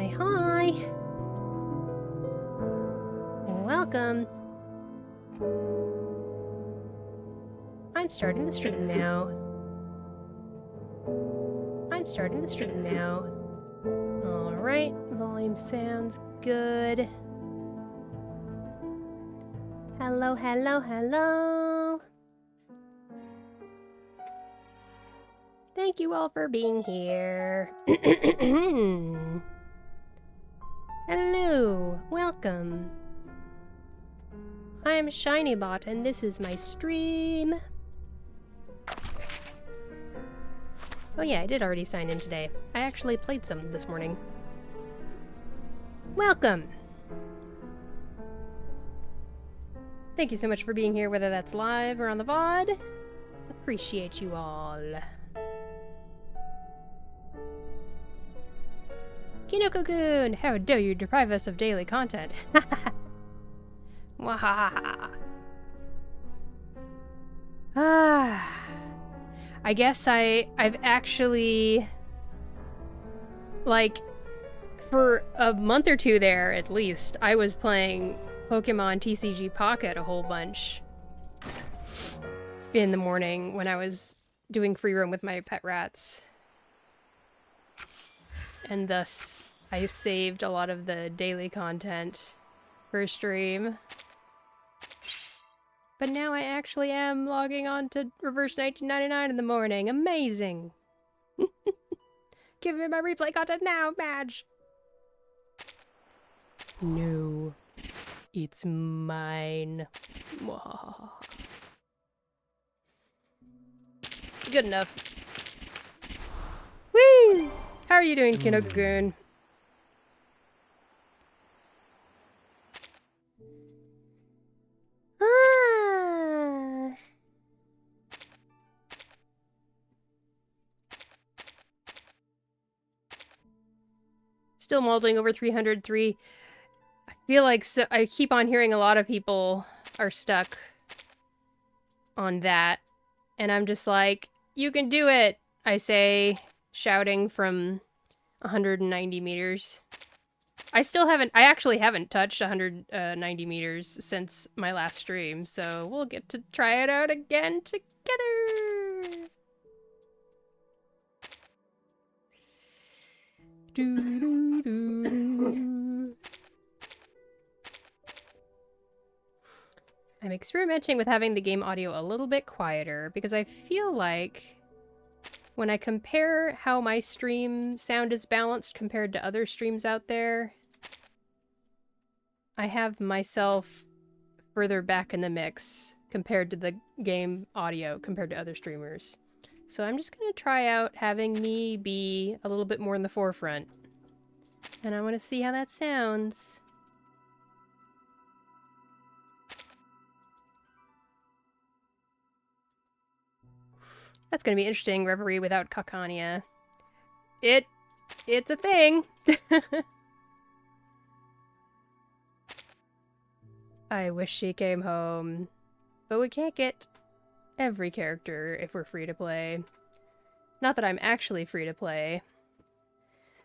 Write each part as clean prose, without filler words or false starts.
Hi, hi. Welcome. I'm starting the stream now. Alright, volume sounds good. Hello, hello, hello. Thank you all for being here. Hello, welcome. I am ShinyBot and this is my stream. Oh yeah, I did already sign in today. I actually played some this morning. Welcome! Thank you so much for being here, whether that's live or on the VOD. Appreciate you all. Kinoko-kun, how dare you deprive us of daily content? Wahahaha. I guess I've actually, like, for a month or two there at least, I was playing Pokemon TCG Pocket a whole bunch in the morning when I was doing free roam with my pet rats. And thus, I saved a lot of the daily content for stream. But now I actually am logging on to Reverse 1999 in the morning. Amazing! Give me my replay content now, Madge! No. It's mine. Good enough. Woo! How are you doing, Kinoko-kun? Still molding over 303. I feel like I keep on hearing a lot of people are stuck on that. And I'm just like, you can do it, I say, shouting from 190 meters. I actually haven't touched 190 meters since my last stream, so we'll get to try it out again together! I'm experimenting with having the game audio a little bit quieter because I feel like when I compare how my stream sound is balanced compared to other streams out there, I have myself further back in the mix compared to the game audio compared to other streamers. So I'm just gonna try out having me be a little bit more in the forefront. And I want to see how that sounds. That's gonna be interesting, Reverie without Kakania. It's a thing! I wish she came home. But we can't get every character if we're free to play. Not that I'm actually free to play.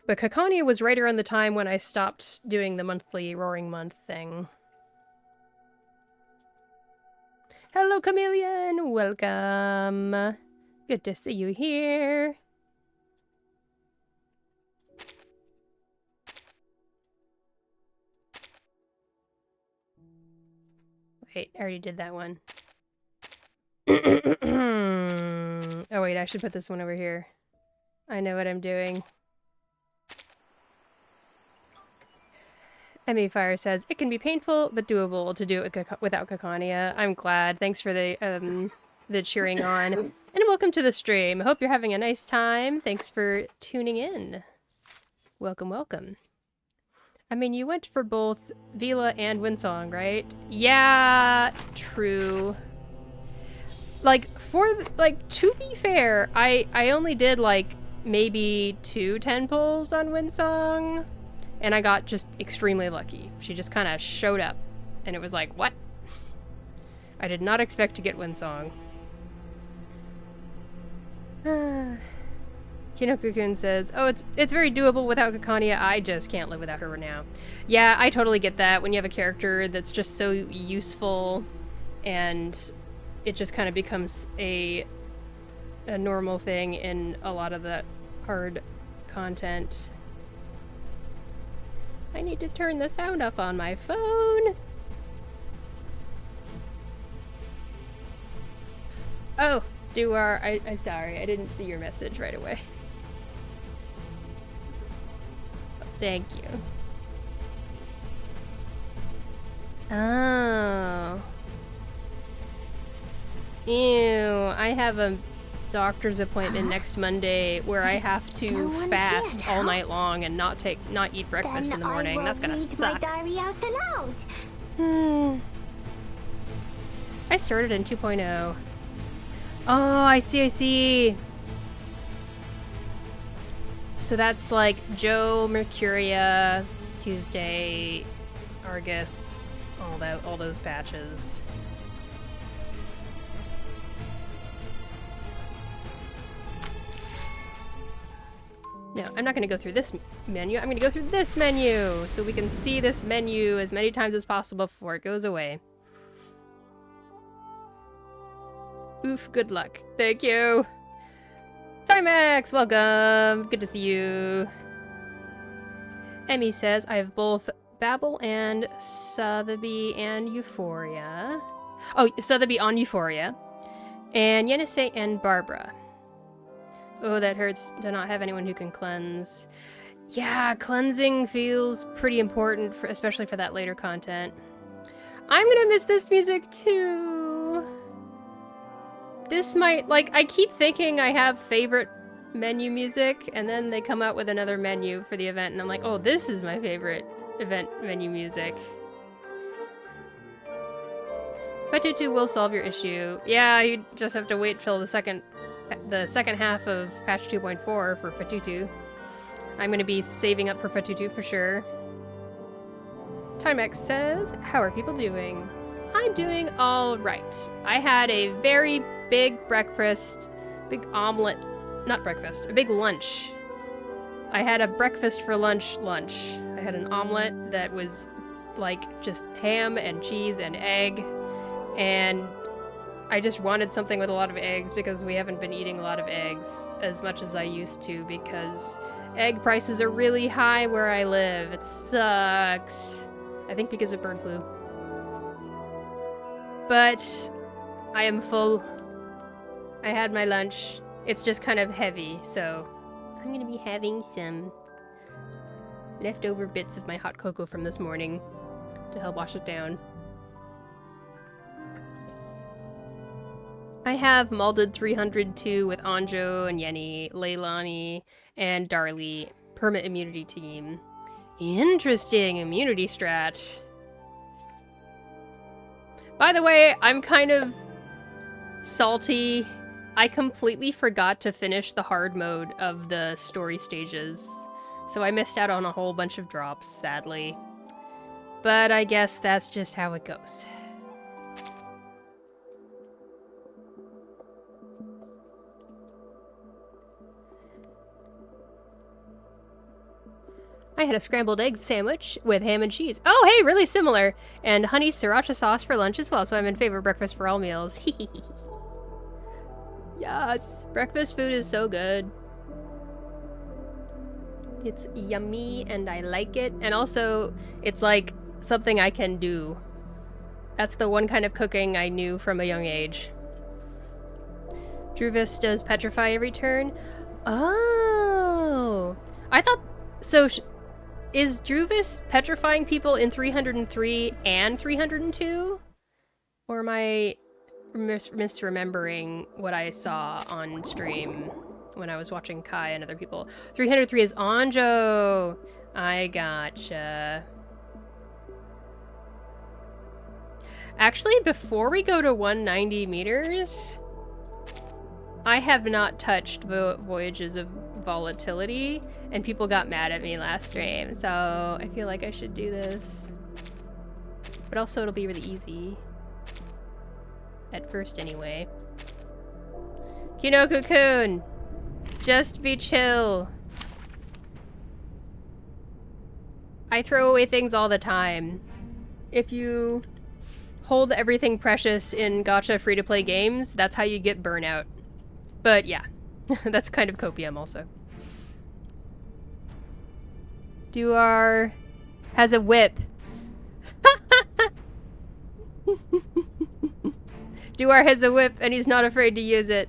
But Kakania was right around the time when I stopped doing the monthly Roaring Month thing. Hello, Chameleon! Welcome! Good to see you here. Wait, I already did that one. Oh wait, I should put this one over here. I know what I'm doing. Emmy Fire says, it can be painful, but doable to do it without Kakania. I'm glad. Thanks for the cheering on. And welcome to the stream. I hope you're having a nice time. Thanks for tuning in. Welcome, welcome. I mean, you went for both Vila and Windsong, right? Yeah, true. Like, to be fair, I only did, like, maybe 2 10 pulls on Windsong. And I got just extremely lucky. She just kind of showed up. And it was like, what? I did not expect to get Windsong. Kinokukun says, oh, it's very doable without Kakania. I just can't live without her now. Yeah, I totally get that. When you have a character that's just so useful and it just kind of becomes a normal thing in a lot of the hard content. I need to turn the sound off on my phone. Oh, I'm sorry, I didn't see your message right away. Thank you. Oh. Ew, I have a doctor's appointment next Monday where I have to fast all night long and not eat breakfast in the morning. That's gonna suck. My diary out aloud. I started in 2.0. Oh, I see. So that's like Joe, Mercuria, Tuesday, Argus, all those patches. No, I'm not going to go through this menu. I'm going to go through this menu so we can see this menu as many times as possible before it goes away. Oof, good luck. Thank you. Timex, welcome. Good to see you. Emmy says, I have both Babel and Sotheby and Euphoria. Oh, Sotheby on Euphoria. And Yenisei and Barbara. Oh, that hurts to not have anyone who can cleanse. Yeah, cleansing feels pretty important, especially for that later content. I'm gonna miss this music too. This might, I keep thinking I have favorite menu music, and then they come out with another menu for the event, and I'm like, oh, this is my favorite event menu music. Fatutu will solve your issue. Yeah, you just have to wait till the second half of patch 2.4 for Fatutu. I'm going to be saving up for Fatutu for sure. Timex says, how are people doing? I'm doing all right. I had a very big breakfast, big omelet, not breakfast, a big lunch. I had a breakfast for lunch. I had an omelet that was like just ham and cheese and egg, and I just wanted something with a lot of eggs because we haven't been eating a lot of eggs as much as I used to because egg prices are really high where I live. It sucks. I think because of bird flu. But I am full. I had my lunch. It's just kind of heavy, so I'm gonna be having some leftover bits of my hot cocoa from this morning to help wash it down. I have molded 302 with Anjo and Yenny, Leilani, and Darlie. Permit immunity team. Interesting immunity strat. By the way, I'm kind of salty. I completely forgot to finish the hard mode of the story stages, so I missed out on a whole bunch of drops, sadly. But I guess that's just how it goes. I had a scrambled egg sandwich with ham and cheese. Oh, hey, really similar. And honey sriracha sauce for lunch as well, so I'm in favor of breakfast for all meals. Yes, breakfast food is so good. It's yummy and I like it. And also, it's like something I can do. That's the one kind of cooking I knew from a young age. Druvis does petrify every turn. Oh, I thought so. Is Druvis petrifying people in 303 and 302? Or am I misremembering what I saw on stream when I was watching Kai and other people? 303 is Anjo. I gotcha. Actually, before we go to 190 meters, I have not touched Voyages of Volatility, and people got mad at me last stream, so I feel like I should do this. But also it'll be really easy. At first, anyway. Kinokukun! Just be chill. I throw away things all the time. If you hold everything precious in gacha free-to-play games, that's how you get burnout. But yeah, that's kind of copium also. Duar has a whip. Duar has a whip and he's not afraid to use it.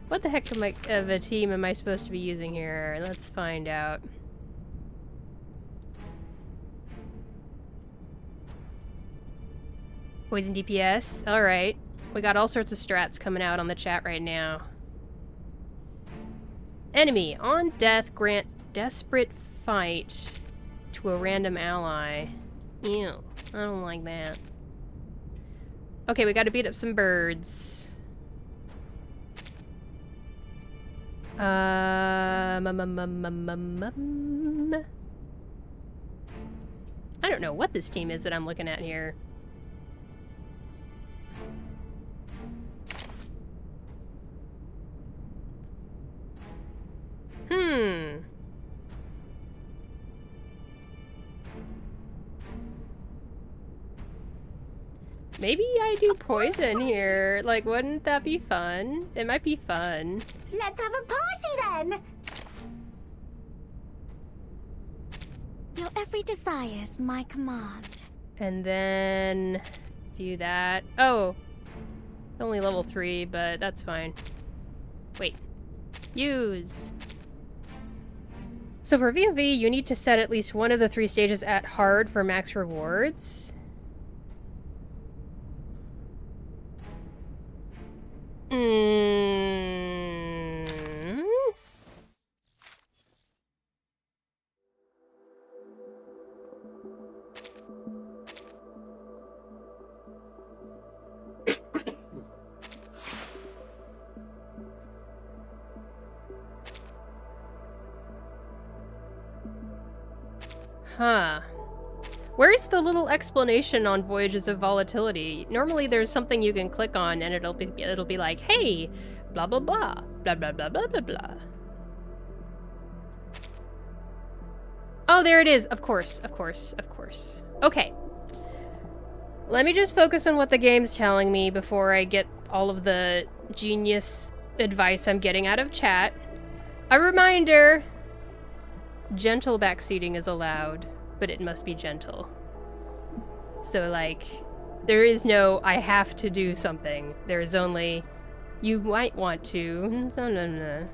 What the heck of a team am I supposed to be using here? Let's find out. Poison DPS. Alright. We got all sorts of strats coming out on the chat right now. Enemy. On death, grant desperate fight to a random ally. Ew. I don't like that. Okay, we gotta beat up some birds. I don't know what this team is that I'm looking at here. Maybe I do poison here. Like, wouldn't that be fun? It might be fun. Let's have a party then! Your every desire is my command. And then do that. Oh, it's only level 3, but that's fine. Wait. Use. So for VOV, you need to set at least one of the 3 stages at hard for max rewards. Huh. Where's the little explanation on Voyages of Volatility? Normally there's something you can click on and it'll be like, hey, blah blah blah, blah blah blah blah blah blah. Oh, there it is. Of course, of course, of course. Okay. Let me just focus on what the game's telling me before I get all of the genius advice I'm getting out of chat. A reminder. Gentle backseating is allowed, but it must be gentle. So, like, there is no, I have to do something. There is only, you might want to. No.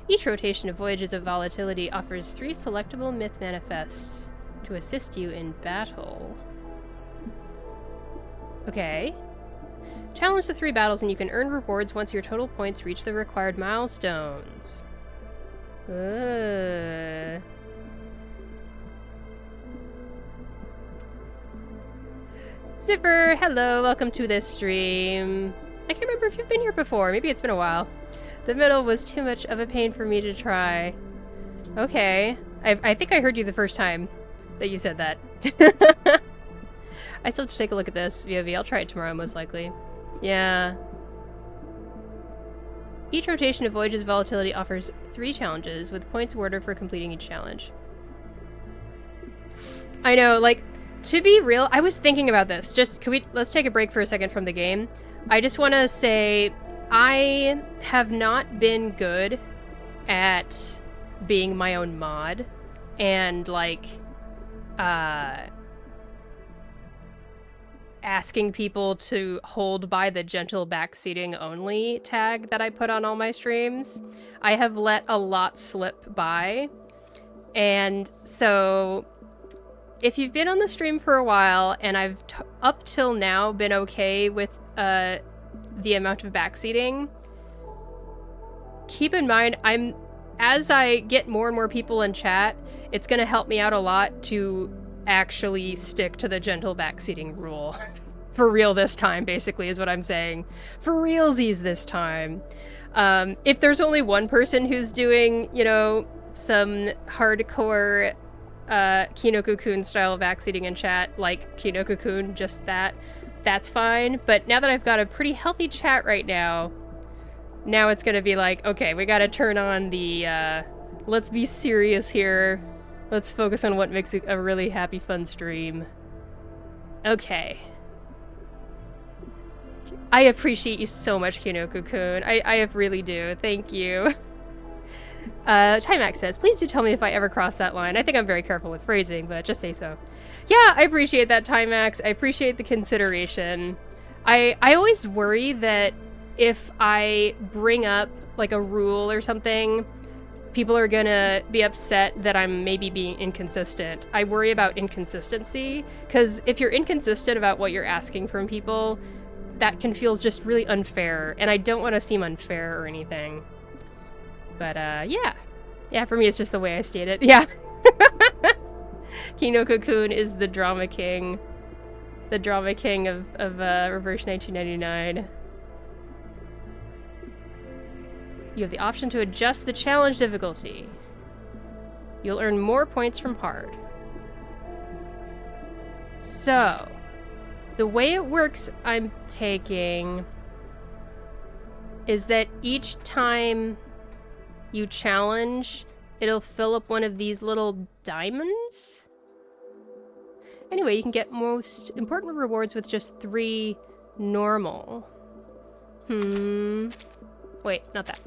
Each rotation of Voyages of Volatility offers 3 selectable myth manifests to assist you in battle. Okay. Challenge the 3 battles and you can earn rewards once your total points reach the required milestones. Zipper, hello, welcome to this stream. I can't remember if you've been here before. Maybe it's been a while. The middle was too much of a pain for me to try. Okay. I think I heard you the first time that you said that. I still have to take a look at this, VOV. I'll try it tomorrow, most likely. Yeah. Each rotation of Voyages of Volatility offers 3 challenges, with points awarded for completing each challenge. I know, like, to be real, I was thinking about this. Let's take a break for a second from the game. I just want to say, I have not been good at being my own mod, and, like, asking people to hold by the gentle backseating only tag that I put on all my streams. I have let a lot slip by. And so if you've been on the stream for a while and I've up till now been okay with the amount of backseating, keep in mind as I get more and more people in chat, it's going to help me out a lot to actually stick to the gentle backseating rule. For real this time, basically, is what I'm saying. For realsies this time. If there's only one person who's doing, you know, some hardcore Kinoko-kun style backseating in chat, like Kinoko-kun, just that's fine. But now that I've got a pretty healthy chat right now, Now it's gonna be like, okay, we gotta turn on the, let's be serious here. Let's focus on what makes it a really happy, fun stream. Okay. I appreciate you so much, Kinoko-kun. I really do. Thank you. Timax says, please do tell me if I ever cross that line. I think I'm very careful with phrasing, but just say so. Yeah, I appreciate that, Timax. I appreciate the consideration. I always worry that if I bring up, like, a rule or something, people are gonna be upset that I'm maybe being inconsistent. I worry about inconsistency, because if you're inconsistent about what you're asking from people, that can feel just really unfair, and I don't want to seem unfair or anything. But, yeah. Yeah, for me, it's just the way I state it. Yeah. Kinoko-kun is the drama king. The drama king of Reverse 1999. You have the option to adjust the challenge difficulty. You'll earn more points from hard. So, the way it works, I'm taking, is that each time you challenge, it'll fill up one of these little diamonds? Anyway, you can get most important rewards with just 3 normal. Wait, not that.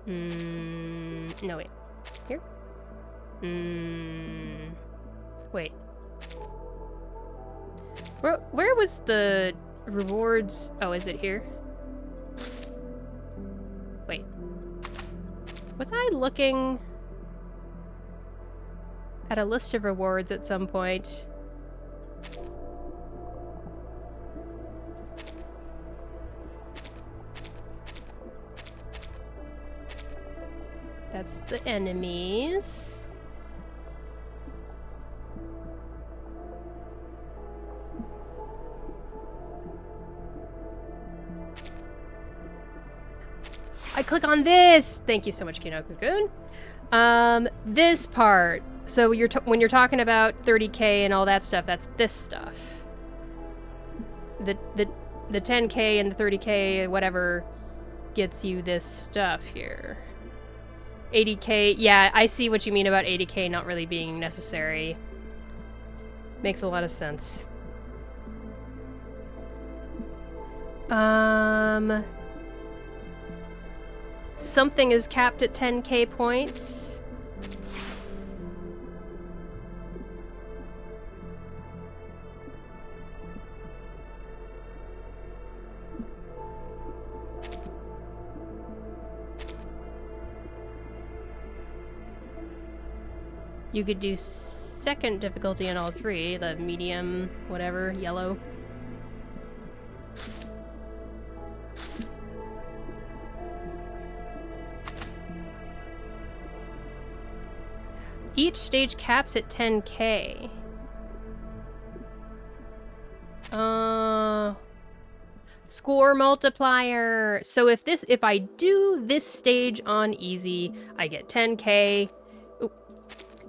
No, wait. Here? Wait. Where was the rewards? Oh, is it here? Wait. Was I looking at a list of rewards at some point? That's the enemies. I click on this! Thank you so much, Kinoko-kun. This part. So when you're talking about 30k and all that stuff, that's this stuff. The 10k and the 30k, whatever, gets you this stuff here. 80k, yeah, I see what you mean about 80k not really being necessary. Makes a lot of sense. Something is capped at 10k points. You could do second difficulty on all 3, the medium, whatever, yellow. Each stage caps at 10k. Score multiplier. So if I do this stage on easy, I get 10k.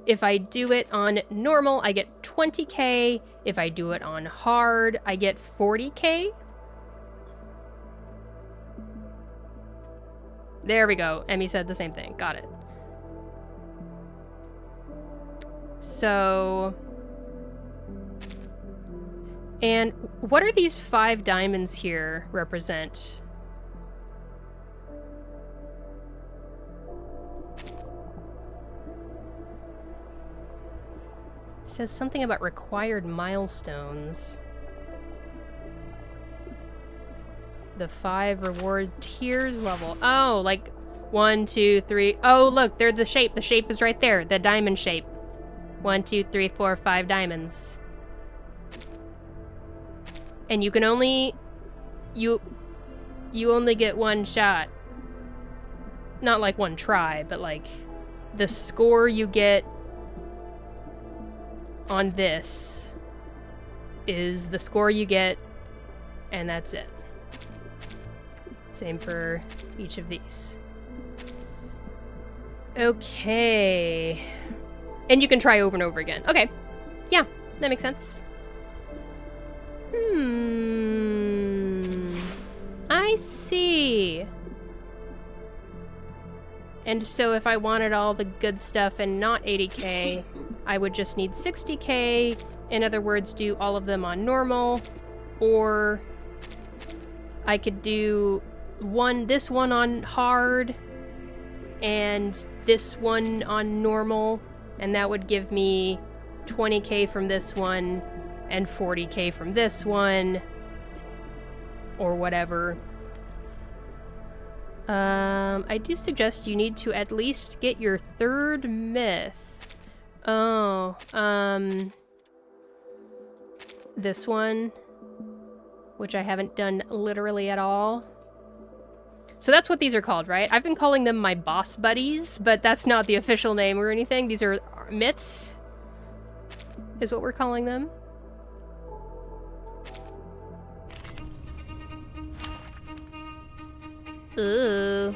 If I do it on normal, I get 20k. If I do it on hard, I get 40k. There we go. Emmy said the same thing. Got it. So... And what are these 5 diamonds here represent? It says something about required milestones. The 5 reward tiers level. Oh, like 1, 2, 3. Oh, look, they're the shape. The shape is right there. The diamond shape. 1, 2, 3, 4, 5 diamonds. And you can only... You only get 1 shot. Not like 1 try, but like... The score you get on this is the score you get, and that's it. Same for each of these. Okay. And you can try over and over again. Okay. Yeah, that makes sense. I see. And so if I wanted all the good stuff and not 80k, I would just need 60k. In other words, do all of them on normal. Or I could do this one on hard and this one on normal, and that would give me 20k from this one and 40k from this one, or whatever. I do suggest you need to at least get your 3rd myth. Oh, this one, which I haven't done literally at all. So that's what these are called, right? I've been calling them my boss buddies, but that's not the official name or anything. These are myths, is what we're calling them. Ooh.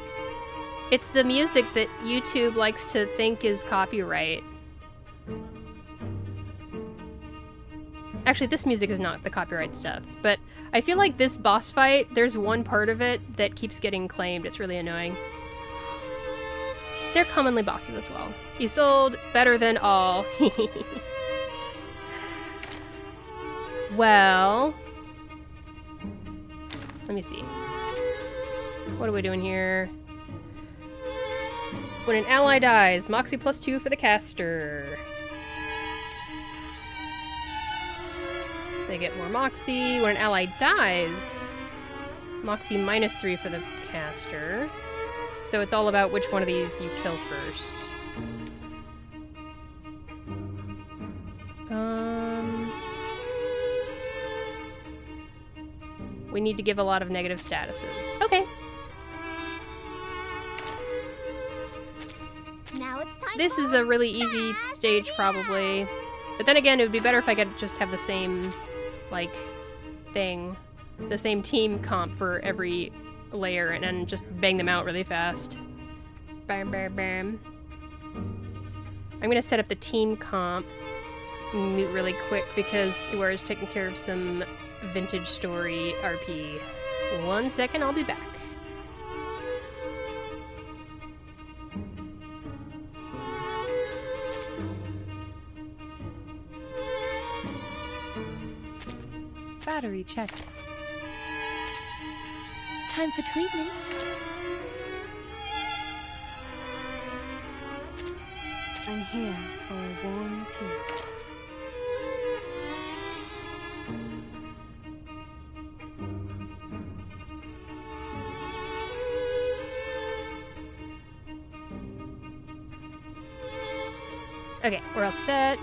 It's the music that YouTube likes to think is copyright. Actually, this music is not the copyright stuff, but I feel like this boss fight, there's one part of it that keeps getting claimed. It's really annoying. They're commonly bosses as well. You sold better than all. Well, let me see. What are we doing here? When an ally dies, Moxie +2 for the caster. They get more Moxie. When an ally dies, Moxie -3 for the caster. So it's all about which one of these you kill first. We need to give a lot of negative statuses. Okay. Now it's time. This is a really easy stage, probably. But then again, it would be better if I could just have the same, like, thing. The same team comp for every layer and then just bang them out really fast. Bam, bam, bam. I'm gonna set up the team comp mute really quick because Iwar is taking care of some Vintage Story RP. 1 second, I'll be back. Battery check. Time for treatment. I'm here for a warm tea. Okay, we're all set.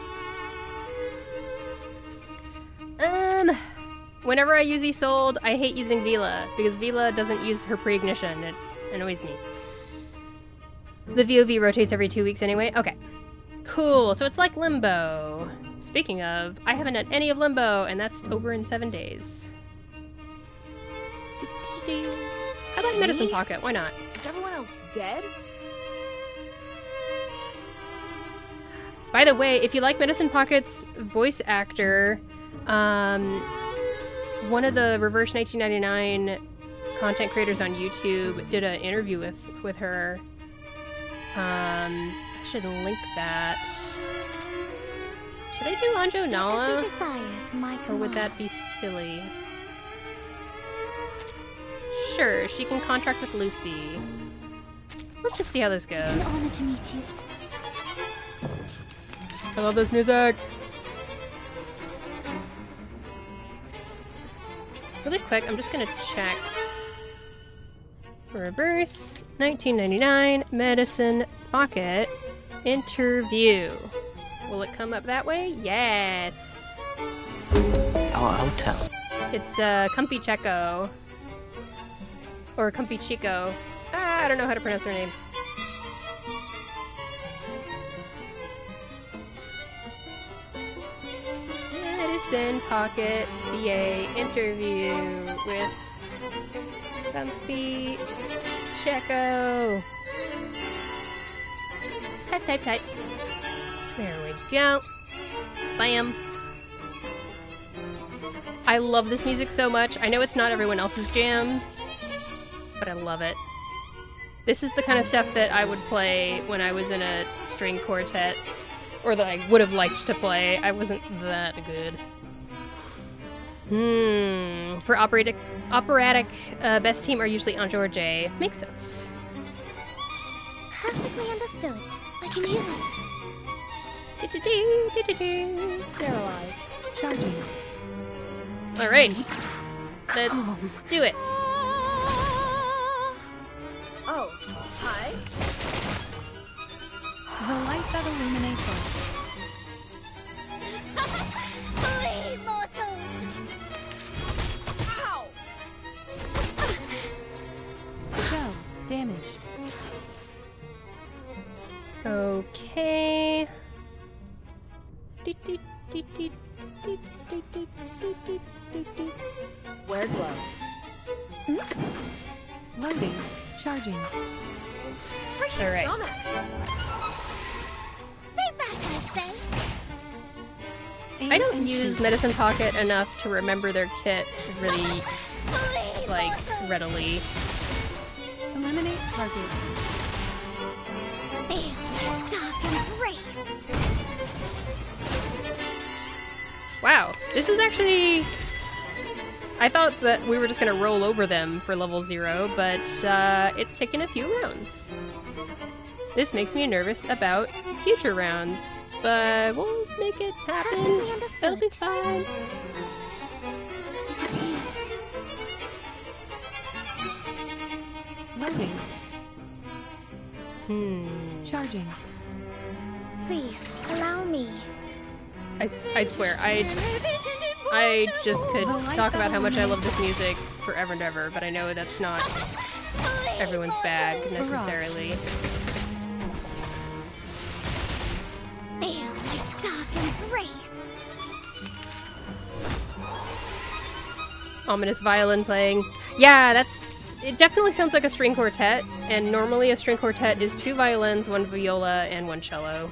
Whenever I use Isolde, I hate using Vila, because Vila doesn't use her pre-ignition. It annoys me. The VOV rotates every 2 weeks anyway. Okay. Cool, so it's like Limbo. Speaking of, I haven't done any of Limbo, and that's over in 7 days. I like Medicine Pocket, why not? Is everyone else dead? By the way, if you like Medicine Pocket's voice actor, one of the Reverse 1999 content creators on YouTube did an interview with her. I should link that. Should I do Anjo Nala? Every desires my Or would that be silly? Sure, she can contract with Lucy. Let's just see how this goes. It's an honor to meet you. I love this music! Really quick, I'm just gonna check. Reverse 1999 Medicine Pocket interview. Will it come up that way? Yes! Our hotel. It's Comfy Checo. Or Comfy Chico. I don't know how to pronounce her name. Medicine Pocket VA interview with Comfy Checo. Type. There we go. Bam. I love this music so much. I know it's not everyone else's jam, but I love it. This is the kind of stuff that I would play when I was in a string quartet, or that I would have liked to play. I wasn't that good. For operatic best team are usually Enjorge. Makes sense. Perfectly understood. I can hear it. Sterilize. Charging. Alright. Let's do it. Oh, hi. The light that illuminates all. Flee, mortals! Ow! Show. Damage. Okay. Wear gloves. Loading. Charging. Alright. Stay back, I say! I don't use Medicine Pocket enough to remember their kit really, Flee, like, mortals! readily. Eliminate target. Feel my dark embrace! Wow, this is actually... I thought that we were just gonna roll over them for level 0, but it's taken a few rounds. This makes me nervous about future rounds, but we'll make it happen. Perfectly understood. It'll be fine. It is here. Loading. Charging. Please, allow me. I swear, I just could talk about how much I love this music forever and ever, but I know that's not Flee, everyone's bag mortals! necessarily. Feel my dark embrace! Ominous violin playing. Yeah, it definitely sounds like a string quartet, and normally a string quartet is 2 violins, 1 viola, and 1 cello.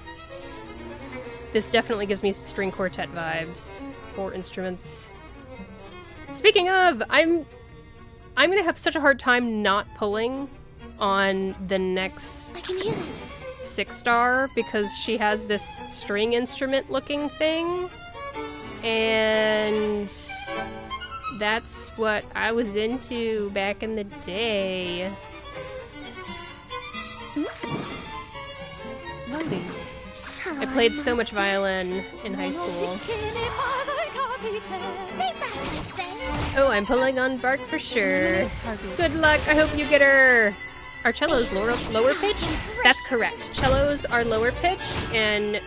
This definitely gives me string quartet vibes. 4 instruments. Speaking of, I'm gonna have such a hard time not pulling on the next I can hear it. 6-star because she has this string instrument looking thing, and that's what I was into back in the day. Loading. I played so much violin in high school. Stay back, I say! Oh, I'm pulling on Bark for sure. Eliminate target. Good luck, I hope you get her! Are cellos lower pitched? That's correct. Cellos are lower pitched, and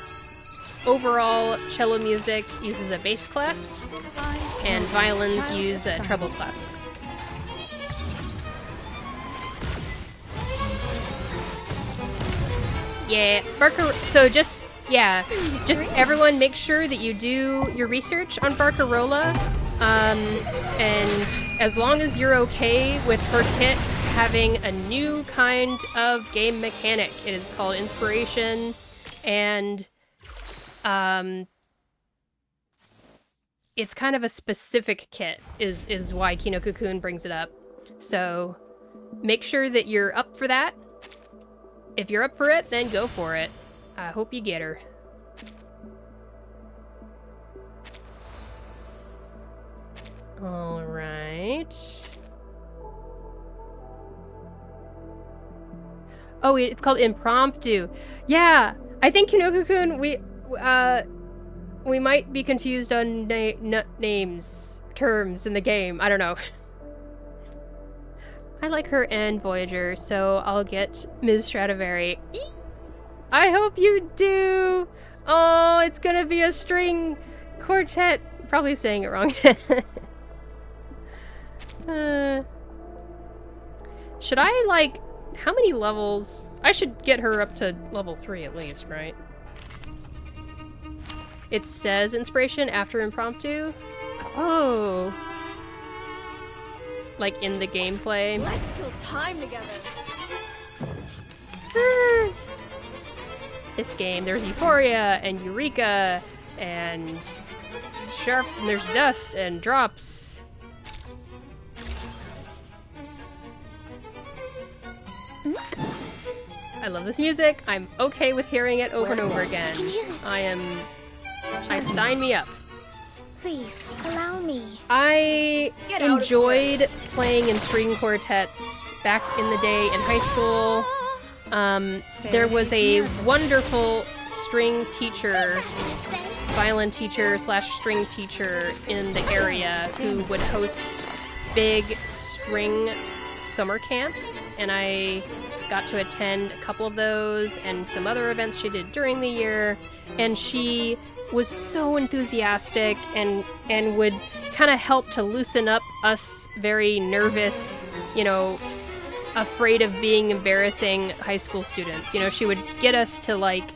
overall cello music uses a bass clef, and violins use a treble clef. Yeah, Barker. So just everyone make sure that you do your research on Barcarola, and as long as you're okay with her kit having a new kind of game mechanic, it is called Inspiration, and it's kind of a specific kit is why Kinoko-kun brings it up. So make sure that you're up for that. If you're up for it, then go for it. I hope you get her. All right. Oh, it's called Impromptu. Yeah, I think Kinoko-kun, we might be confused on terms in the game. I don't know. I like her and Voyager, so I'll get Ms. Stradivari. I hope you do! Oh, it's gonna be a string quartet. Probably saying it wrong. Should I, like, how many levels? I should get her up to level 3 at least, right? It says Inspiration after Impromptu. Oh. Like in the gameplay. Let's kill time together. This game, there's Euphoria and Eureka and Sharp, and there's Dust and Drops. I love this music. I'm okay with hearing it over and over again. I sign me up. Please, allow me. I enjoyed playing in string quartets back in the day in high school. There was a wonderful string teacher, violin teacher / string teacher in the area who would host big string summer camps, and I got to attend a couple of those and some other events she did during the year, and she was so enthusiastic and would kind of help to loosen up us very nervous, afraid of being embarrassing high school students. She would get us to like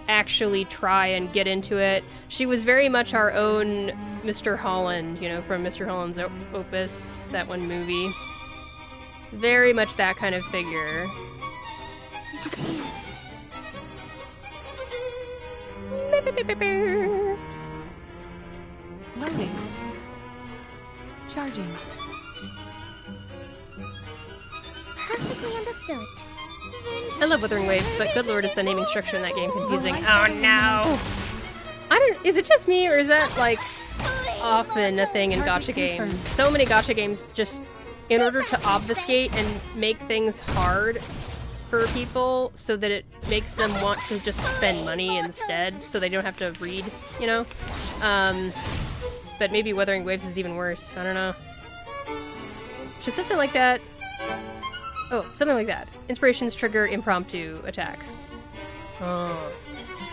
actually try and get into it. She was very much our own Mr. Holland, from Mr. Holland's Opus, that one movie. Very much that kind of figure. It is here. Loading. Charging. Perfectly understood. I love Wuthering Waves, but good lord is the naming structure in that game confusing. Oh no! Is it just me, or is that like often a thing in gacha games? So many gacha games just, in order to obfuscate and make things hard for people so that it makes them want to just spend money instead so they don't have to read, but maybe Wuthering Waves is even worse. I don't know. Should something like that... Oh, something like that. Inspirations trigger impromptu attacks. Oh.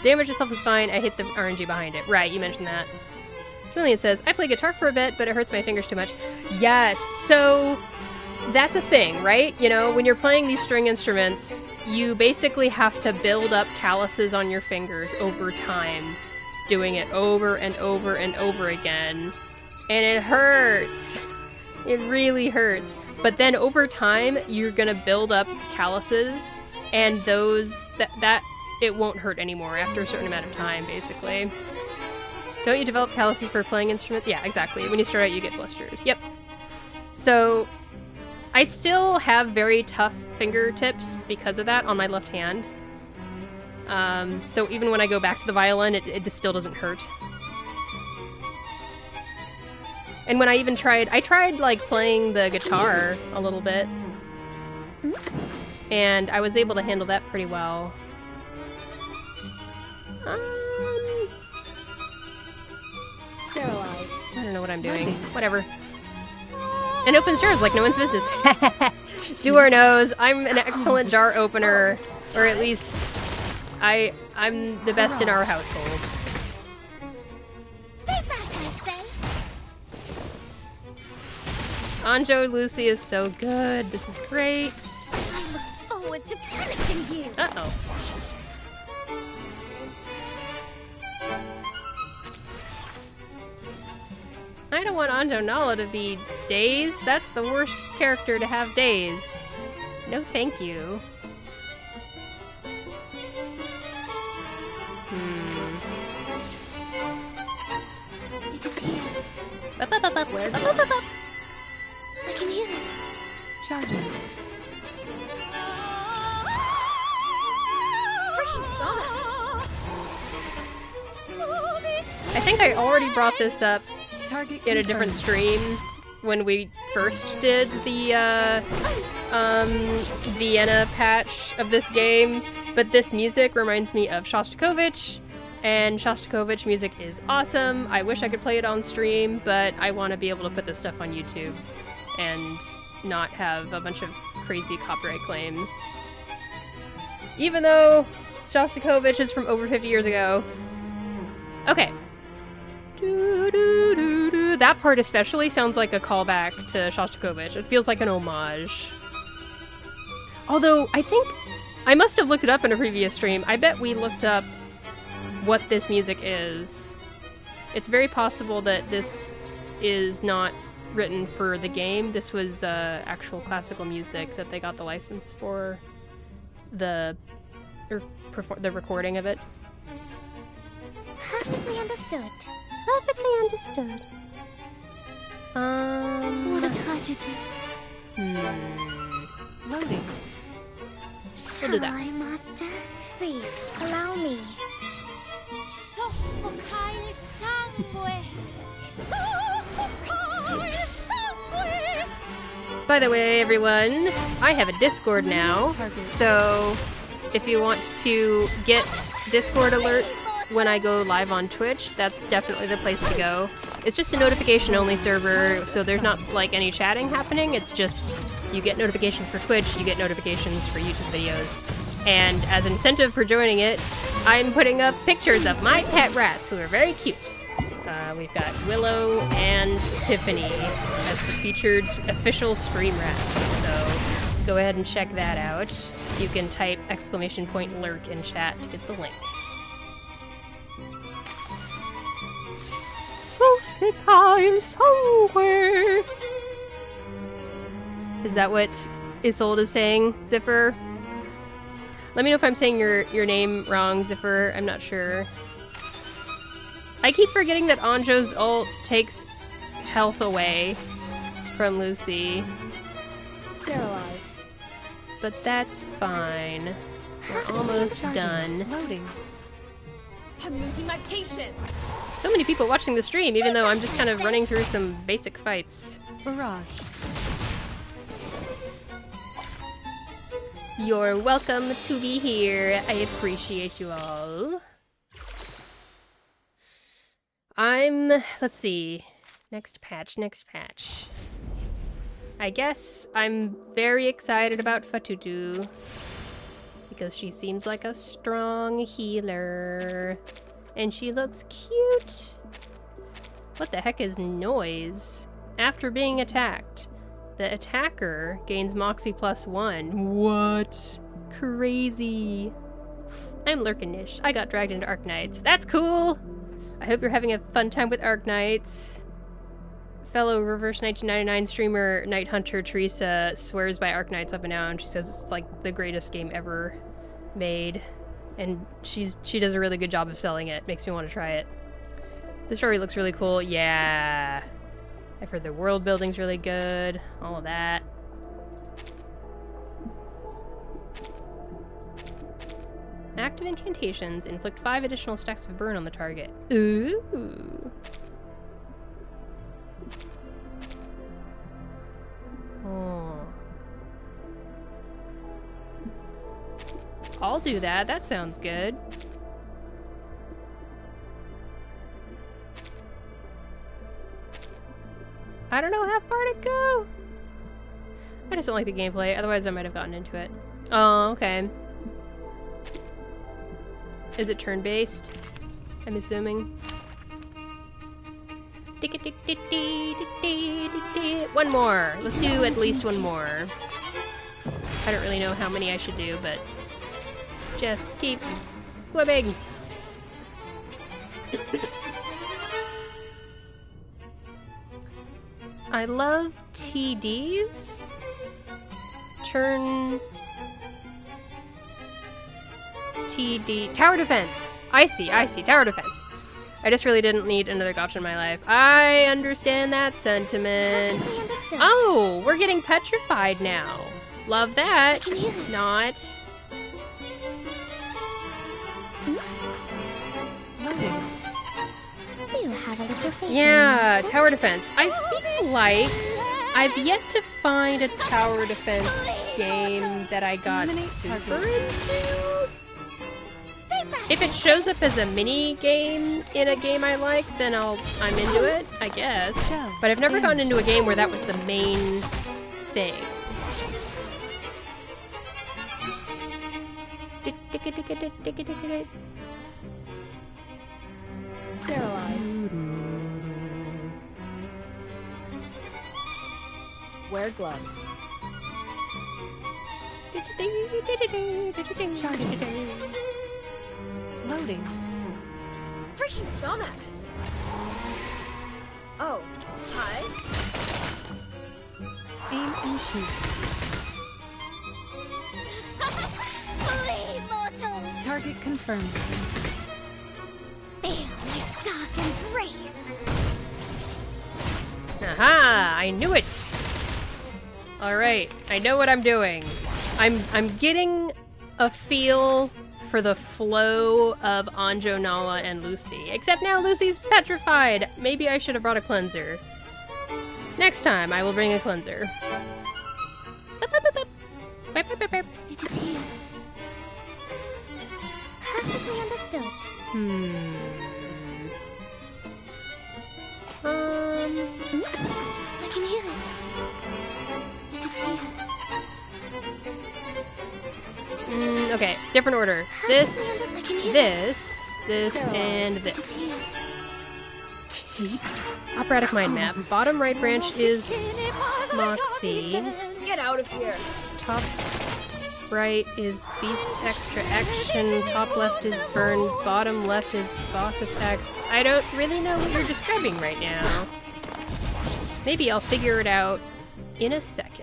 Damage itself is fine. I hate the RNG behind it. Right, you mentioned that. Julian says, I play guitar for a bit, but it hurts my fingers too much. Yes, so that's a thing, right? When you're playing these string instruments, you basically have to build up calluses on your fingers over time, doing it over and over and over again. And it hurts. It really hurts. But then over time, you're gonna build up calluses, and those, that it won't hurt anymore after a certain amount of time, basically. Don't you develop calluses for playing instruments? Yeah, exactly. When you start out, you get blisters. Yep. So, I still have very tough fingertips because of that on my left hand. So even when I go back to the violin, it just still doesn't hurt. And when I tried like playing the guitar a little bit. And I was able to handle that pretty well. Sterilized. I don't know what I'm doing. Whatever. And opens jars like no one's business. Doer knows I'm an excellent jar opener, or at least I'm the best in our household. Anjo Lucy is so good. This is great. I look forward to punishing you. Uh-oh. I don't want Anjo Nala to be dazed. That's the worst character to have dazed. No thank you. It is here. Where I can hear it. Charging. I think I already brought this up Target in a different stream when we first did the Vienna patch of this game, but this music reminds me of Shostakovich, and Shostakovich music is awesome. I wish I could play it on stream, but I want to be able to put this stuff on YouTube and not have a bunch of crazy copyright claims. Even though Shostakovich is from over 50 years ago. Okay. That part especially sounds like a callback to Shostakovich. It feels like an homage. Although, I think I must have looked it up in a previous stream. I bet we looked up what this music is. It's very possible that this is not written for the game. This was actual classical music that they got the license for the recording of it. Perfectly understood. Perfectly understood. What a tragedy. Loading. We'll do that. Hi, Master. Please, allow me. Soffocare sangue. Soffocare sangue. By the way, everyone, I have a Discord now, so if you want to get Discord alerts when I go live on Twitch, that's definitely the place to go. It's just a notification-only server, so there's not, like, any chatting happening. It's just you get notifications for Twitch, you get notifications for YouTube videos. And as an incentive for joining it, I'm putting up pictures of my pet rats, who are very cute. We've got Willow and Tiffany as the featured official stream rats. So go ahead and check that out. You can type !lurk in chat to get the link. Soffocare somewhere. Is that what Isolde is saying, Ziffer? Let me know if I'm saying your name wrong, Ziffer. I'm not sure. I keep forgetting that Anjo's ult takes health away from Lucy. Sterilize. But that's fine. We're almost done. Loading. I'm losing my patience. So many people watching the stream, even though I'm just kind of running through some basic fights. Barrage. You're welcome to be here. I appreciate you all. Let's see. Next patch. I guess I'm very excited about Fatutu because she seems like a strong healer. And she looks cute. What the heck is noise? After being attacked, the attacker gains Moxie +1. What? Crazy. I'm Lurkinish. I got dragged into Arknights. That's cool! I hope you're having a fun time with Arknights. Fellow Reverse 1999 streamer Night Hunter Teresa swears by Arknights up and down. She says it's like the greatest game ever made. And she does a really good job of selling it. Makes me want to try it. The story looks really cool. Yeah. I've heard the world building's really good. All of that. Active incantations inflict 5 additional stacks of burn on the target. Ooh. Oh. I'll do that. That sounds good. I don't know how far to go. I just don't like the gameplay. Otherwise, I might have gotten into it. Oh, okay. Is it turn-based? I'm assuming. One more. Let's do at least one more. I don't really know how many I should do, but just keep flipping. I love TDs. Turn TD. Tower defense. I see. Tower defense. I just really didn't need another gotcha in my life. I understand that sentiment. Oh, we're getting petrified now. Love that. Not. You have a little faith. Yeah, tower defense. I feel like I've yet to find a tower defense game that I got super into. If it shows up as a mini game in a game I like, then I'm into it, I guess. But I've never gotten into a game where that was the main thing. Sterilize. Wear gloves. Loading. Freaking dumbass. Oh, hi. Aim and shoot. Flee, mortal! Target confirmed. Feel my dark embrace! Aha! I knew it! Alright, I know what I'm doing. I'm getting a feel for the flow of Anjo, Nala, and Lucy. Except now Lucy's petrified. Maybe I should have brought a cleanser. Next time, I will bring a cleanser. It is here. Perfectly understood. I can hear it. It is here. Okay, different order. This, I can hear this, and this. Operatic mind map. Bottom right branch is Moxie. Get out of here. Top right is Beast Extra Action. Top left is Burn. Bottom left is Boss Attacks. I don't really know what you're describing right now. Maybe I'll figure it out in a second.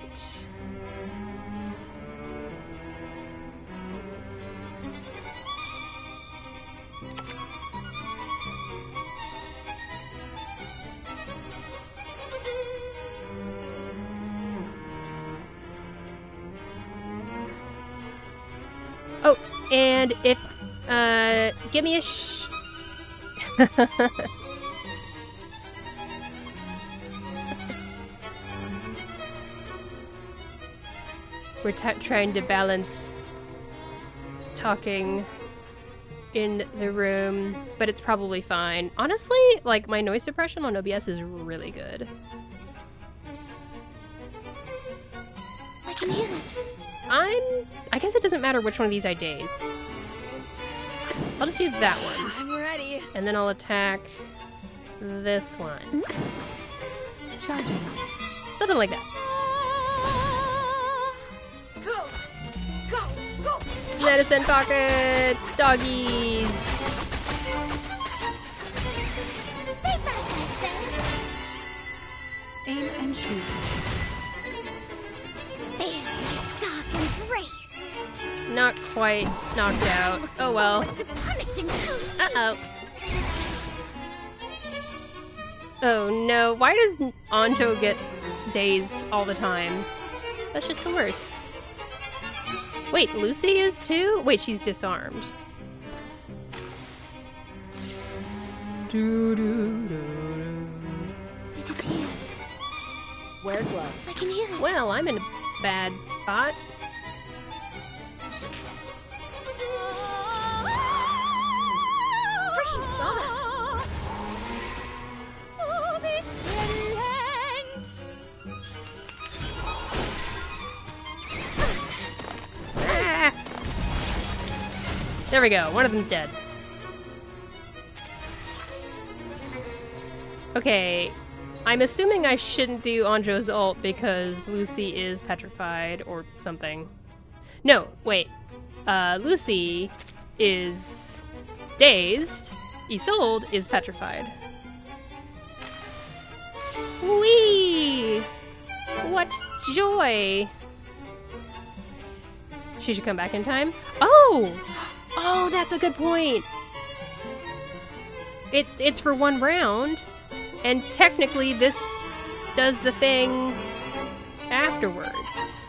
Oh, and if, give me a We're trying to balance talking in the room, but it's probably fine. Honestly, like, my noise suppression on OBS is really good. I can hear it. I guess it doesn't matter which one of these I daze. I'll just do that one. I'm ready. And then I'll attack this one. Charging. Something like that. Go. Go. Go. Medicine pocket! Doggies! Aim and shoot. There, dark embrace. Not quite knocked out. Oh well. It's a punishing truth. Uh-oh. Oh no, why does Anjo get dazed all the time? That's just the worst. Wait, Lucy is too? Wait, she's disarmed. It is here. Wear gloves. I can hear it. Well, I'm in a bad spot. Freaking dumbass. Oh, this villains! Ah! There we go, one of them's dead. Okay, I'm assuming I shouldn't do Anjo's ult because Lucy is petrified or something. No, wait. Lucy is dazed. Isolde is petrified. Whee! What joy! She should come back in time. Oh! Oh, that's a good point! It's for one round. And technically, this does the thing afterwards.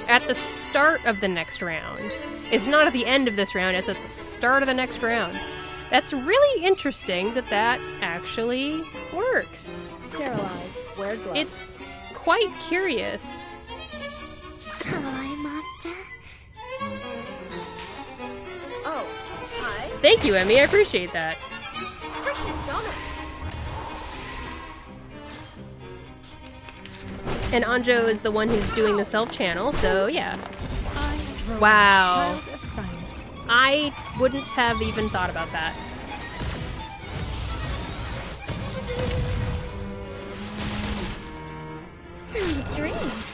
At the start of the next round. It's not at the end of this round, it's at the start of the next round. That's really interesting that that actually works. Sterilize. Wear gloves. It's quite curious. Hi, Master. Oh, hi. Thank you, Emmy, I appreciate that. Freaking dumbass. And Anjo is the one who's doing the self-channel, so yeah. I, Wow. child of science. I wouldn't have even thought about that. Sweet dreams.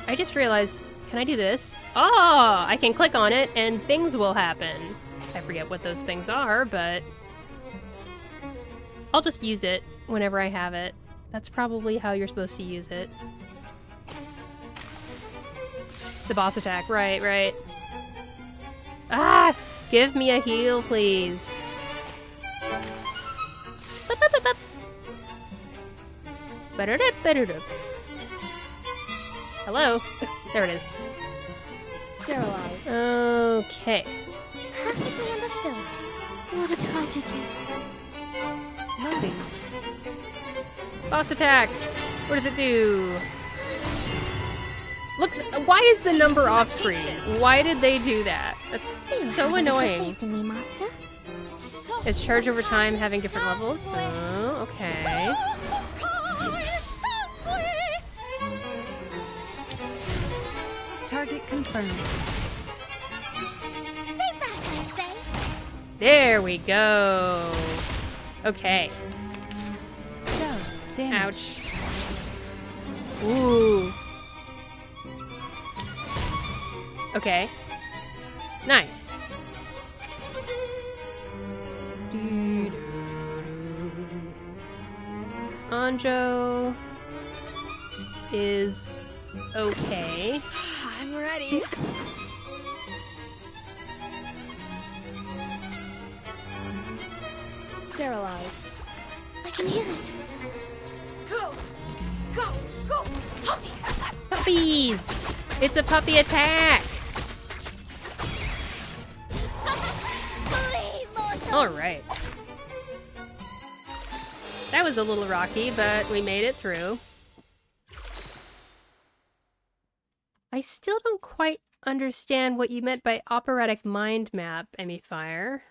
I just realized, can I do this? Oh, I can click on it and things will happen. I forget what those things are, but I'll just use it whenever I have it. That's probably how you're supposed to use it. The boss attack, right. Ah! Give me a heal, please. Ba-ba-ba-ba. Ba-da-da, ba-da-da. Hello? There it is. Sterilize. Okay. Perfectly understood. What a tragedy. Loading. Boss attack! What does it do? Look, why is the number off screen? Why did they do that? That's so annoying. Faith in me, master. Is charge over time having different levels? Oh, okay. Target confirmed. Take that, I say. There we go. Okay. Go. Damage. Ouch. Ooh. Okay. Nice. Anjo is okay. I'm ready. Sterilize. I can hear it. Go! Go! Go! Puppies! Puppies! It's a puppy attack! Flee, mortal! Alright. That was a little rocky, but we made it through. I still don't quite understand what you meant by operatic mind map, Emmy Fire.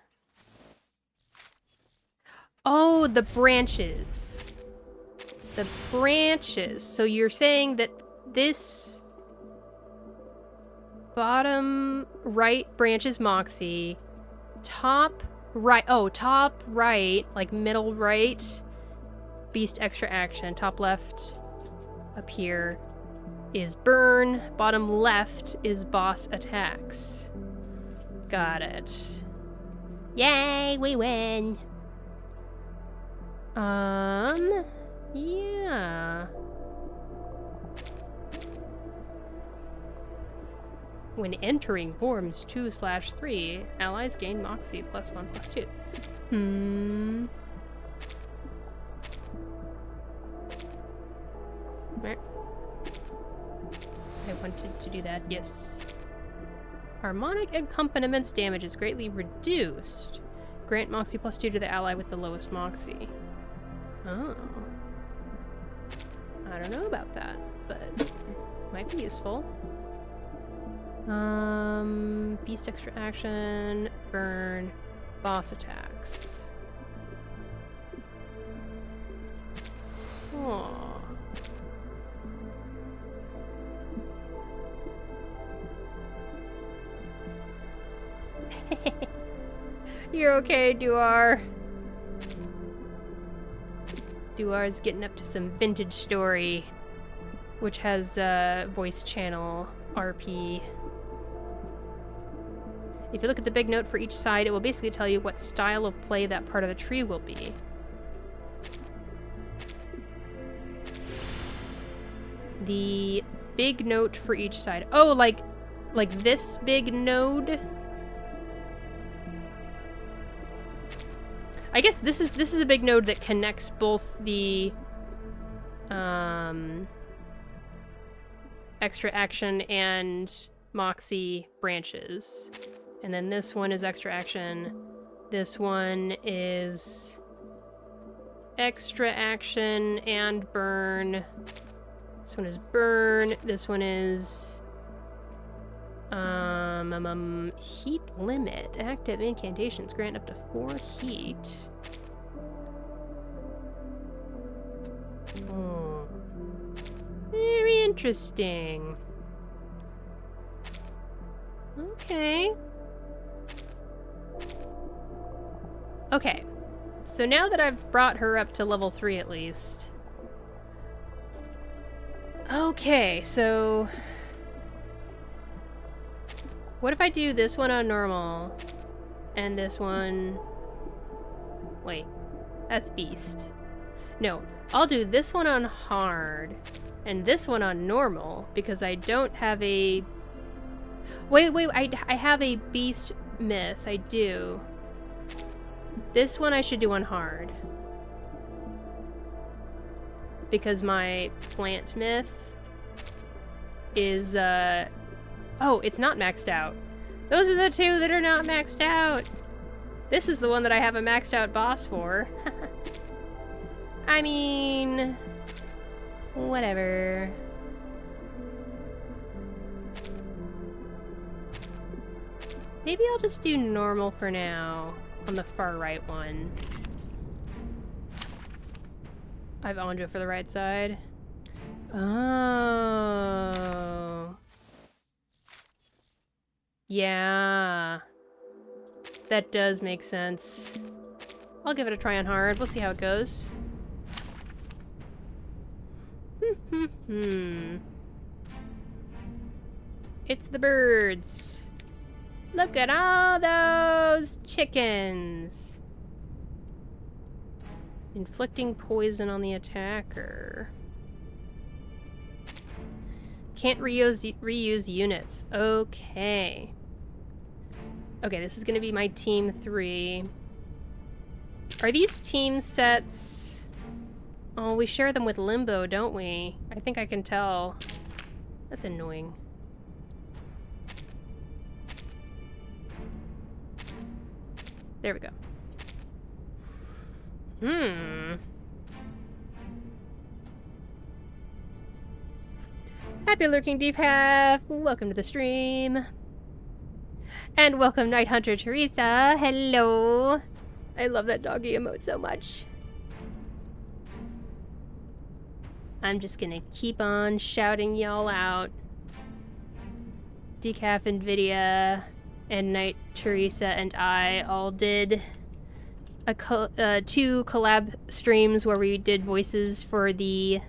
Oh, the branches. The branches. So you're saying that this bottom right branch is Moxie. Top right, top right, like middle right, Beast Extra Action. Top left, up here, is Burn. Bottom left is Boss Attacks. Got it. Yay, we win! Yeah. When entering forms 2/3, allies gain Moxie +1/+2. I wanted to do that, yes. Harmonic accompaniments damage is greatly reduced. Grant Moxie +2 to the ally with the lowest Moxie. Oh. I don't know about that, but might be useful. Beast Extra Action, Burn, Boss Attacks. Oh. You're okay, Duar. Duar's getting up to some vintage story, which has voice channel RP. If you look at the big note for each side, it will basically tell you what style of play that part of the tree will be. The big note for each side. Oh, like this big node? I guess this is a big node that connects both the Extra Action and Moxie branches. And then this one is Extra Action. This one is Extra Action and Burn. This one is Burn. This one is heat limit. Active incantations grant up to 4 heat. Oh. Very interesting. Okay. Okay. So now that I've brought her up to level 3 at least. Okay, so what if I do this one on normal and this one... Wait, that's Beast. No, I'll do this one on hard and this one on normal because I don't have a... Wait, I have a Beast myth, I do. This one I should do on hard. Because my plant myth is, oh, it's not maxed out. Those are the two that are not maxed out. This is the one that I have a maxed out boss for. I mean, whatever. Maybe I'll just do normal for now on the far right one. I have Anjo for the right side. Oh. Yeah. That does make sense. I'll give it a try on hard. We'll see how it goes. It's the birds. Look at all those chickens. Inflicting poison on the attacker. Can't reuse units. Okay. Okay, this is gonna be my team 3. Are these team sets... Oh, we share them with Limbo, don't we? I think I can tell. That's annoying. There we go. Happy lurking, Deep Half. Welcome to the stream. And welcome, Night Hunter Teresa. Hello. I love that doggy emote so much. I'm just gonna keep on shouting y'all out. Decaf, Nvidia, and Night Teresa and I all did a 2 collab streams where we did voices for the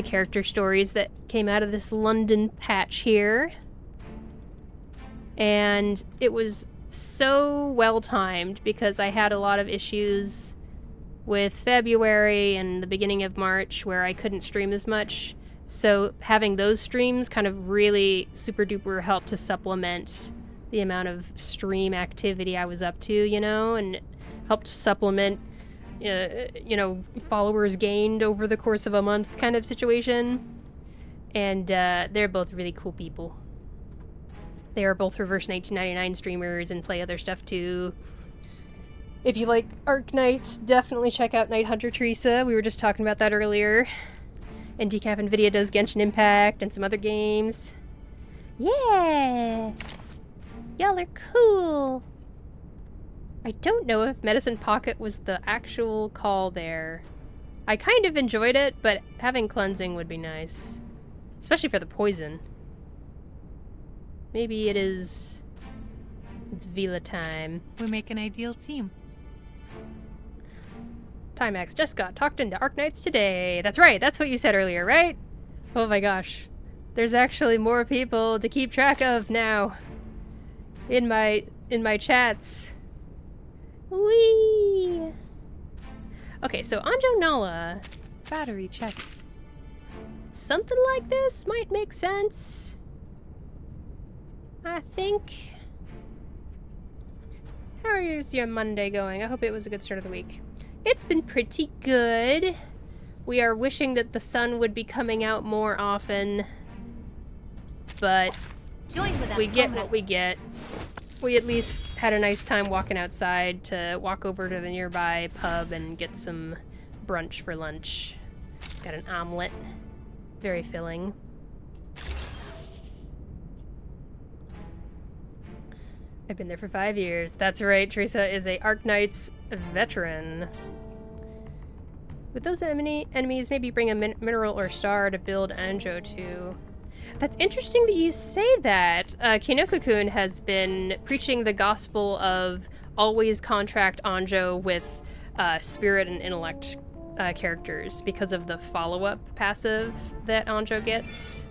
character stories that came out of this London patch here. And it was so well timed because I had a lot of issues with February and the beginning of March where I couldn't stream as much. So having those streams kind of really super duper helped to supplement the amount of stream activity I was up to, you know, and helped supplement, you know, followers gained over the course of a month kind of situation. And they're both really cool people. They are both Reverse 1999 streamers and play other stuff too. If you like Arknights, definitely check out Night Hunter Teresa. We were just talking about that earlier. And Decaf Nvidia does Genshin Impact and some other games. Yeah! Y'all are cool! I don't know if Medicine Pocket was the actual call there. I kind of enjoyed it, but having cleansing would be nice. Especially for the poison. Maybe it is... It's Vila time. We make an ideal team. Timax just got talked into Arknights today. That's right, that's what you said earlier, right? Oh my gosh. There's actually more people to keep track of now. In my chats. Whee! Okay, so Anjo Nala. Battery check. Something like this might make sense. I think. How is your Monday going? I hope it was a good start of the week. It's been pretty good. We are wishing that the sun would be coming out more often. But Join with us, we get what comrades. we get. We at least had a nice time walking outside to walk over to the nearby pub and get some brunch for lunch. Got an omelet. Very filling. I've been there for 5 years. That's right, Teresa is a Arknights veteran. With those enemies, maybe bring a mineral or star to build Anjo to. That's interesting that you say that. Kinoko-kun has been preaching the gospel of always contract Anjo with spirit and intellect characters because of the follow-up passive that Anjo gets.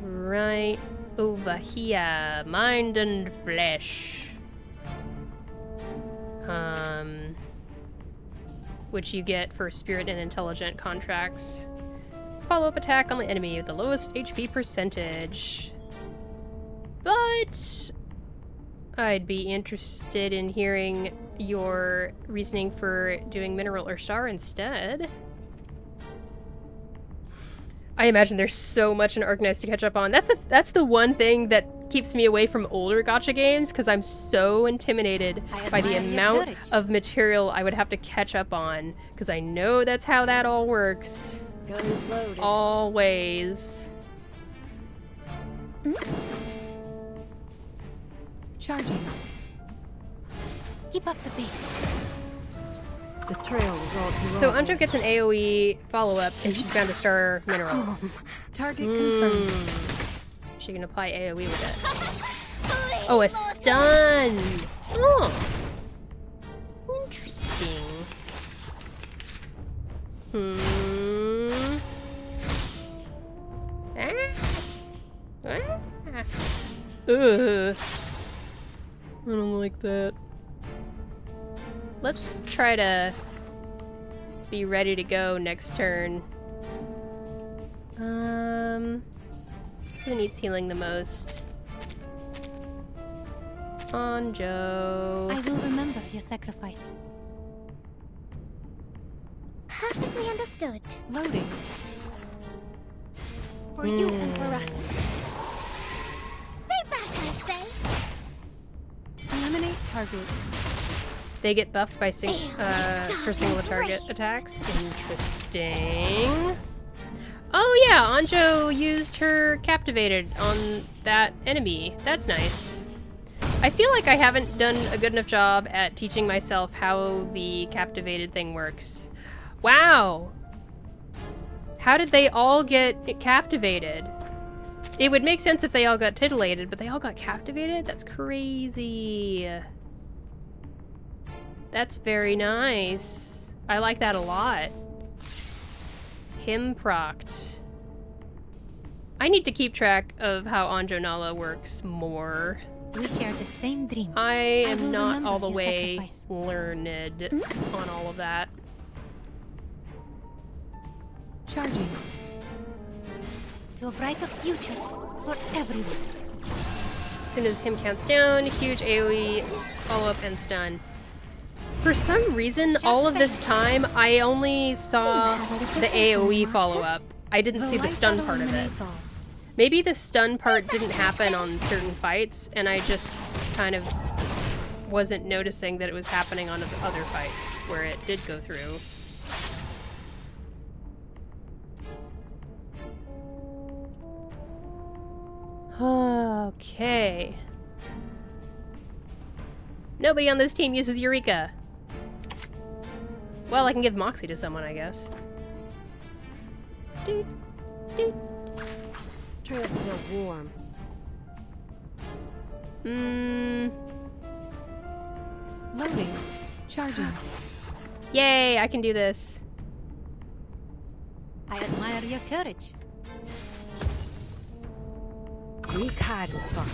Right over here. Mind and flesh. Which you get for spirit and intelligent contracts. follow-up attack on the enemy with the lowest HP percentage. But I'd be interested in hearing your reasoning for doing Mineral or Star instead. I imagine there's so much in Arknights to catch up on. That's the one thing that keeps me away from older gacha games, because I'm so intimidated by the amount of material I would have to catch up on, because I know that's how that all works. Gun is loaded. Always. Charging. Keep up the pace. The trail is all too So long. Anjo gets an AoE follow-up if she's found a star mineral. Target confirmed. She can apply AoE with it. Oh, a stun! Oh. Interesting. Ugh. I don't like that. Let's try to be ready to go next turn. Who needs healing the most? Anjo. I will remember your sacrifice. Perfectly understood. Loading. For you and for us. Stay back, I say. Eliminate target. They get buffed by for single target attacks. Interesting. Oh yeah, Anjo used her Captivated on that enemy. That's nice. I feel like I haven't done a good enough job at teaching myself how the Captivated thing works. Wow! How did they all get captivated? It would make sense if they all got titillated, but they all got captivated? That's crazy. That's very nice. I like that a lot. Him procced. I need to keep track of how Anjo Nala works more. We share the same dream. I will am not remember all the your way sacrifice. learned on all of that. Charging. To a brighter future for everyone. As soon as him counts down, huge AoE, follow-up, and stun. For some reason, all of this time, I only saw the AoE follow-up. I didn't see the stun part of it. Maybe the stun part didn't happen on certain fights, and I just kind of wasn't noticing that it was happening on other fights where it did go through. Okay. Nobody on this team uses Eureka. Well, I can give Moxie to someone, I guess. Doot, doot. Trail's still warm. Loading. Charging. Yay, I can do this. I admire your courage. Weak hiding spot.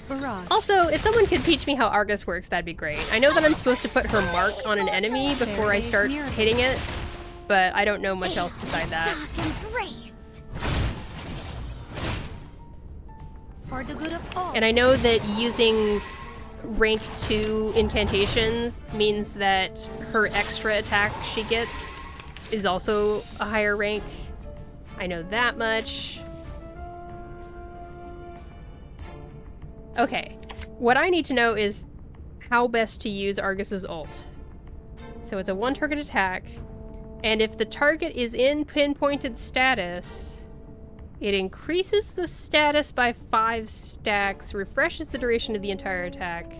Barrage. Also, if someone could teach me how Argus works, that'd be great. I know that I'm supposed to put her mark on an enemy before I start hitting it, but I don't know much else beside that. Dark embrace. For the good of all. And I know that using rank 2 incantations means that her extra attack she gets is also a higher rank. I know that much. Okay, what I need to know is how best to use Argus's ult. So it's a one target attack, and if the target is in pinpointed status, it increases the status by 5 stacks, refreshes the duration of the entire attack,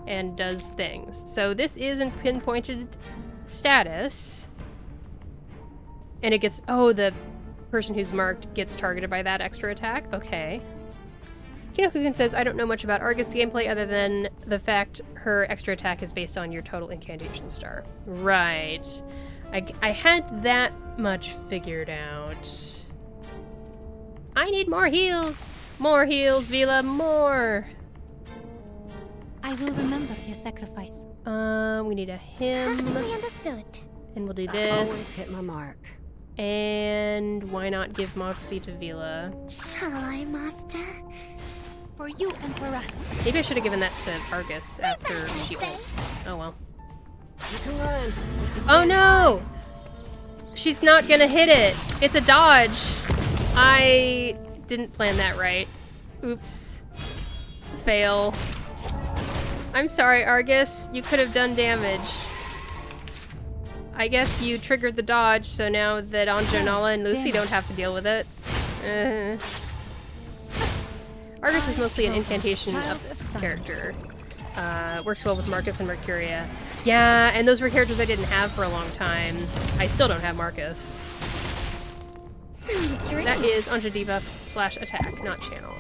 and does things. So this is in pinpointed status, and it gets, oh, the person who's marked gets targeted by that extra attack? Okay. Kinokuken says, I don't know much about Argus gameplay other than the fact her extra attack is based on your total incantation star. Right. I had that much figured out. I need more heals! More heals, Vila, more! I will remember your sacrifice. We need a him, Perfectly understood. and we'll do I always this. hit my mark. And why not give Moxie to Vila? Shall I, Master? For you and for us. Maybe I should have given that to Argus after she ult. Oh well. You can run. But you Oh can't no! She's not gonna hit it! It's a dodge! I didn't plan that right. Oops. Fail. I'm sorry, Argus. You could have done damage. I guess you triggered the dodge, so now that Anjo, Nala, and Lucy don't have to deal with it. Argus is mostly an incantation Child up of science. character. Works well with Marcus and Mercuria. Yeah, and those were characters I didn't have for a long time. I still don't have Marcus. That is Anjo debuff / attack, not channel.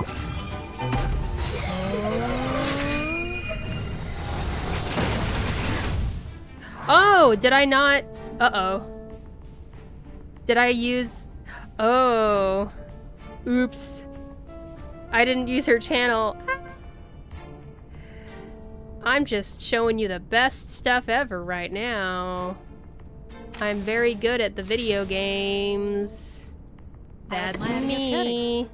Oh, did I not? Uh-oh. Did I use... Oh. Oops. I didn't use her channel. I'm just showing you the best stuff ever right now. I'm very good at the video games. That's admire your me.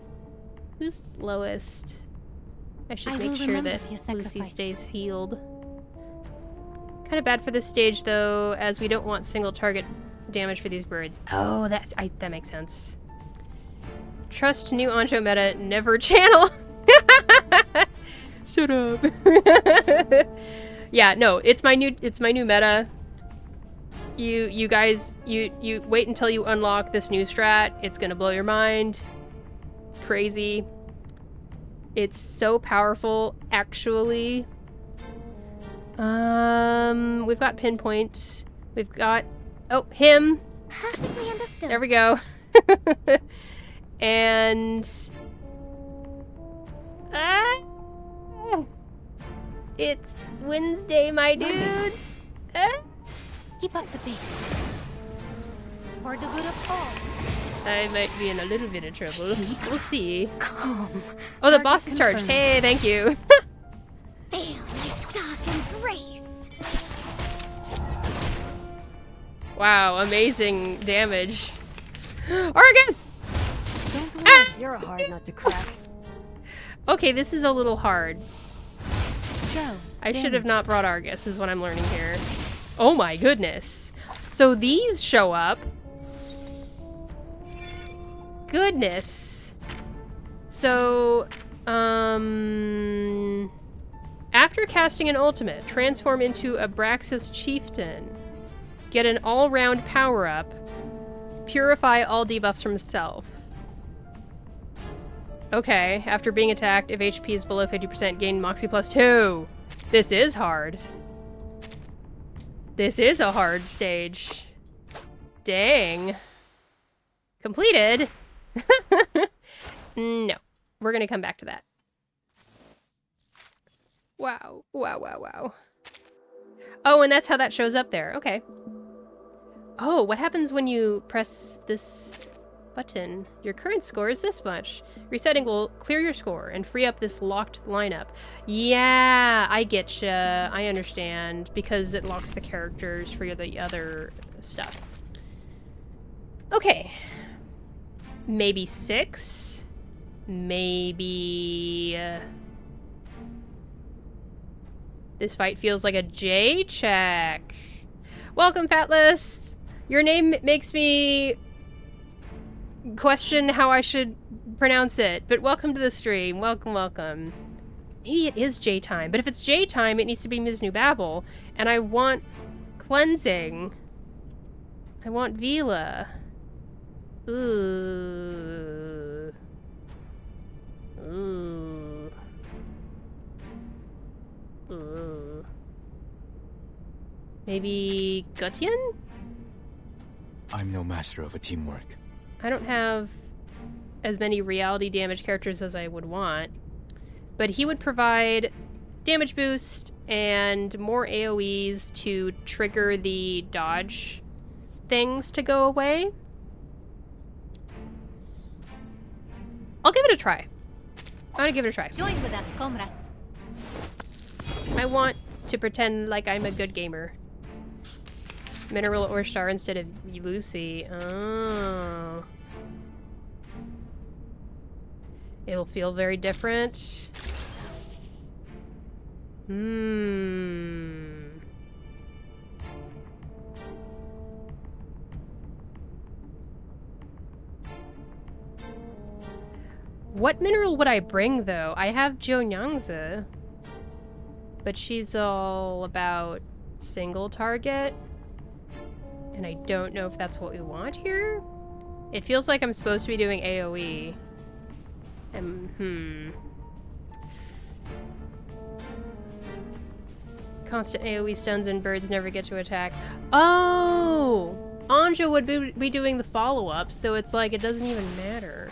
Who's lowest? I should I make will sure remember that your Lucy sacrifice. stays healed. Kind of bad for this stage though, as we don't want single target damage for these birds. Oh, that makes sense. Trust new Anjo meta, never channel. Shut up. Yeah, no, it's my new meta. You guys, you wait until you unlock this new strat. It's gonna blow your mind. It's crazy. It's so powerful, actually. We've got Pinpoint. We've got him. Perfectly understood. There we go. And it's Wednesday, my dudes. Keep up the pace. For the good of all. I might be in a little bit of trouble. We'll see. Calm. Oh, the Target boss is charged. confirmed. Hey, thank you. Feel my dark embrace. Wow, amazing damage. Argus! Don't worry, Ah! you're a hard nut to crack. Okay, this is a little hard. Go. I should have not brought Argus, is what I'm learning here. Oh my goodness. So these show up. Goodness. So, after casting an ultimate, transform into Abraxas Chieftain. Get an all-round power-up. Purify all debuffs from self. Okay, after being attacked, if HP is below 50%, gain Moxie +2. This is hard. This is a hard stage. Dang. Completed? No. We're gonna come back to that. Wow. Wow, wow, wow. Oh, and that's how that shows up there. Okay. Oh, what happens when you press this button? Your current score is this much. Resetting will clear your score and free up this locked lineup. Yeah, I getcha. I understand. Because it locks the characters for the other stuff. Okay. Maybe 6? Maybe... This fight feels like a J check. Welcome, Fatless! Your name makes me question how I should pronounce it, but welcome to the stream. Welcome, welcome. Maybe it is J time, but if it's J time, it needs to be Ms. New Babel, and I want cleansing. I want Vila. Ooh. Ooh. Ooh. Maybe Gutian? I'm no master of a teamwork. I don't have as many reality damage characters as I would want, but he would provide damage boost and more AoEs to trigger the dodge things to go away. I'll give it a try. I'm gonna give it a try. Join with us, comrades. I want to pretend like I'm a good gamer. Mineral or star instead of Lucy. Oh. It'll feel very different. Hmm. What mineral would I bring, though? I have Jo Nyangzi, but she's all about single target, and I don't know if that's what we want here. It feels like I'm supposed to be doing AoE. Constant AoE stuns and birds never get to attack. Oh! Anjo would be doing the follow-up, so it's like it doesn't even matter.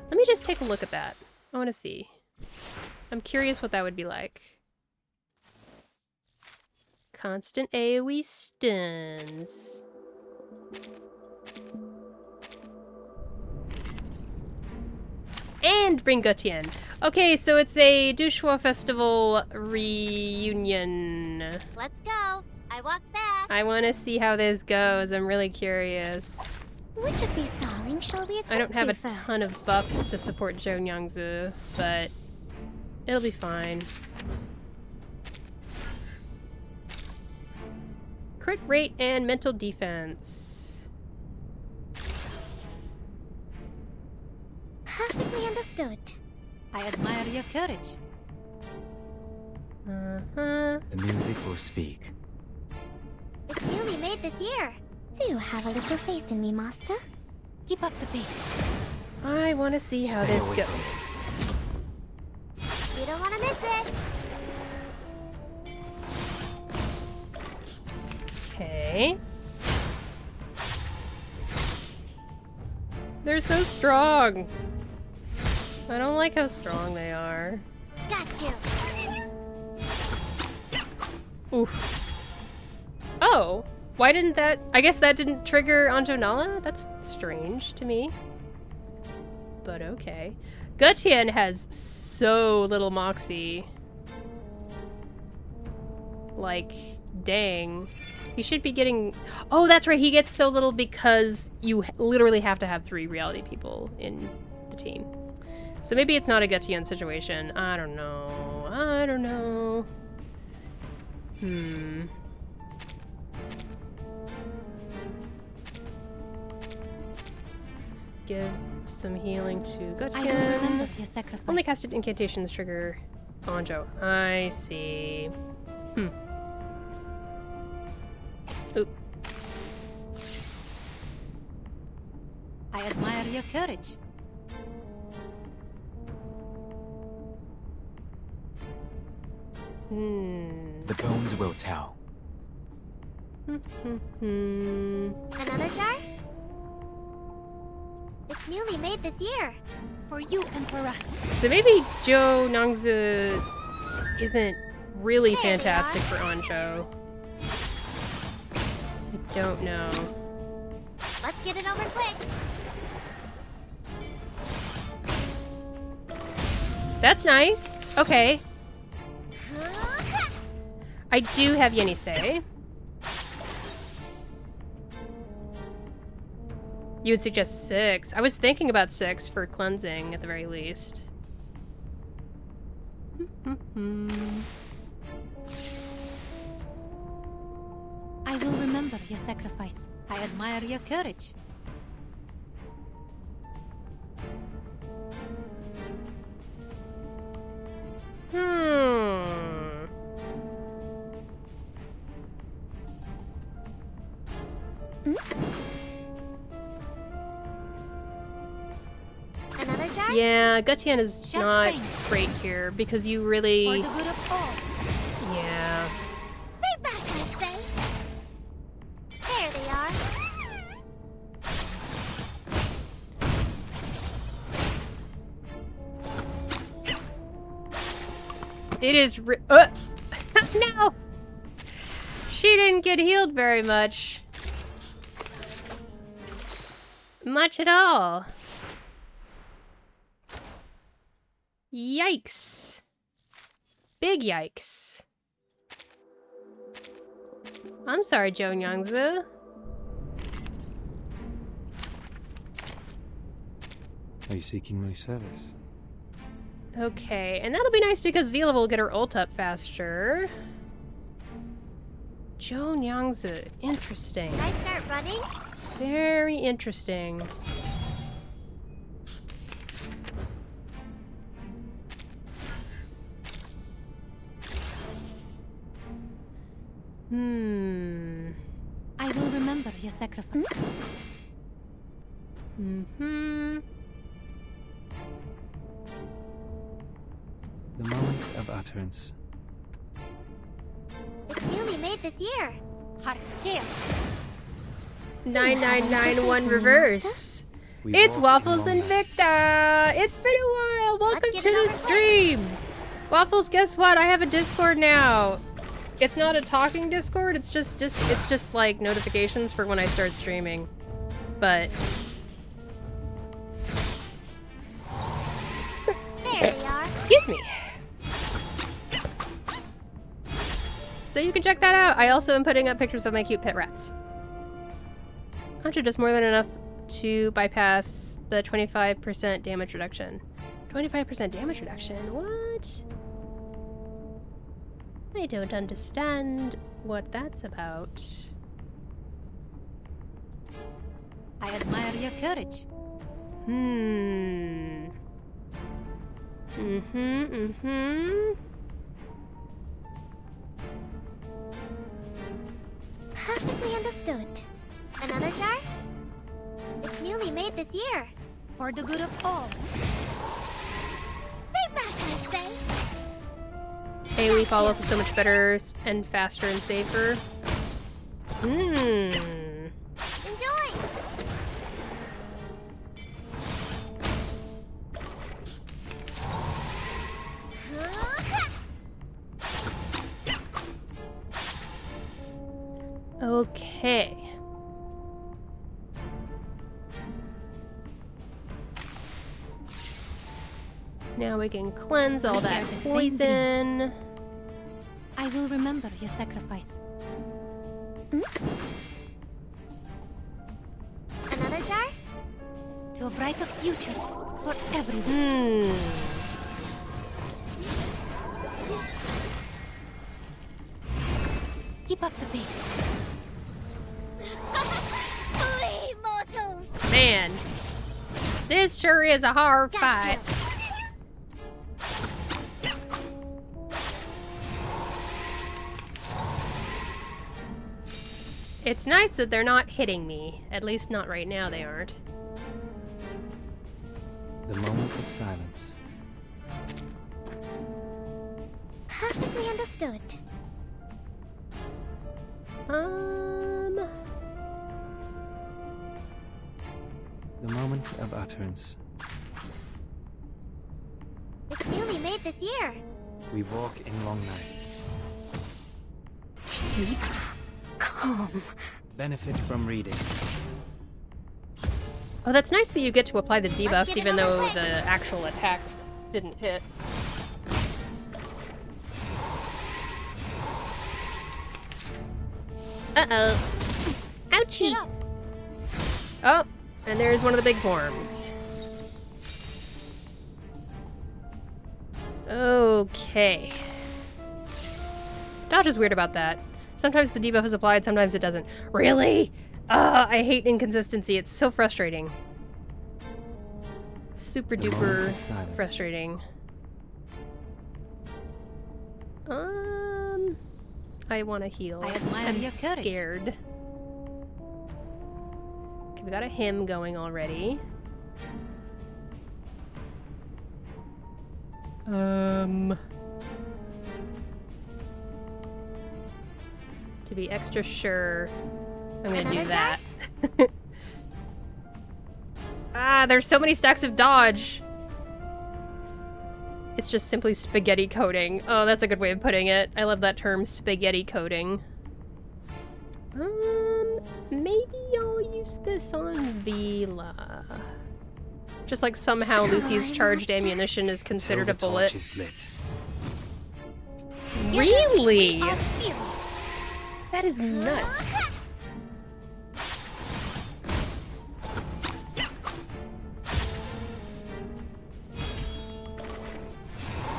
Let me just take a look at that. I want to see. I'm curious what that would be like. Constant AoE stuns. And bring Gutian. Okay, so it's a Dushua Festival reunion. Let's go. I walk fast. I want to see how this goes. I'm really curious. Which of these darlings shall we attend I don't have a to first? ton of buffs to support Jo Nyangzi, but it'll be fine. Crit rate and mental defense. Perfectly understood. I admire your courage. Uh-huh. The music will speak. It's newly made this year. Do have a little faith in me, Master? Keep up the pace. I want to see how Stay this away goes. from You don't want to miss it. Okay. They're so strong. I don't like how strong they are. Got you. Oof. Oh, why didn't that... I guess that didn't trigger Anjo Nala? That's strange to me. But okay. Gutian has so little moxie. Like, dang. He should be getting... Oh, that's right, he gets so little because you literally have to have 3 reality people in the team. So maybe it's not a Gutian situation. I don't know. I don't know. Let's give some healing to I will Gutian. remember your sacrifice. Only casted incantations trigger Anjo. I see. Oop. I admire your courage. The bones will tell. Another jar? It's newly made this year. For you and for us. So maybe Jo Nyangzi isn't really fantastic for Anjo. I don't know. Let's get it over quick. That's nice. Okay. I do have Yenisei. You would suggest 6. I was thinking about 6 for cleansing at the very least. I will remember your sacrifice. I admire your courage. Another jar? Yeah, Gutian is not Champagne. great here because you For really... the good of all. Yeah. Stay back, I say. There they are. It is no! She didn't get healed very much. Much at all. Yikes. Big yikes. I'm sorry, Joan Youngzu. Are you seeking my service? Okay, and that'll be nice because Vila will get her ult up faster. Joan Youngzu. Interesting. Can I start running? Very interesting. I will remember your sacrifice. The moment of utterance. It's newly made this year. Heart scale. 9991 reverse. We It's walk in Waffles long Invicta! It's been a while! Welcome get to the another stream! Waffles, guess what? I have a Discord now! It's not a talking Discord, it's just like notifications for when I start streaming. But There they are. excuse me. So you can check that out. I also am putting up pictures of my cute pet rats. Aren't you just more than enough to bypass the 25% damage reduction? 25% damage reduction? What? I don't understand what that's about. I admire your courage. Perfectly understood. Another jar? It's newly made this year. For the good of all. Stay back, I say. AoE follow-up is so much better and faster and safer. Enjoy. Okay. Now we can cleanse all We that share the same poison. I will remember your sacrifice. Another jar? To a brighter future for everyone. Keep up the pace. Flee, mortals! Man, this sure is a hard fight. It's nice that they're not hitting me. At least not right now, they aren't. The moment of silence. Perfectly understood. The moment of utterance. It's newly made this year. We walk in long nights. Keep calm. Benefit from reading. Oh, that's nice that you get to apply the debuffs get even another though quick. the actual attack didn't hit. Uh-oh. Ouchie! Oh, and there's one of the big forms. Okay. Dodge is weird about that. Sometimes the debuff is applied, sometimes it doesn't. Really? I hate inconsistency. It's so frustrating. Super The moment duper of silence. frustrating. I want to heal. I admire I'm your courage. scared. Okay, we got a hymn going already. To be extra sure, I'm gonna do Another that. Ah, there's so many stacks of dodge. It's just simply spaghetti coating. Oh, that's a good way of putting it. I love that term, spaghetti coating. Maybe I'll use this on Vila. Just like somehow Lucy's charged ammunition is considered a Till the bullet. torch is lit. Really? Are fearless. That is nuts.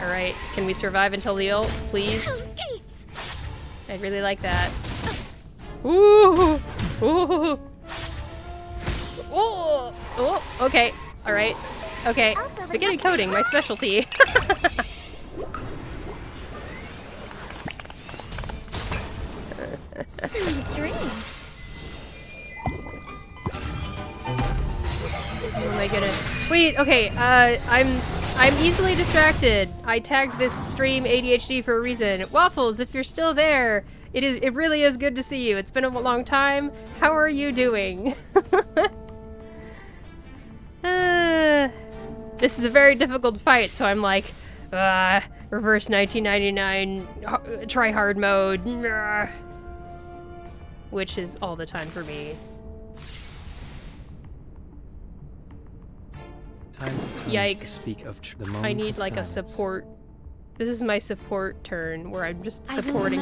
Alright, can we survive until the ult, please? I'd really like that. Ooh! Ooh! Oh! Oh! Okay. Alright. Okay. Spaghetti coating, my specialty. Sweet dreams. Oh my goodness. Wait, okay, I'm easily distracted. I tagged this stream ADHD for a reason. Waffles, if you're still there, it really is good to see you. It's been a long time. How are you doing? This is a very difficult fight, so I'm like, reverse 1999 try hard mode. Which is all the time for me. Yikes. Speak of I need like a support. This is my support turn where I'm just supporting.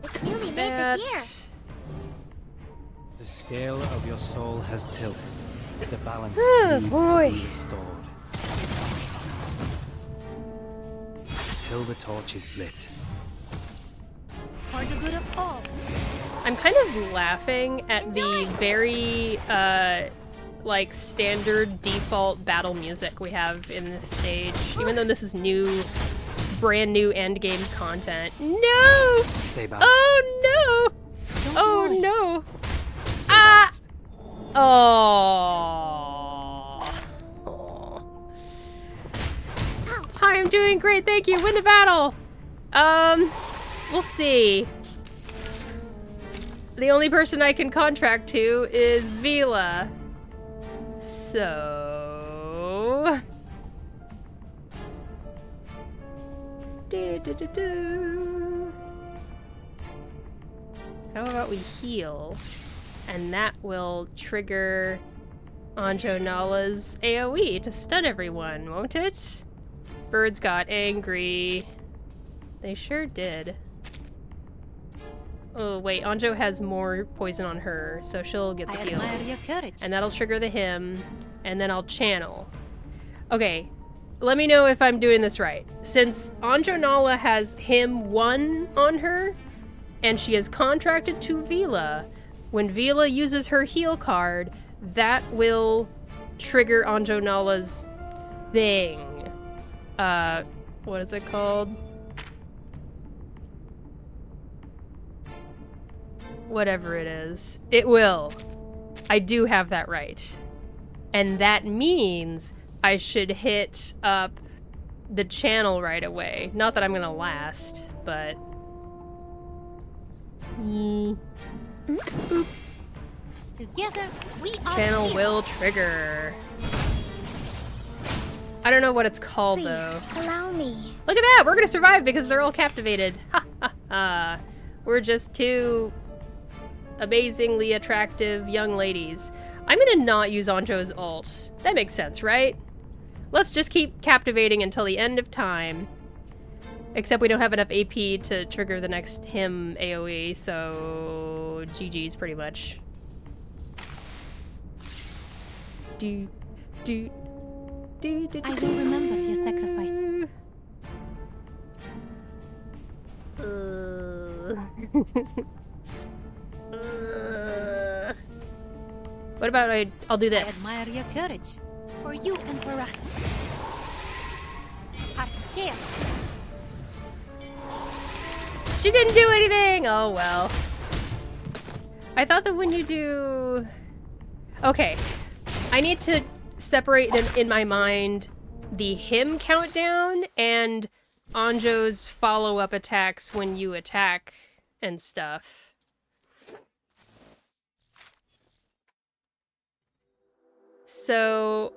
It's newly made this year. The scale of your soul has tilted. The balance Oh, needs boy. to be restored. Until the torch is lit. For the good of all. I'm kind of laughing at the very, like, standard default battle music we have in this stage. Even though this is brand new endgame content. No! Stay balanced. Oh no! Don't Oh worry. no! Stay Ah! balanced. Oh. Hi, I'm doing great, thank you. Win the battle! We'll see. The only person I can contract to is Vila. So... How about we heal? And that will trigger Anjo Nala's AoE to stun everyone, won't it? Birds got angry. They sure did. Oh wait, Anjo has more poison on her, so she'll get I the heal. admire your courage. And that'll trigger the hymn, and then I'll channel. Okay, let me know if I'm doing this right. Since Anjo Nala has hymn 1 on her, and she is contracted to Vila, when Vila uses her heal card, that will trigger Anjo Nala's thing. What is it called? Whatever it is. It will. I do have that right. And that means I should hit up the channel right away. Not that I'm gonna last, but... Boop. Together, we are Channel here. will trigger. I don't know what it's called, Please, though. allow me. Look at that! We're gonna survive because they're all captivated. Ha ha ha. We're just two amazingly attractive young ladies. I'm gonna not use Anjo's ult. That makes sense, right? Let's just keep captivating until the end of time. Except we don't have enough AP to trigger the next hymn AoE, so GG's pretty much. Do, do, do, do, I will remember your sacrifice. What about I'll do I this? admire your courage. For you and for us. Heart scale. She didn't do anything! Oh well. I thought that when you do... Okay. I need to separate in my mind the hymn countdown and Anjo's follow-up attacks when you attack and stuff. So,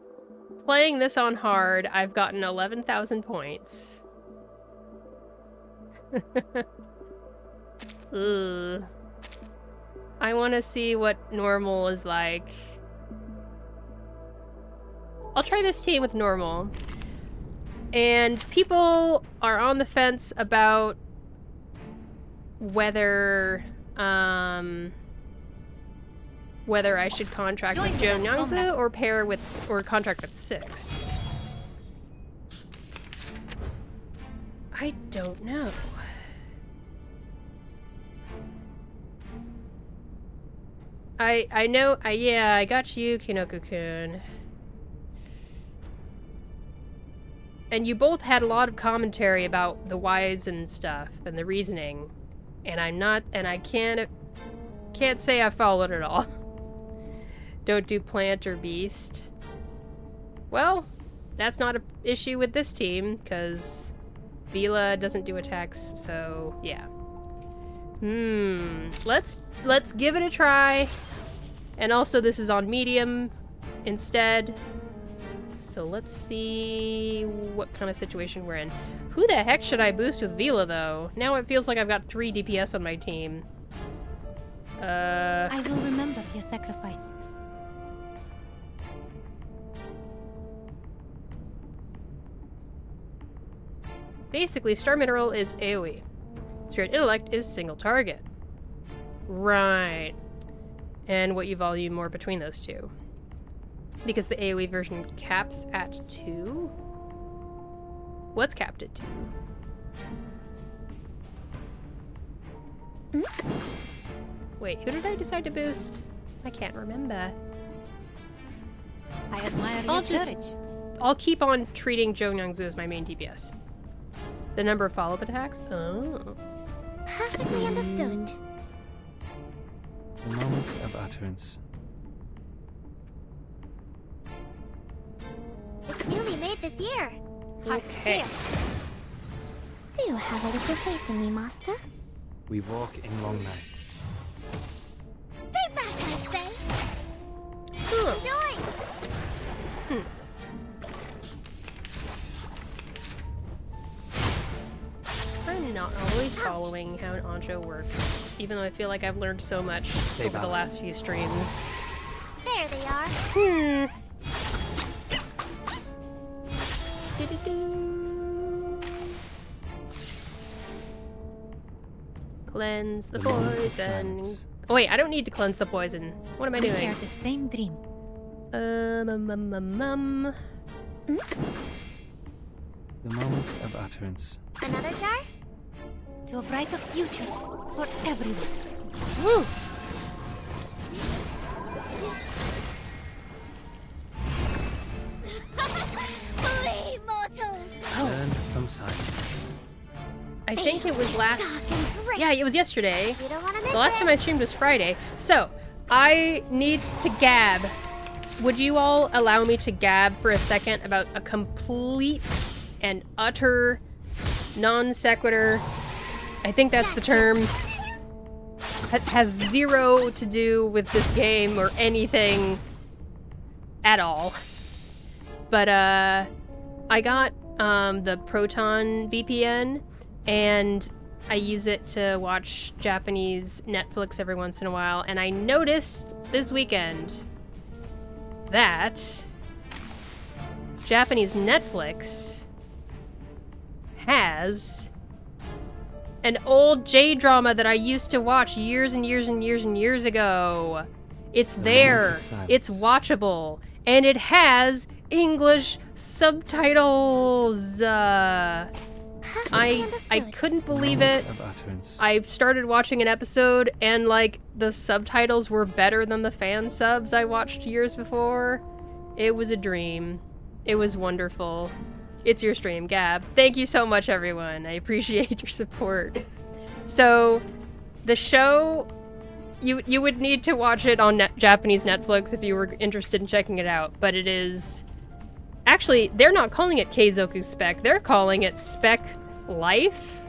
playing this on hard, I've gotten 11,000 points. Ugh. I want to see what normal is like. I'll try this team with normal. And people are on the fence about whether whether I should contract Join with with Joe us, Nyangsu comrades. or contract with Six. I don't know. I know, yeah, I got you, Kinoko-kun. And you both had a lot of commentary about the whys and stuff, and the reasoning. And I can't say I followed it all. Don't do plant or beast. Well, that's not an issue with this team, because Vila doesn't do attacks, so yeah. Let's give it a try. And also this is on medium instead. So let's see what kind of situation we're in. Who the heck should I boost with Vila though? Now it feels like I've got 3 DPS on my team. I will remember your sacrifice. Basically, Star Mineral is AoE. Spirit Intellect is single target. Right. And what you value more between those two. Because the AoE version caps at 2? What's capped at 2? Wait, who did I decide to boost? I can't remember. I admire I'll your just- courage. I'll keep on treating Zhou Nyangzu as my main DPS. The number of follow-up attacks? Oh. Perfectly understood. The moment of utterance. It's newly made this year. Okay. Do you have a little faith in me, Master? We walk in long nights. Stay back, I say. Huh. Enjoy. I'm not really following how an Anjo works, even though I feel like I've learned so much Stay over the balanced. last few streams. There they are. Do-do-do. Cleanse the The moment of poison. silence. Oh wait, I don't need to cleanse the poison. What am I We doing? share the same dream. The moment of utterance. Another jar? To a brighter future for everyone. Woo! Flee, mortals! Learn from silence. I think it was last... Dark and great. Yeah, it was yesterday. You don't want to miss The last it. time I streamed was Friday. So, I need to gab. Would you all allow me to gab for a second about a complete and utter non sequitur? I think that's the term. Has zero to do with this game or anything at all. But I got the Proton VPN, and I use it to watch Japanese Netflix every once in a while, and I noticed this weekend that Japanese Netflix has an old J-drama that I used to watch years and years and years and years ago. It's there. It's watchable. And it has English subtitles. Perfectly I understood. couldn't The believe moment it. Of utterance. I started watching an episode and like the subtitles were better than the fan subs I watched years before. It was a dream. It was wonderful. It's your stream, Gab. Thank you so much, everyone. I appreciate your support. So, the show, you would need to watch it on Japanese Netflix if you were interested in checking it out. But it is... Actually, they're not calling it Keizoku Spec. They're calling it Spec Life.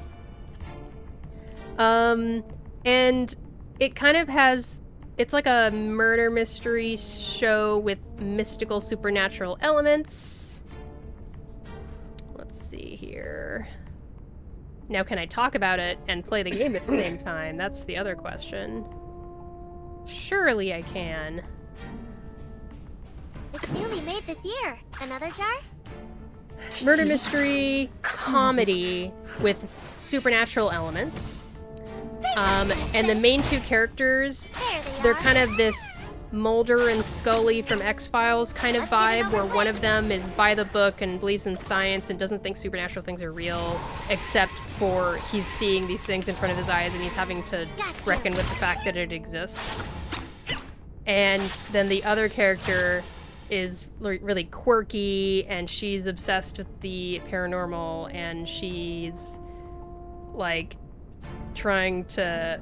And it kind of has... It's like a murder mystery show with mystical supernatural elements. Let's see here. Now, can I talk about it and play the game at the same time? That's the other question. Surely I can. It's newly made this year. Another jar? Murder mystery comedy with supernatural elements. And the main two characters, There they they're are. kind of this Mulder and Scully from X-Files kind of vibe, where one of them is by the book and believes in science and doesn't think supernatural things are real, except for he's seeing these things in front of his eyes and he's having to Gotcha. reckon with the fact that it exists. And then the other character is really quirky, and she's obsessed with the paranormal, and she's like trying to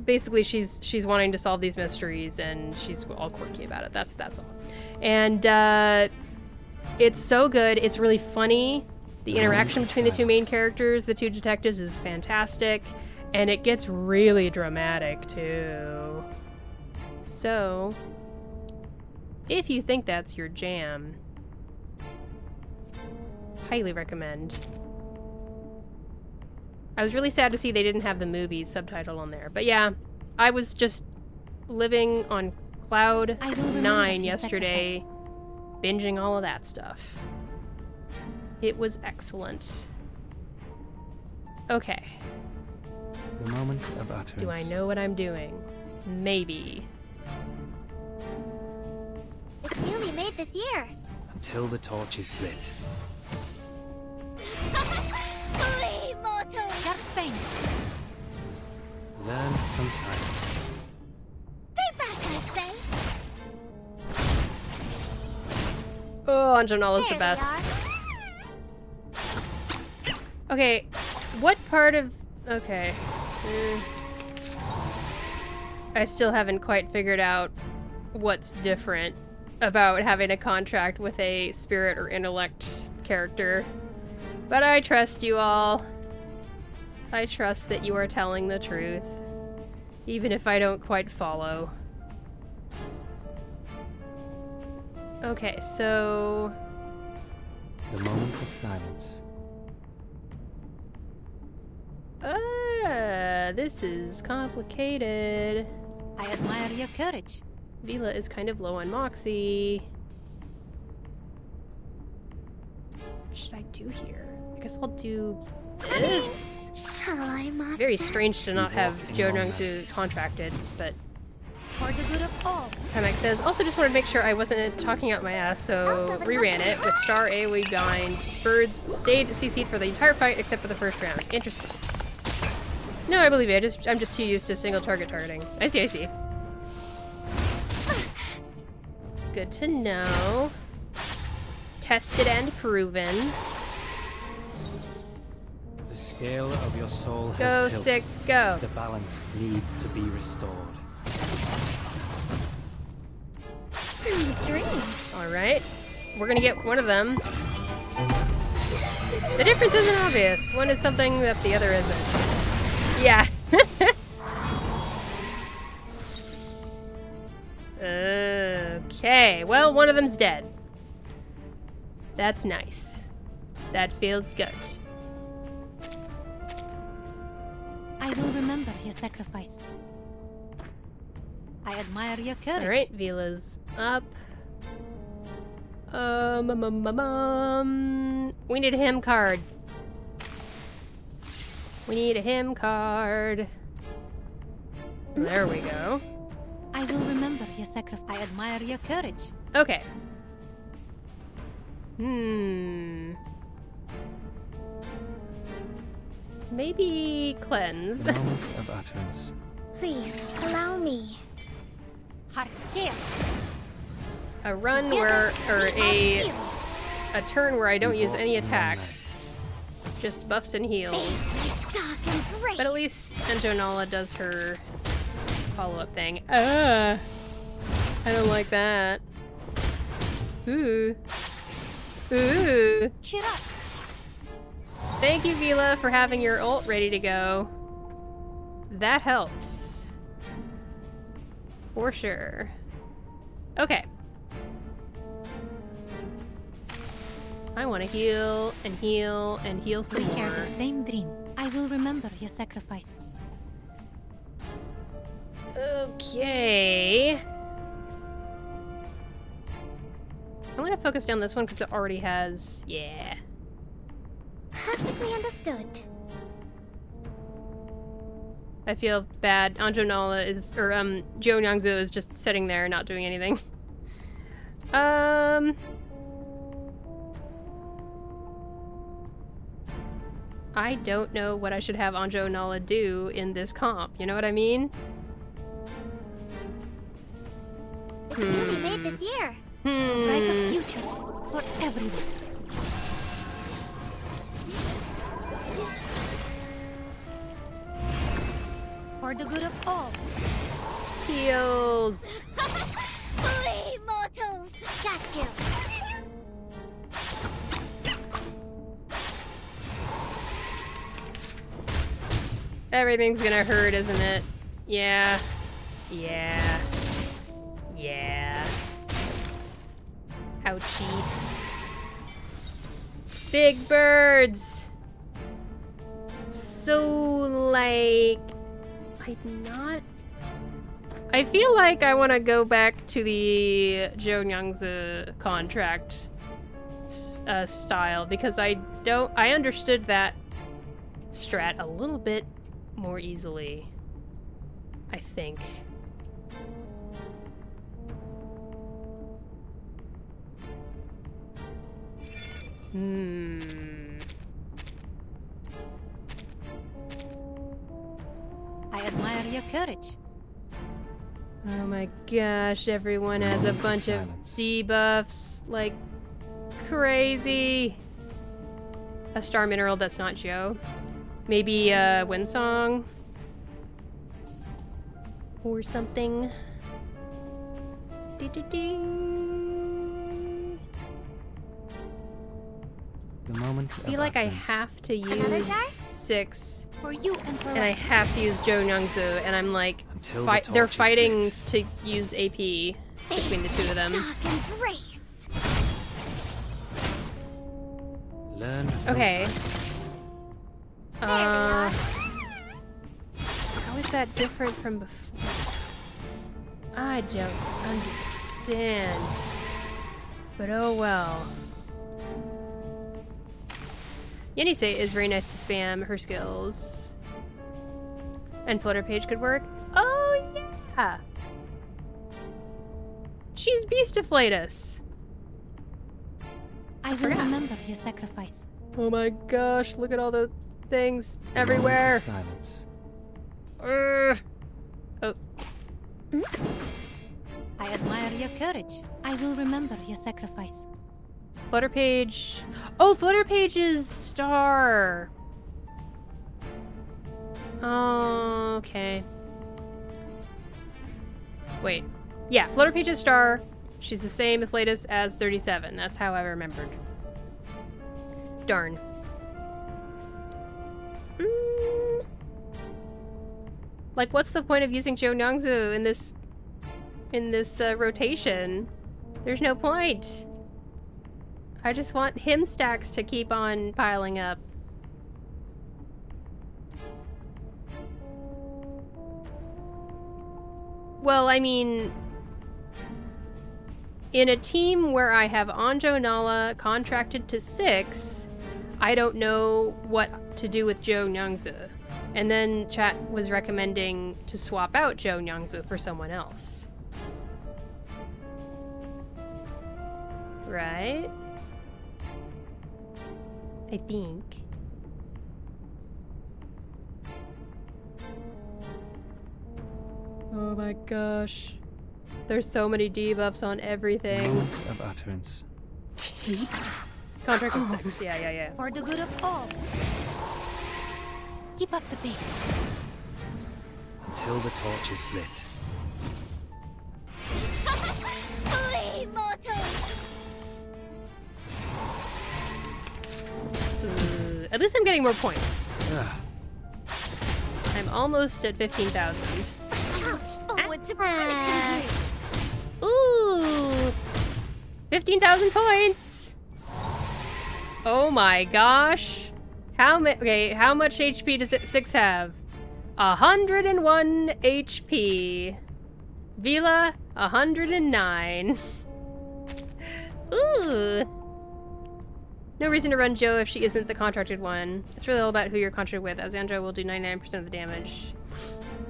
basically she's wanting to solve these mysteries, and she's all quirky about it. That's all. And it's so good. It's really funny. The interaction between the two main characters, the two detectives, is fantastic, and it gets really dramatic too. So, if you think that's your jam, highly recommend. I was really sad to see they didn't have the movie subtitle on there. But yeah, I was just living on cloud I will remember 9 your yesterday, binging all of that stuff. It was excellent. Okay, The moment of utterance. do I know what I'm doing? Maybe. It's newly made this year. Until the torch is lit. Flee, mortal! Sharp Fang. Learn from silence. Stay back, I say. Oh, Anjanala's the There they best. are. Okay, what part of... Okay. I still haven't quite figured out what's different about having a contract with a spirit or intellect character. But I trust you all. I trust that you are telling the truth, even if I don't quite follow. Okay, so... The moment of silence. This is complicated. I admire your courage. Vila is kind of low on moxie. What should I do here? I guess I'll do this. Shall I, master? Very strange to not You have walk in Joe your Nungsu contracted, but For the good of all. Timex says, also just wanted to make sure I wasn't talking out my ass, so reran it with star AoE bind. Birds stayed CC'd for the entire fight except for the first round. Interesting. No, I believe you. I'm just too used to single target targeting. I see. Good to know. Tested and proven. The scale of your soul Go, has tilted. 6, go. The balance needs to be restored. Sweet dream. Alright. We're gonna get one of them. The difference isn't obvious. One is something that the other isn't. Yeah. Okay. Well, one of them's dead. That's nice. That feels good. I will remember your sacrifice. I admire your courage. Alright, Vila's up. We need a him card. We need a him card. There we go. I will remember your sacrifice. I admire your courage. Okay. Maybe cleanse. The moment of utterance. Please, allow me. Heart scale. A run where, or a turn where I don't use any attacks. Just buffs and heals. Dark and great. But at least Anjonala does her follow-up thing. I don't like that. Ooh. Cheer up. Thank you, Vila, for having your ult ready to go. That helps. For sure. Okay. I want to heal and heal and heal some We share more. the same dream. I will remember your sacrifice. Okay. I'm gonna focus down this one because it already has... Yeah. Perfectly understood. I feel bad. Anjo Nala is... Or, Joe Nyangzu is just sitting there not doing anything. I don't know what I should have Anjo Nala do in this comp. You know what I mean? It's newly made this year. Brighter future for everyone. For the good of all. Heals. Flee, mortals! Got you. Everything's gonna hurt, isn't it? Yeah. Yeah. Yeah. Ouchie. Big birds! So, like... I feel like I want to go back to the Joe Nyangzi contract style, because I understood that strat a little bit more easily, I think. I admire your courage. Oh my gosh, everyone has a bunch of debuffs like crazy. A star mineral that's not Joe. Maybe Windsong or something. The moment I feel like I utterance. have to Another use jar? 6 for you and for and I us. have to use Joe Nyangzu, and I'm like, Until they're torch is fighting lit. to use AP between the two of them. Dark embrace. Learn no Okay. silence. There we are. How is that different from before? I don't understand. But oh well. Yenise is very nice to spam her skills. And Flutter Page could work. Oh yeah! She's Beastiflatus! I will forgot. remember your sacrifice. Oh my gosh, look at all the things everywhere! Silence. Urgh. Oh, I admire your courage. I will remember your sacrifice. Flutter Page. Oh, Flutter Page is star. Oh, okay. Wait. Yeah, Flutter Page is star. She's the same Athletus as 37. That's how I remembered. Darn. Like, what's the point of using Joe Nyangzu in this rotation? There's no point. I just want him stacks to keep on piling up. Well, I mean, in a team where I have Anjo Nala contracted to 6, I don't know what to do with Joe Nyangzu. And then chat was recommending to swap out Joe Nyangzu for someone else. Right? I think. Oh my gosh. There's so many debuffs on everything. Moment of utterance. Contract with 6. Yeah. For the good of all. Keep up the pace. Until the torch is lit. Flee, mortals! At least I'm getting more points. Ugh. I'm almost at 15,000. Forward to punishing you! Ooh! 15,000 points! Oh my gosh. How much HP does 6 have? 101 HP. Vila, 109. Ooh. No reason to run Joe if she isn't the contracted one. It's really all about who you're contracted with. Azandra will do 99% of the damage.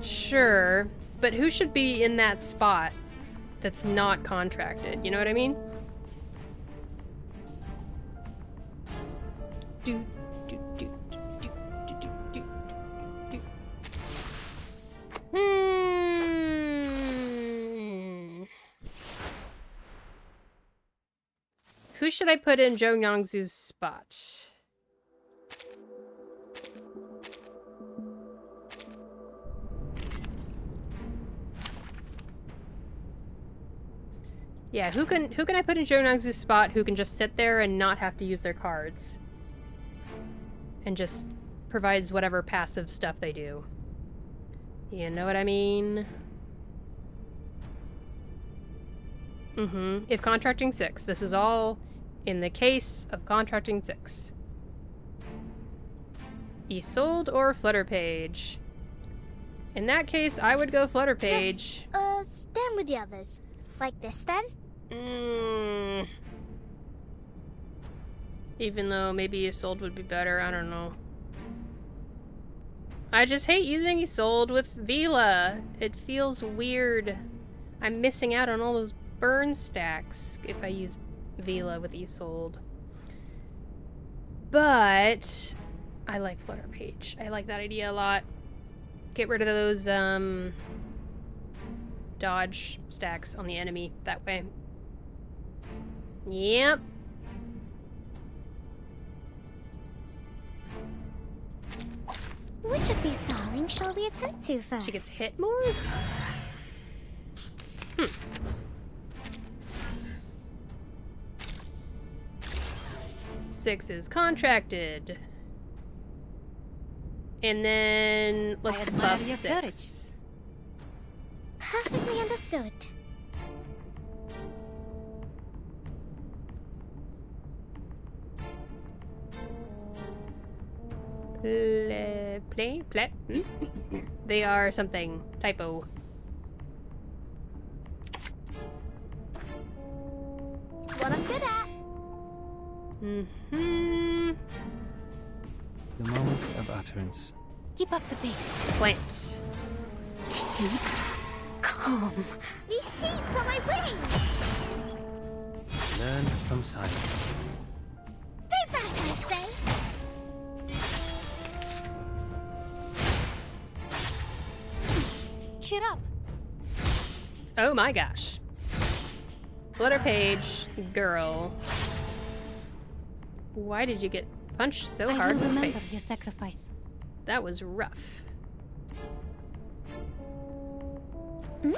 Sure, but who should be in that spot that's not contracted? You know what I mean? Do, do, do, do, do, do, do, do. Who should I put in Zhou Yangzu's spot? Yeah, who can I put in Zhou Yangzu's spot who can just sit there and not have to use their cards? And just provides whatever passive stuff they do. You know what I mean? If contracting 6. This is all in the case of contracting 6. Isolde or Flutterpage? In that case, I would go Flutterpage. Just, stand with the others. Like this, then? Even though maybe Isolde would be better, I don't know. I just hate using Isolde with Vila. It feels weird. I'm missing out on all those burn stacks if I use Vila with Isolde. But I like Flutterpage. I like that idea a lot. Get rid of those dodge stacks on the enemy that way. Yep. Which of these darlings shall we attend to first? She gets hit more? 6 is contracted. And then let's admire buff your 6. courage. Perfectly understood. Play? They are something. Typo. It's what I'm good at. The moment of utterance. Keep up the pace. Plant. Calm. These sheets are my wings. Learn from silence. Do that, I say. Cheer up. Oh my gosh. Flutterpage, girl. Why did you get punched so I hard will in the remember face? your sacrifice. That was rough. The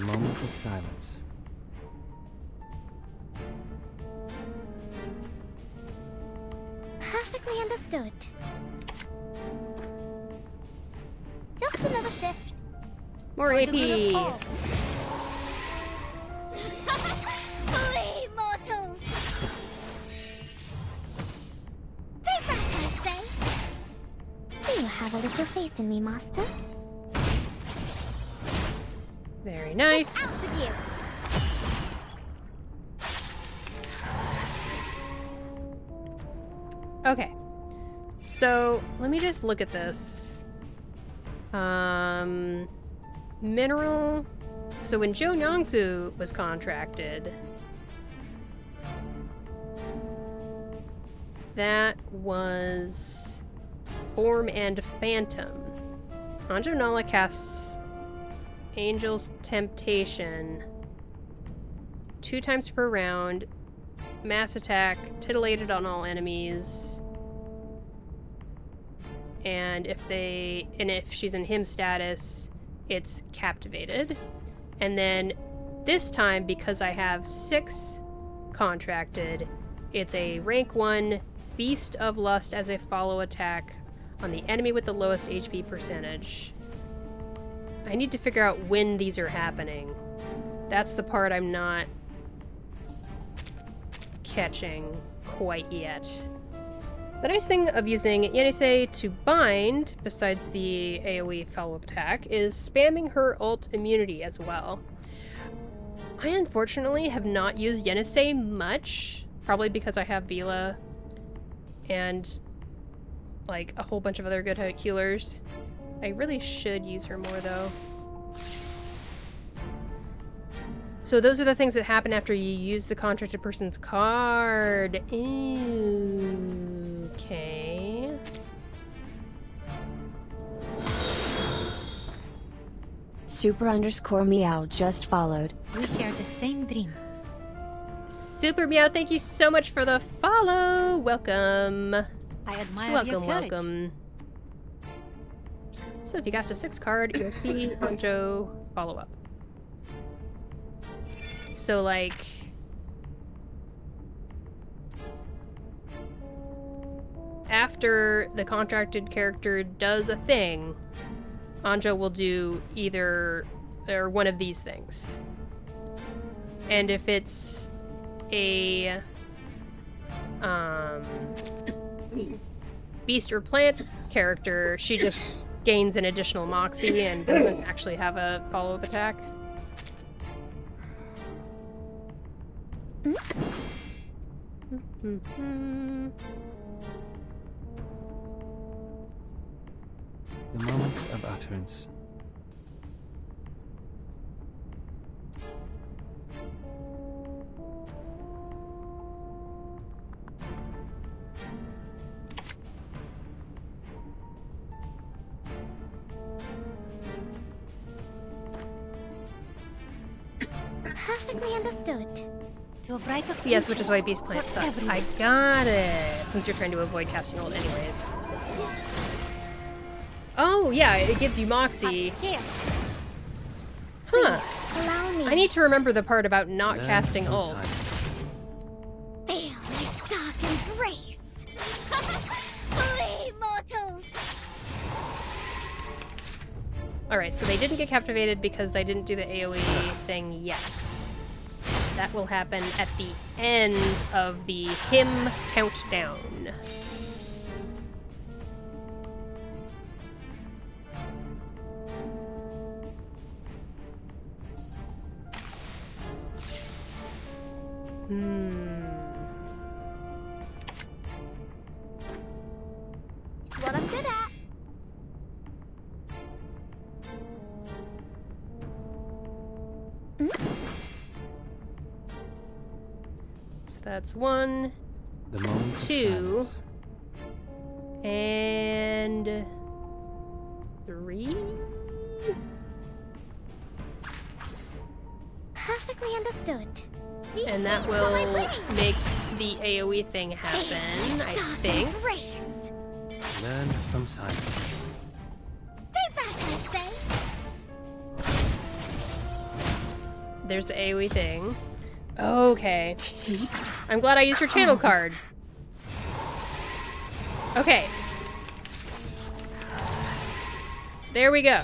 moment of silence. Perfectly understood. Just another shift. More For AP. the good of all. Flee, mortals! Take that, I say. Do you have a little faith in me, Master? Very Out nice. with you! Okay. So, let me just look at this. Mineral. So when Zhou Yangzu was contracted, that was Form and Phantom. Anjo Nala casts Angel's Temptation 2 times per round. Mass attack, titillated on all enemies. And if she's in him status, it's captivated. And then this time, because I have 6 contracted, it's a rank 1 Feast of Lust as a follow attack on the enemy with the lowest HP percentage. I need to figure out when these are happening. That's the part I'm not catching quite yet. The nice thing of using Yenisei to bind, besides the AoE follow-up attack, is spamming her ult immunity as well. I unfortunately have not used Yenisei much, probably because I have Vila and like a whole bunch of other good healers. I really should use her more though. So those are the things that happen after you use the contracted person's card. Ew, okay. Super_meow just followed. We share the same dream. Super Meow, thank you so much for the follow. Welcome. I admire Welcome, your courage. welcome. So if you cast a 6 card, you'll see Anjo follow up. So like... after the contracted character does a thing, Anjo will do either or one of these things. And if it's a beast or plant character, she just gains an additional moxie and doesn't actually have a follow-up attack. The moment of utterance. Perfectly understood. To a brighter future. Yes, which is why beast plant for sucks. everyone. I got it! Since you're trying to avoid casting ult anyways. Oh, yeah, it gives you moxie. Here. Huh. Allow me. I need to remember the part about not Learn casting from ult. silence. Feel my dark embrace. Flee, mortals. Alright, so they didn't get captivated because I didn't do the AoE thing yet. That will happen at the end of the hymn countdown. It's what I'm good at. So that's 1, The moment of 2, silence. and 3? Perfectly understood. And that will make the AoE thing happen, I think. Embrace. Learn from silence. Stay back, I say. There's the AoE thing. Okay. I'm glad I used her channel card. Okay. There we go.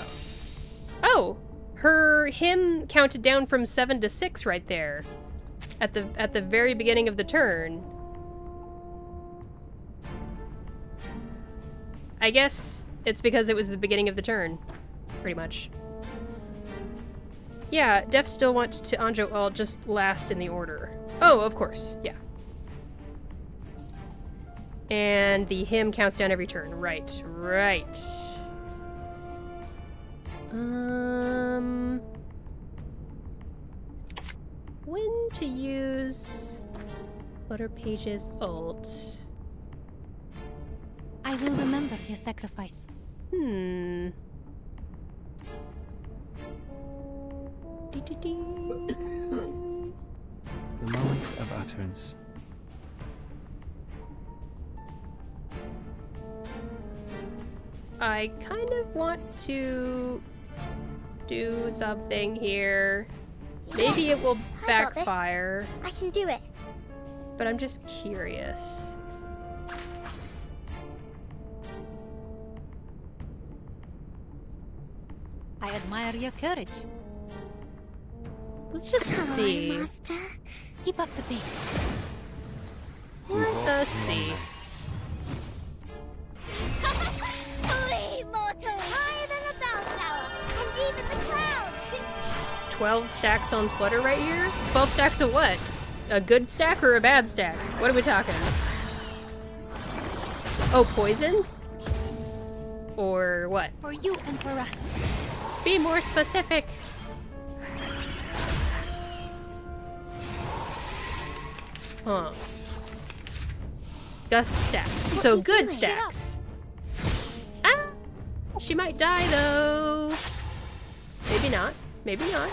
Oh! Her hymn counted down from 7 to 6 right there. At the very beginning of the turn. I guess it's because it was the beginning of the turn. Pretty much. Yeah, Def still wants to Anjo ult just last in the order. Oh, of course, yeah. And the hymn counts down every turn. Right, right. When to use Butter Page's ult? I will remember your sacrifice. Hmm. The moment of utterance. I kind of want to do something here. Maybe it will I got this. backfire, I can do it. but I'm just curious. I admire your courage. Let's just Come see. on, Master. Keep up the pace. Let's see. Flee, mortals. Higher than the bell tower, and even the clouds. 12 stacks on Flutter right here? 12 stacks of what? A good stack or a bad stack? What are we talking? Oh, poison? Or what? For you and for us. Be more specific. Huh. Gust stacks. So you good doing? stacks. Ah! She might die though. Maybe not. Maybe not.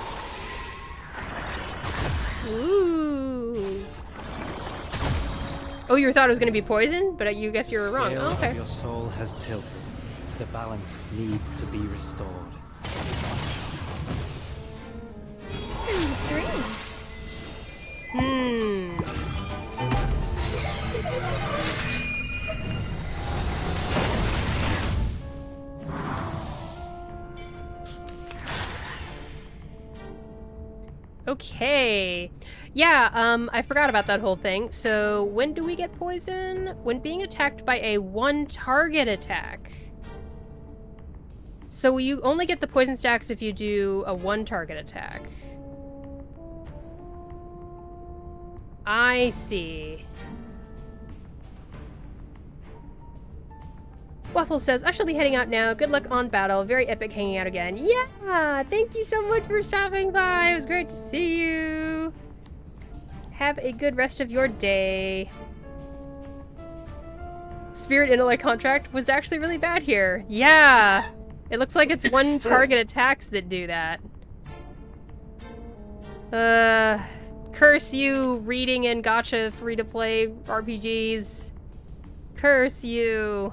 Ooh. Oh, you thought it was gonna be poison, but you guess you were wrong. The Oh, scale okay. of your soul has tilted. The balance needs to be restored. Sweet dreams. Okay. Yeah, I forgot about that whole thing. So, when do we get poison? When being attacked by a one-target attack. So you only get the poison stacks if you do a one-target attack. I see. Waffle says, I shall be heading out now. Good luck on battle. Very epic hanging out again. Yeah! Thank you so much for stopping by. It was great to see you. Have a good rest of your day. Spirit Intellect contract was actually really bad here. Yeah! It looks like it's one target attacks that do that. Curse you, reading and gacha free-to-play RPGs. Curse you.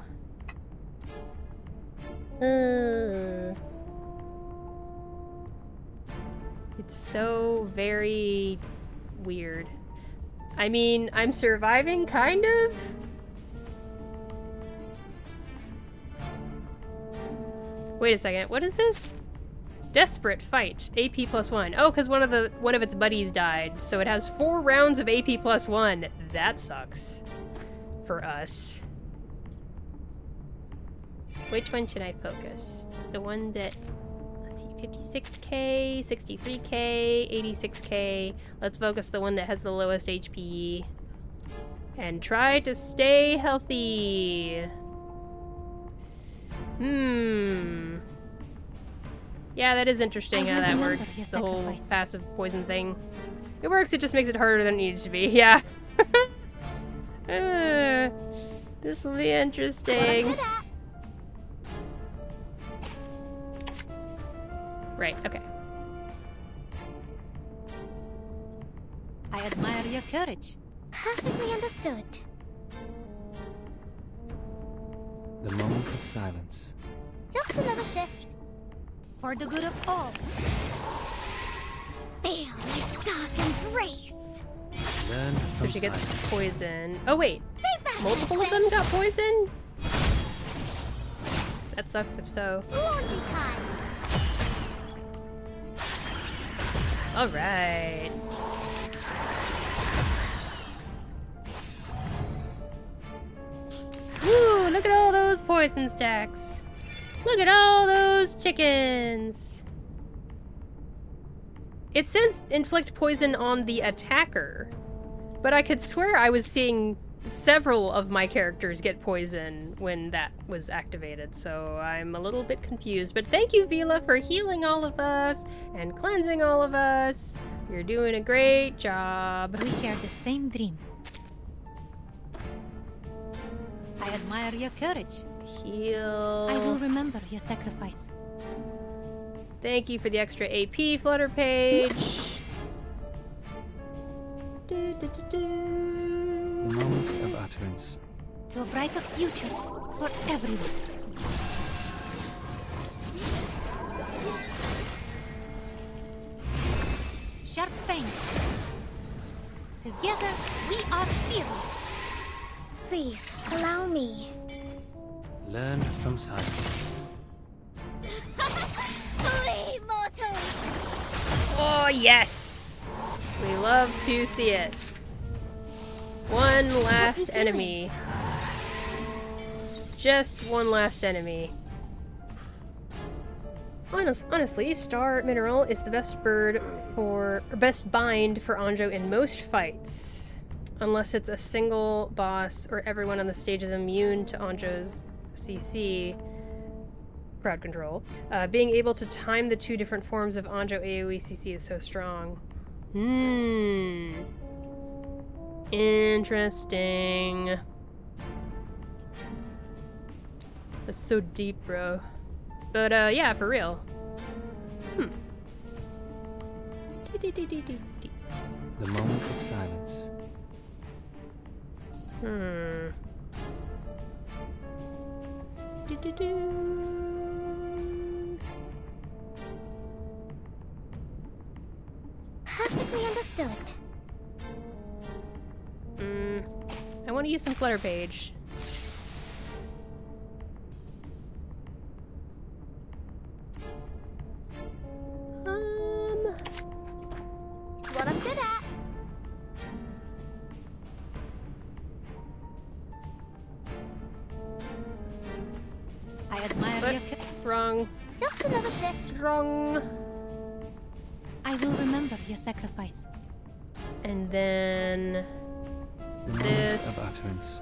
It's so very weird. I mean, I'm surviving, kind of? Wait a second, what is this? Desperate fight, AP +1. Oh, because one of its buddies died, so it has 4 rounds of AP +1. That sucks. For us. Which one should I focus? The one that, let's see, 56k, 63k, 86k. Let's focus the one that has the lowest HP. And try to stay healthy. Yeah, that is interesting how that works. The whole passive poison thing. It works, it just makes it harder than it needs to be. Yeah. This will be interesting. Right, okay. I admire your courage. Perfectly understood. The moment of silence. Just another shift. For the good of all. Feel my dark embrace. Learn So from she gets silence. poison. Oh wait, Save that. multiple of them got poisoned? That sucks if so. Laundry time. Alright. Woo, look at all those poison stacks. Look at all those chickens. It says inflict poison on the attacker, but I could swear I was seeing several of my characters get poison when that was activated, so I'm a little bit confused. But thank you, Vila, for healing all of us and cleansing all of us. You're doing a great job. We share the same dream. I admire your courage. Heal. I will remember your sacrifice. Thank you for the extra AP, Flutter Page. The moment of utterance. To a brighter future for everyone. Sharp fangs. Together, we are fearless. Please, allow me. Learn from silence. Flee, mortals! Oh, yes! We love to see it. One last enemy. Just one last enemy. Honestly, Star Mineral is the best bird for, or best bind for Anjo in most fights. Unless it's a single boss or everyone on the stage is immune to Anjo's CC, crowd control. Being able to time the two different forms of Anjo AoE CC is so strong. Interesting. That's so deep, bro. But, yeah, for real. The moment of silence. Perfectly understood. I want to use some Flutter Page. It's what I'm good at. I admire What? your... Wrong. Just another shift. Wrong. I will remember your sacrifice. And then The moment this. of utterance.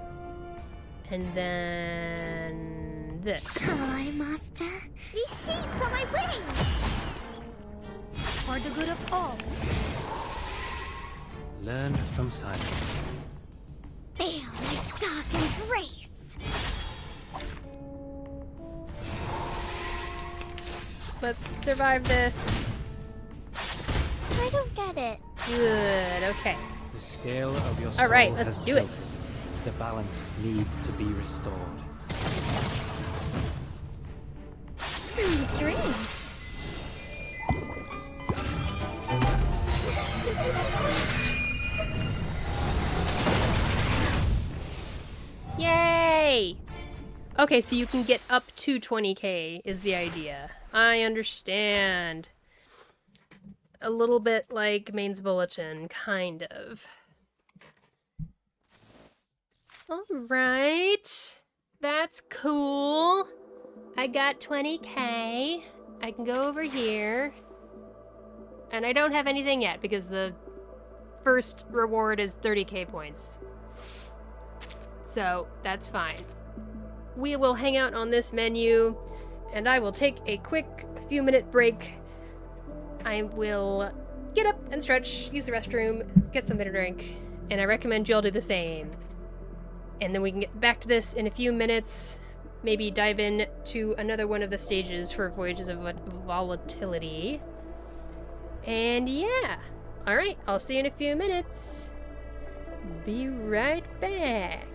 And then this. Hi, Master. These sheets are my wings. For the good of all. Learn from silence. Feel my dark embrace. Let's survive this. I don't get it. Good. Okay. The scale of your soul All right, let's has do it. tilted. The balance needs to be restored. Sweet dreams. Yay! Okay, so you can get up to 20k is the idea. I understand. A little bit like Main's Bulletin, kind of. Alright. That's cool. I got 20k. I can go over here. And I don't have anything yet because the first reward is 30k points. So that's fine. We will hang out on this menu and I will take a quick few-minute break. I will get up and stretch, use the restroom, get something to drink, and I recommend you all do the same. And then we can get back to this in a few minutes, maybe dive in to another one of the stages for Voyages of Volatility. And yeah, alright, I'll see you in a few minutes. Be right back.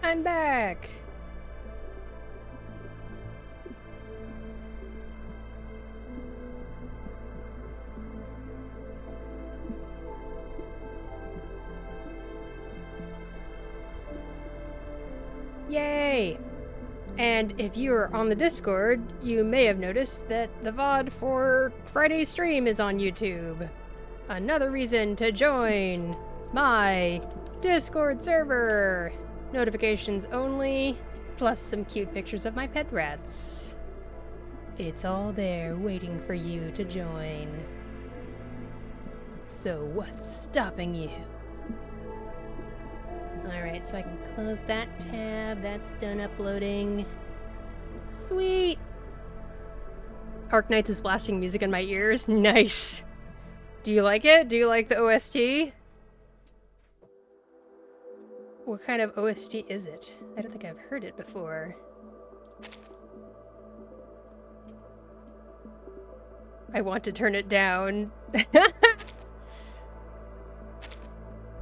I'm back! Yay! And if you're on the Discord, you may have noticed that the VOD for Friday's stream is on YouTube. Another reason to join my Discord server. Notifications only, plus some cute pictures of my pet rats. It's all there waiting for you to join. So what's stopping you? Alright, so I can close that tab. That's done uploading. Sweet! Arknights is blasting music in my ears. Nice! Do you like it? Do you like the OST? What kind of OST is it? I don't think I've heard it before. I want to turn it down.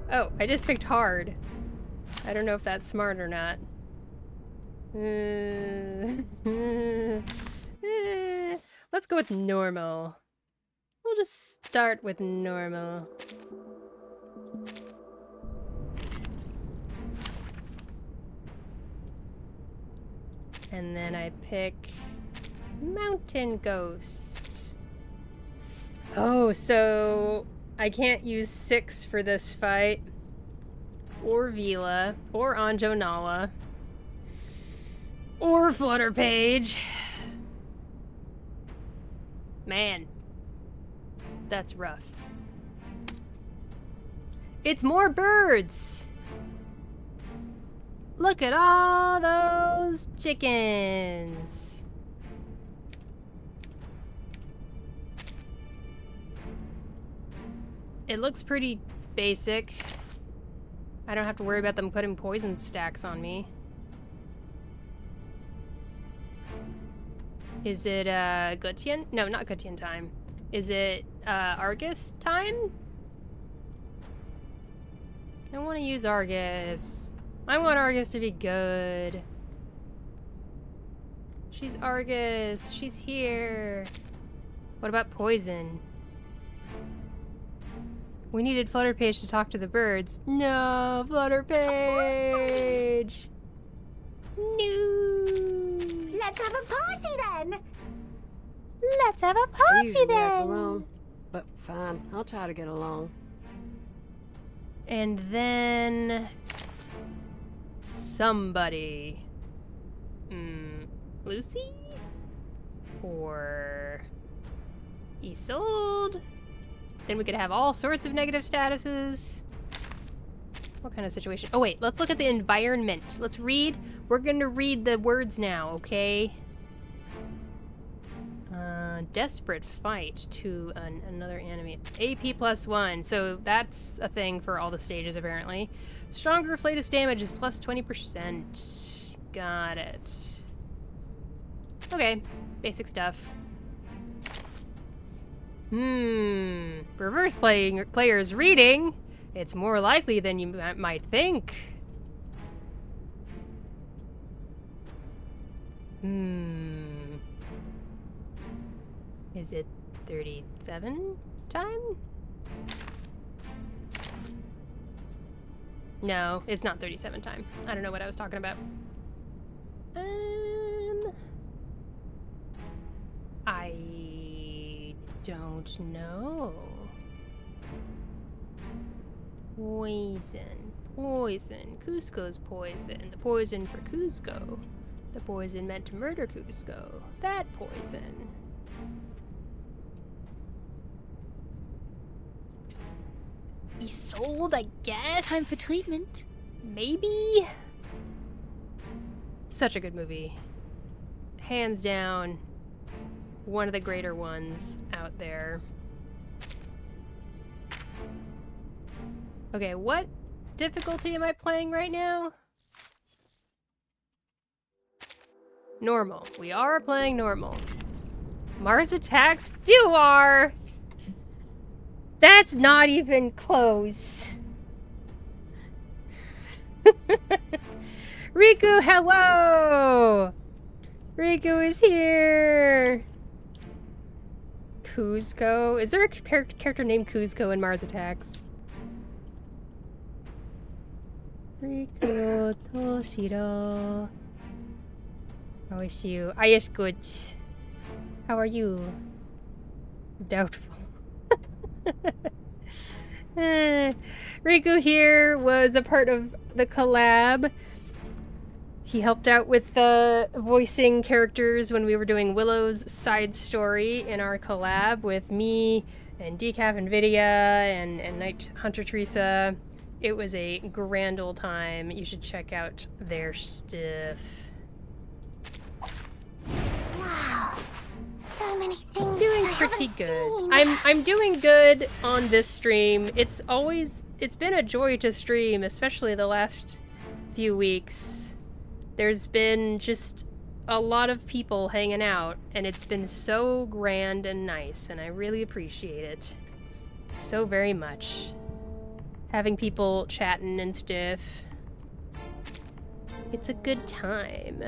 Oh, I just picked hard. I don't know if that's smart or not. Let's go with normal. We'll just start with normal. And then I pick Mountain Ghost. Oh, so I can't use 6 for this fight. Or Vila. Or Anjo Nala. Or Flutterpage. Man. That's rough. It's more birds! Look at all those chickens! It looks pretty basic. I don't have to worry about them putting poison stacks on me. Is it, Gutian? No, not Gutian time. Is it, Argus time? I want to use Argus. I want Argus to be good. She's Argus. She's here. What about poison? We needed Flutterpage to talk to the birds. No, Flutterpage! No! Let's have a party then! Let's have a I party usually act then! alone, but fine. I'll try to get along. And then... somebody. Lucy? Or... Isolde? Then we could have all sorts of negative statuses. What kind of situation? Oh wait, let's look at the environment. Let's read. We're gonna read the words now, okay? Desperate fight to another enemy. AP +1, so that's a thing for all the stages apparently. Stronger Flatus damage is plus 20%. Got it. Okay, basic stuff. Reverse players reading. It's more likely than you might think. Is it 37 time? No, it's not 37 time. I don't know what I was talking about. I don't know. Poison. Poison. Cusco's poison. The poison for Cusco. The poison meant to murder Cusco. That poison. Isolde, I guess? Time for treatment. Maybe? Such a good movie. Hands down, one of the greater ones out there. Okay, what difficulty am I playing right now? Normal. We are playing normal. Mars attacks Duar! That's not even close. Riku, hello! Riku is here! Kuzco? Is there a character named Kuzco in Mars Attacks? Riku Toshiro. How is you? I is good. How are you? Doubtful. Riku here was a part of the collab. He helped out with voicing characters when we were doing Willow's side story in our collab with me and Decaf and Vidya and Night Hunter Teresa. It was a grand old time. You should check out their stuff. Wow. So many things. Doing I pretty haven't good. seen. I'm doing good on this stream. It's been a joy to stream, especially the last few weeks. There's been just a lot of people hanging out, and it's been so grand and nice, and I really appreciate it so very much. Having people chatting and stuff. It's a good time.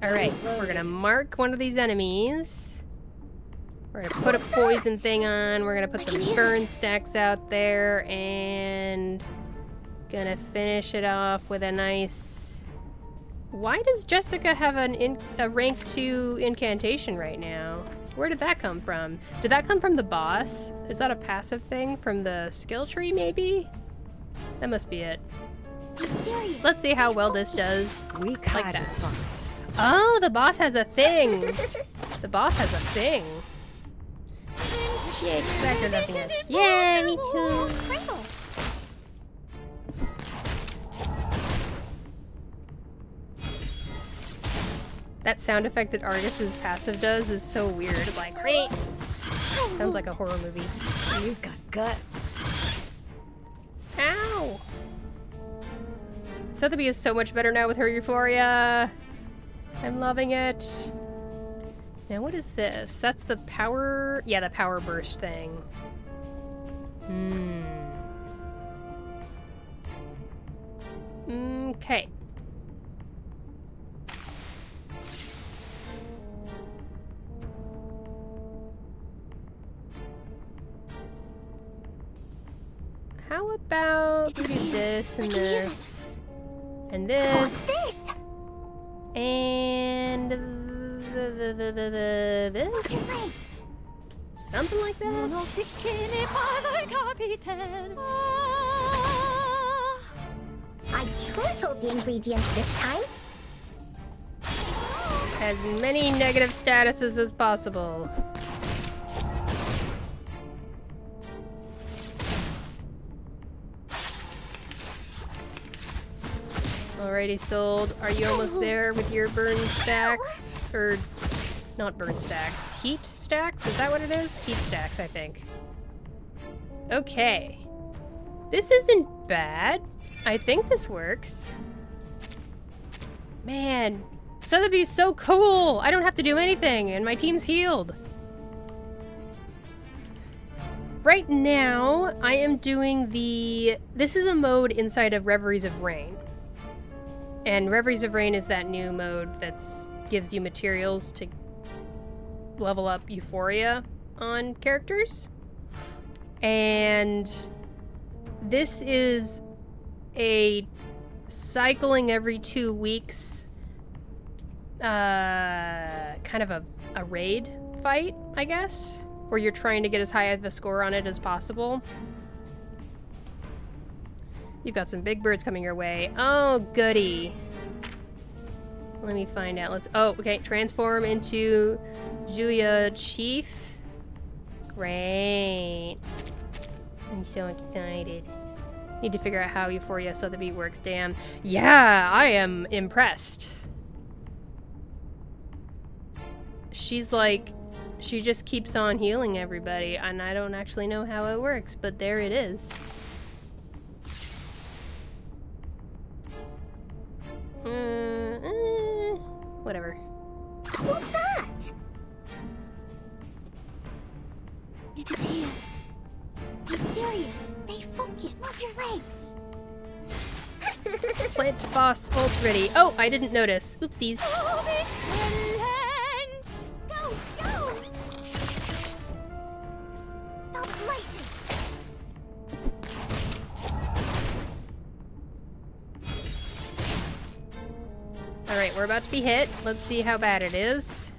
Alright, we're gonna mark one of these enemies. We're gonna put a poison thing on. We're gonna put some burn stacks out there, and gonna finish it off with a nice... Why does Jessica have a rank 2 incantation right now? Where did that come from? Did that come from the boss? Is that a passive thing from the skill tree, maybe? That must be it. Be serious. Let's see how well this does. We Like kind that. of fun. Oh, the boss has a thing! The boss has a thing. Yay, Striker loving it. Yeah, me too. Sprinkle. That sound effect that Argus's passive does is so weird. Like, great. Sounds like a horror movie. You've got guts. Ow! Sotheby is so much better now with her Euphoria. I'm loving it. Now what is this? That's the power... Yeah, the power burst thing. Okay. How about we do this and this and this and this? Something like that? I tripled the ingredients this time. As many negative statuses as possible. Alrighty, sold. Are you almost there with your burn stacks? Or, not burn stacks. Heat stacks? Is that what it is? Heat stacks, I think. Okay. This isn't bad. I think this works. Man, Sotheby's so cool! I don't have to do anything, and my team's healed. Right now, I am doing the... This is a mode inside of Reveries of Rain. And Reveries of Rain is that new mode that gives you materials to level up Euphoria on characters. And this is a cycling every 2 weeks kind of a raid fight, I guess, where you're trying to get as high of a score on it as possible. You've got some big birds coming your way. Oh, goody. Let me find out. Oh, okay. Transform into Julia Chief. Great. I'm so excited. Need to figure out how Euphoria Sotheby works, damn. Yeah, I am impressed. She's like, she just keeps on healing everybody, and I don't actually know how it works, but there it is. Whatever. Who's that? It is here. Be serious. Stay focused. Move your legs. plant boss ult ready. Oh, I didn't notice. Oopsies. Go, go! Stop lightning! Alright, we're about to be hit. Let's see how bad it is.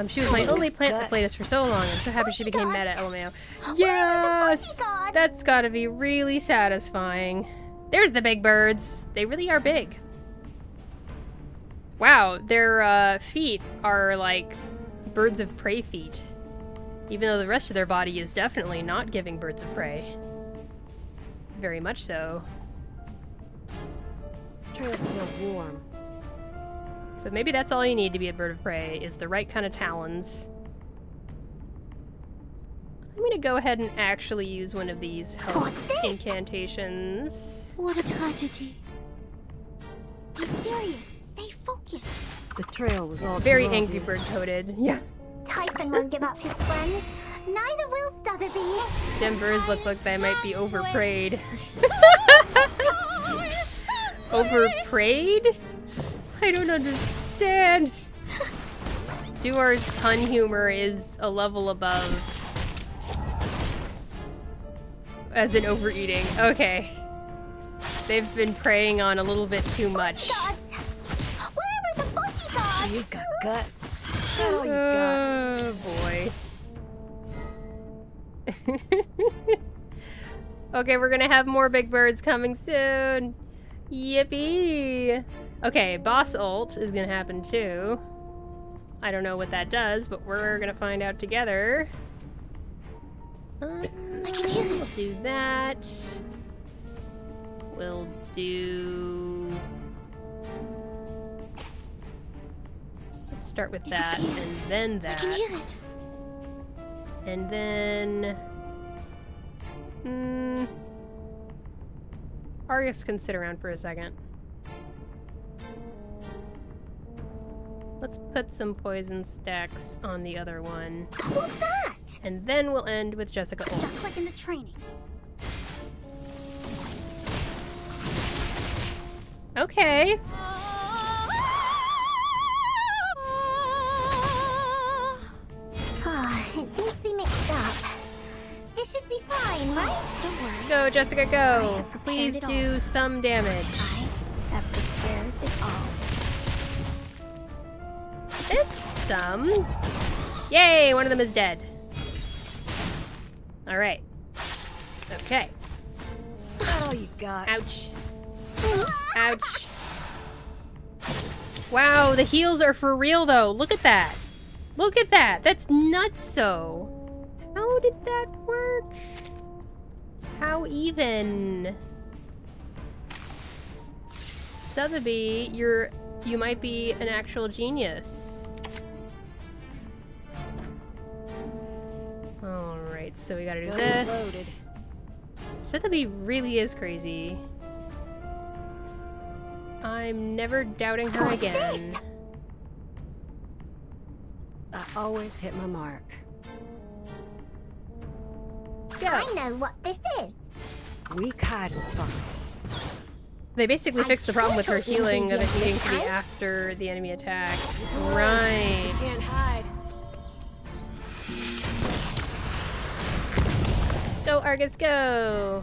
She was my only plant that played us for so long. I'm so happy she became meta, LMAO. Yes! That's gotta be really satisfying. There's the big birds. They really are big. Wow, their feet are like birds of prey feet. Even though the rest of their body is definitely not giving birds of prey. Very much so. Trail's still warm. But maybe that's all you need to be a bird of prey, is the right kind of talons. I'm gonna go ahead and actually use one of these health incantations. What a tragedy. Be serious. Stay focused. The trail was all Very too angry obvious. bird coded. Yeah. Typhon won't give up his friends. Neither will Sotheby. Them birds look like they might be overprayed. Overprayed? I don't understand. Duar's pun humor is a level above. As in overeating. Okay. They've been preying on a little bit too much. Where are the bodyguards? You've got guts. That's all you got. Oh boy. Okay, we're gonna have more big birds coming soon. Yippee! Okay, boss ult is gonna happen too. I don't know what that does, but we're gonna find out together. I can hear We'll it. do that. We'll do... Let's start with I that, can see it. and then I can hear that. it. And then... Arius can sit around for a second. Let's put some poison stacks on the other one. What's that? And then we'll end with Jessica ult. Just like in the training. Okay. It seems to be mixed up. This should be fine, right? Don't worry. Go, Jessica, go. have prepared Please it do all. some damage. I have prepared it all. It's some. Yay, one of them is dead. Alright. Okay. That's all you got. Ouch. Ouch. Wow, the heals are for real though. Look at that. Look at that. That's nutso. How did that work? How even? Sotheby, you might be an actual genius. Alright, so we gotta do Gun this. Sotheby really is crazy. I'm never doubting her again. I always hit my mark. Go. I know what this is. Weak hiding spot. They basically fixed the problem with her told you healing of it to needing to be hide. after the enemy attack. Right. Can't hide. Go, Argus, go!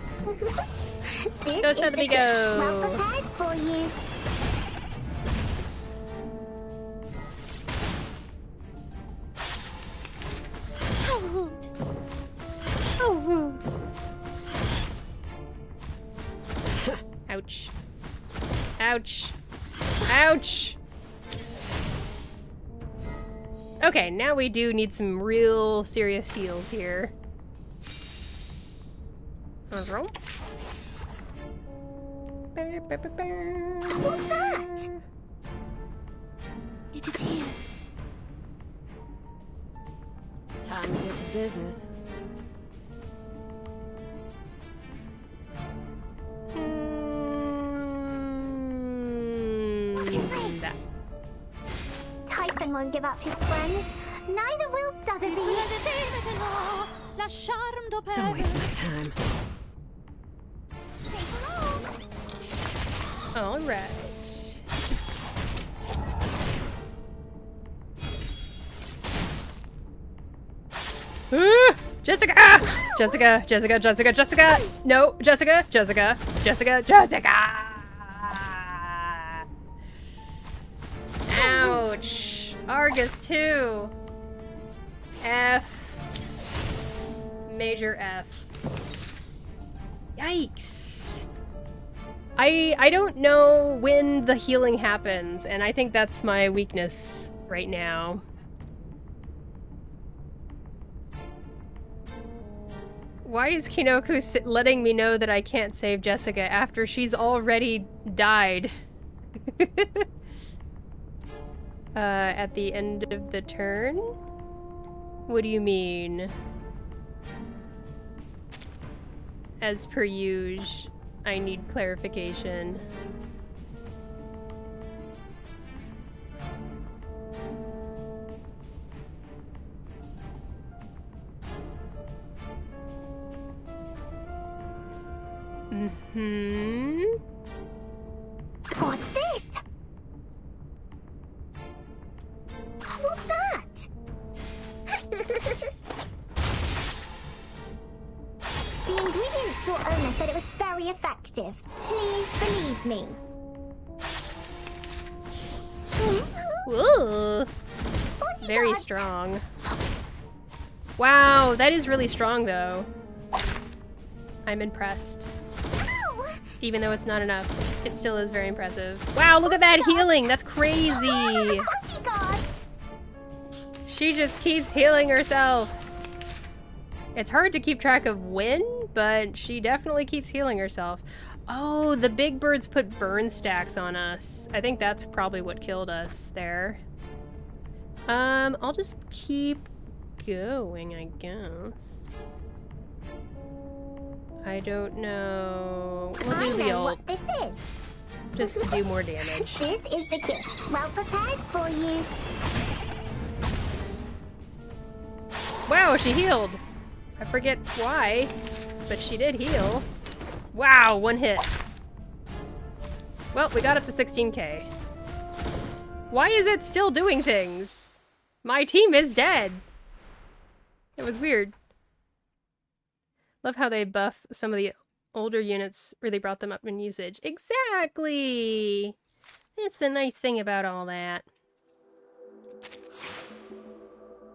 This Go, is Sotheby, the go. well prepared for you. Oh, ouch. Ouch. Ouch! Okay, now we do need some real serious heals here. What's that? It is here. Time to get to business. That. Typhon won't give up his friends. Neither will Sotheby. Don't waste my time. All right. Jessica! Jessica! Jessica! Jessica! Jessica! No! Jessica! Jessica! Jessica! Jessica! Ouch! Argus 2! F. Major F. Yikes! I don't know when the healing happens, and I think that's my weakness right now. Why is Kinoku letting me know that I can't save Jessica after she's already died? At the end of the turn? What do you mean? As per usual, I need clarification. Mm-hmm. What's this? What's that? The ingredient store owner said it was very effective. Please believe me. Ooh. Very Bodyguard. strong. Wow, that is really strong though. I'm impressed. Ow! Even though it's not enough, it still is very impressive. Wow, look at that healing! That's crazy! Bodyguard. She just keeps healing herself. It's hard to keep track of when, but she definitely keeps healing herself. Oh, the big birds put burn stacks on us. I think that's probably what killed us there. I'll just keep going, I guess. I don't know. We'll I do the know ult, what this is. just to do more damage. This is the gift. Well prepared for you. Wow, she healed! I forget why, but she did heal. Wow, one hit. Well, we got up to 16k. Why is it still doing things? My team is dead. It was weird. Love how they buff some of the older units, really brought them up in usage. Exactly! That's the nice thing about all that.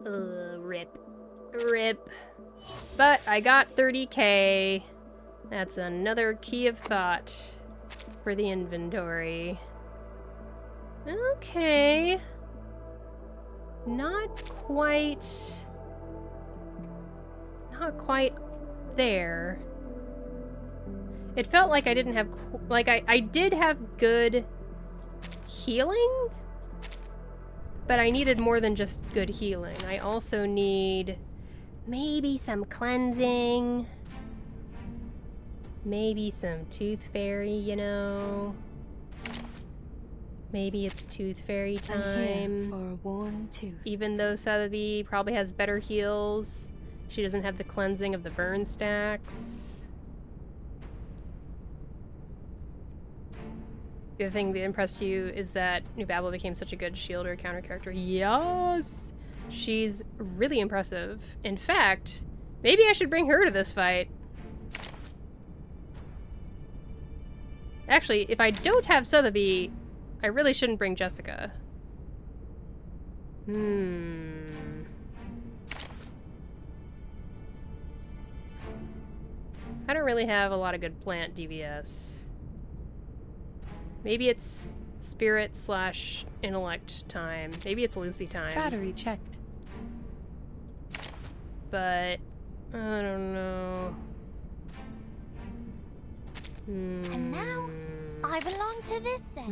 Rip. Rip. But I got 30k. That's another key of thought for the inventory. Okay. Not quite there. It felt like I didn't have, like I did have good healing, but I needed more than just good healing. I also need maybe some cleansing, maybe some Tooth Fairy, you know. Maybe it's Tooth Fairy I'm here time. for a worn tooth. Even though Sotheby probably has better heals, she doesn't have the cleansing of the burn stacks. The other thing that impressed you is that Nubabble became such a good shield or counter character. Yes! She's really impressive. In fact, maybe I should bring her to this fight. Actually, if I don't have Sotheby, I really shouldn't bring Jessica. I don't really have a lot of good plant DVS. Maybe it's spirit / intellect time. Maybe it's Lucy time. Battery checked. But I don't know. And now, I belong to this set.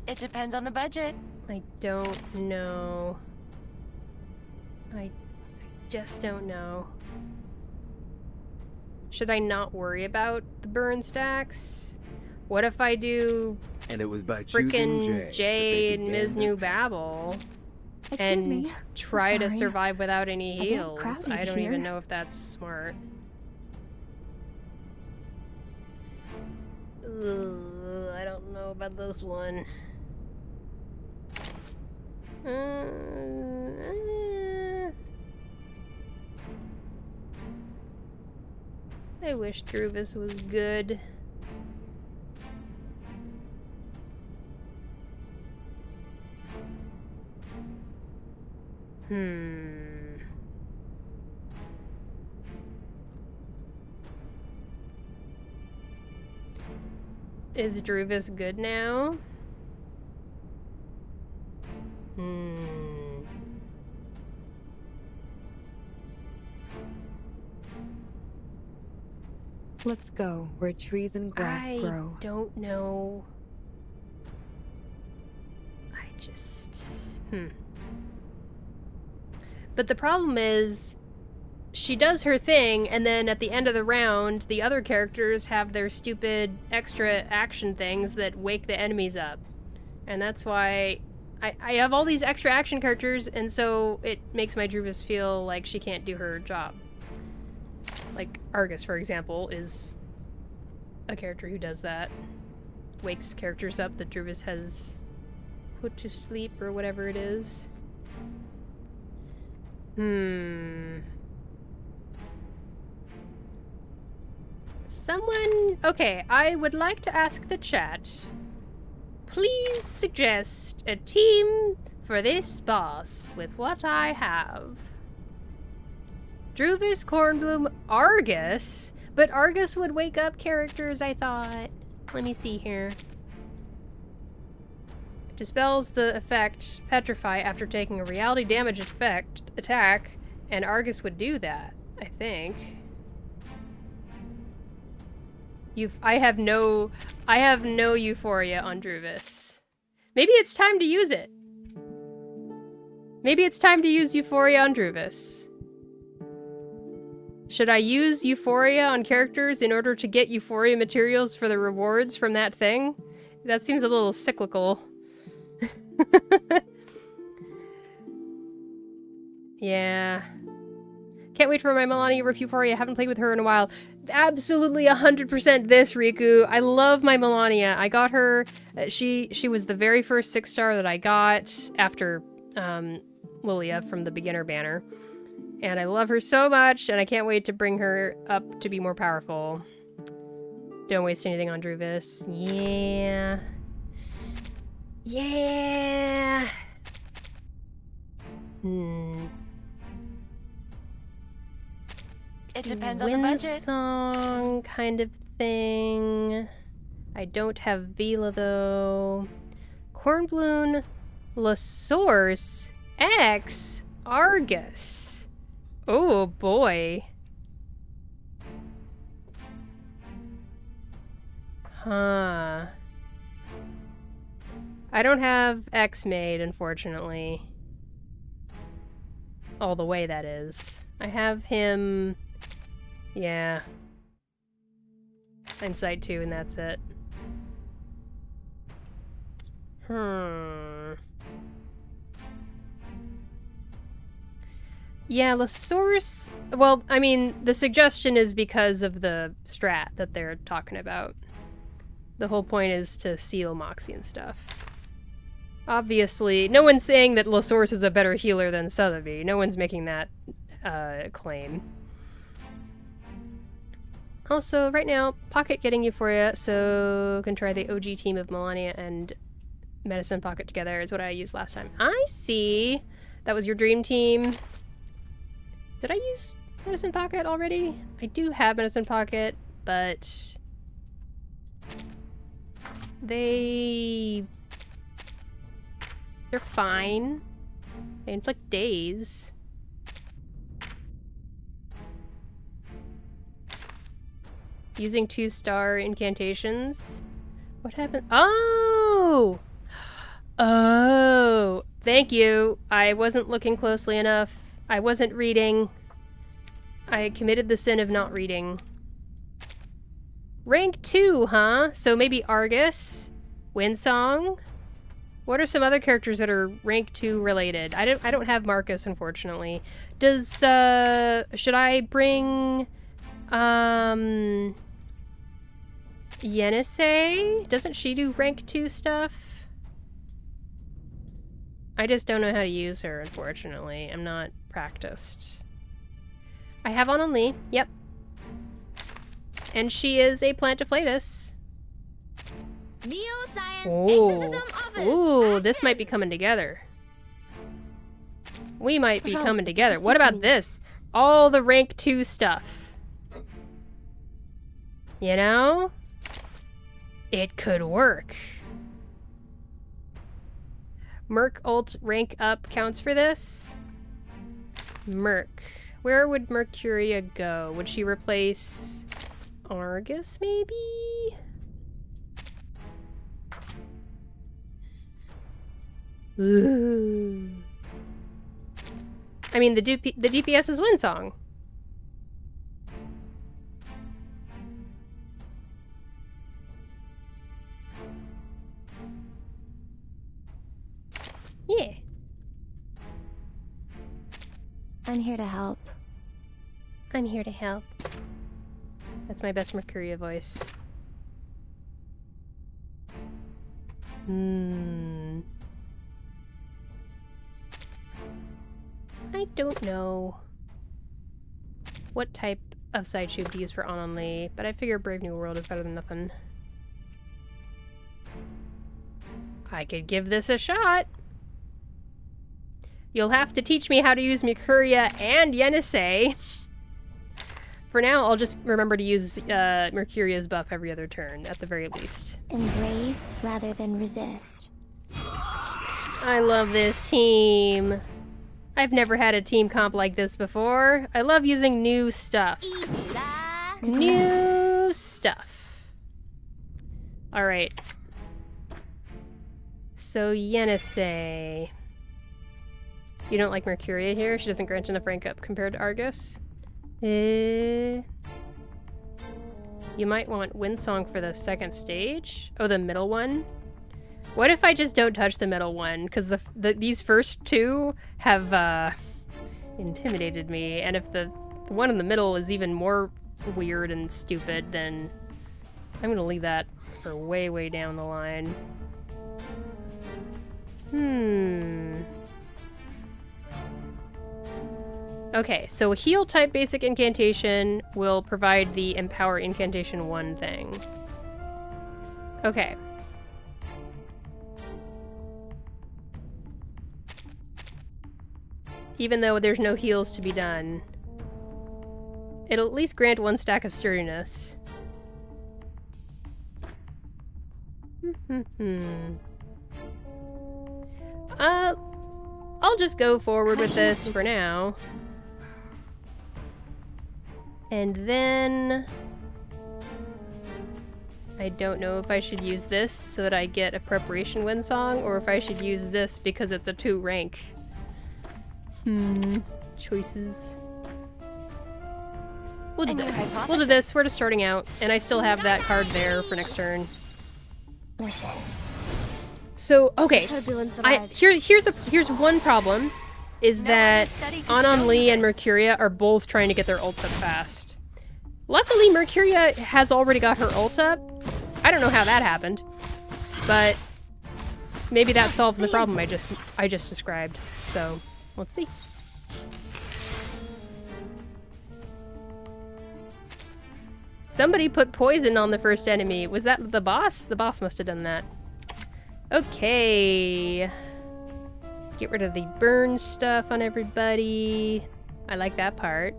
It depends on the budget. I don't know. I just don't know. Should I not worry about the burn stacks? What if I do And it was by choosing frickin' Jay, Jay that and they Ms. began New their Babel Excuse and me. try to sorry. survive without any A bit heals? crowded I don't here. even know if that's smart. Ugh, I don't know about this one. I wish Druvis was good. Is Druvis good now? Let's go where trees and grass I grow. don't know. I just... But the problem is, she does her thing, and then at the end of the round, the other characters have their stupid extra action things that wake the enemies up. And that's why I have all these extra action characters, and so it makes my Druvis feel like she can't do her job. Like, Argus, for example, is a character who does that. Wakes characters up that Druvis has put to sleep, or whatever it is. Someone... Okay, I would like to ask the chat. Please suggest a team for this boss with what I have. Druvis, Kornbloom, Argus? But Argus would wake up characters, I thought. Let me see here. Dispels the effect Petrify after taking a reality damage attack, and Argus would do that, I think. I have no Euphoria on Druvis. Maybe it's time to use it. Maybe it's time to use Euphoria on Druvis. Should I use Euphoria on characters in order to get Euphoria materials for the rewards from that thing? That seems a little cyclical. Yeah. Can't wait for my Melania with Euphoria. Haven't played with her in a while. Absolutely 100% this, Riku. I love my Melania. I got her. She was the very first 6-star that I got after Lilia from the beginner banner. And I love her so much, and I can't wait to bring her up to be more powerful. Don't waste anything on Druvis. Yeah. Yeah. It depends on the budget. Song kind of thing. I don't have Vila though. Kornbloom, La Source, X, Argus. Oh boy. Huh. I don't have X made, unfortunately. All the way, that is. I have him... Yeah. Insight 2, and that's it. Yeah, La Source... Well, I mean, the suggestion is because of the strat that they're talking about. The whole point is to seal Moxie and stuff. Obviously, no one's saying that La Source is a better healer than Sotheby. No one's making that claim. Also, right now, Pocket getting Euphoria, so can try the OG team of Melania and Medicine Pocket together is what I used last time. I see. That was your dream team. Did I use Medicine Pocket already? I do have Medicine Pocket, but they're fine. They inflict daze. Using 2-star incantations. What happened? Oh! Oh! Thank you. I wasn't looking closely enough. I wasn't reading. I committed the sin of not reading. Rank 2, huh? So maybe Argus, Windsong. What are some other characters that are rank 2 related? I don't have Marcus, unfortunately. Does should I bring Yenisei? Doesn't she do rank 2 stuff? I just don't know how to use her, unfortunately. I'm not practiced. I have Anon Lee, yep. And she is a Plantiflatus. Ooh, this might be coming together. We might be coming together. What about this? All the rank 2 stuff. You know? It could work. Merc ult rank up counts for this? Merc. Where would Mercuria go? Would she replace Argus, maybe? Ooh. I mean, the DPS is Windsong. Yeah. I'm here to help. I'm here to help. That's my best Mercuria voice. I don't know what type of sideshoe to use for Anon Lee, but I figure Brave New World is better than nothing. I could give this a shot. You'll have to teach me how to use Mercuria and Yenisei. For now, I'll just remember to use Mercuria's buff every other turn, at the very least. Embrace rather than resist. I love this team. I've never had a team comp like this before. I love using new stuff. New stuff. Alright. So, Yenisei. You don't like Mercuria here? She doesn't grant enough rank up compared to Argus? You might want Windsong for the second stage? Oh, the middle one? What if I just don't touch the middle one? Because these first two have intimidated me, and if the one in the middle is even more weird and stupid, then I'm gonna leave that for way, way down the line. Okay, so heal type basic incantation will provide the empower incantation 1 thing. Okay. Even though there's no heals to be done, it'll at least grant 1 stack of sturdiness. I'll just go forward with this for now. And then I don't know if I should use this so that I get a preparation Windsong, or if I should use this because it's a 2 rank. Choices. We'll do this. We'll do this. We're just starting out, and I still have that card there for next turn. Listen. So, okay. Here's one problem. Is that Anon Lee and Mercuria are both trying to get their ults up fast. Luckily, Mercuria has already got her ult up. I don't know how that happened, but maybe that solves the problem I just described. So, let's see. Somebody put poison on the first enemy. Was that the boss? The boss must have done that. Okay. Get rid of the burn stuff on everybody. I like that part.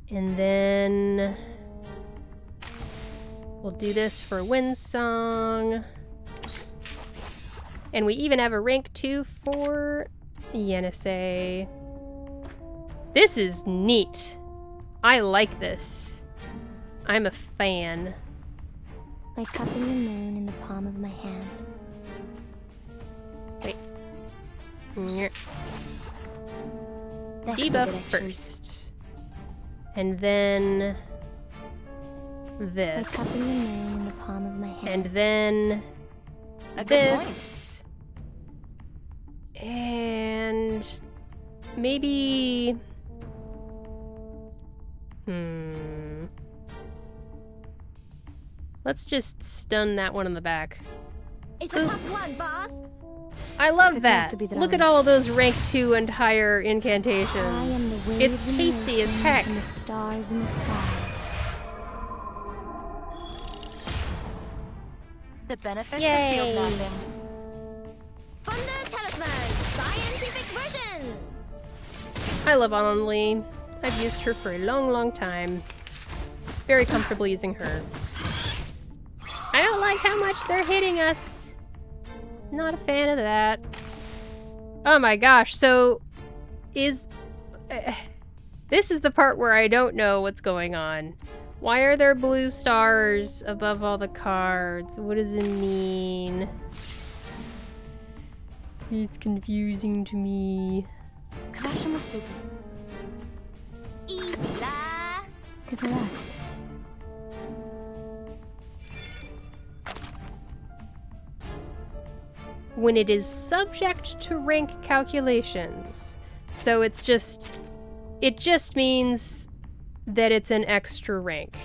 And then we'll do this for Windsong. And we even have a rank 2 for Yenisei. This is neat. I like this. I'm a fan. Like cupping the moon in the palm of my hand. Wait. That's Debuff first. And then Like this. cupping the moon in the palm of my hand. And then A good this. And maybe... Let's just stun that one in the back. It's a top one, boss! I love I'd that. love to be Look at thrown. all of those rank 2 and higher incantations. I am the waves It's in the tasty as ocean heck. and the stars in the sky. The benefits Yay. of field mapping. Thunder Talisman! Scientific version! I love Anonly. I've used her for a long, long time. Very comfortable using her. I don't like how much they're hitting us. Not a fan of that. Oh my gosh, so is... this is the part where I don't know what's going on. Why are there blue stars above all the cards? What does it mean? It's confusing to me. Easy da! To the left. When it is subject to rank calculations. So it's just... It just means that it's an extra rank.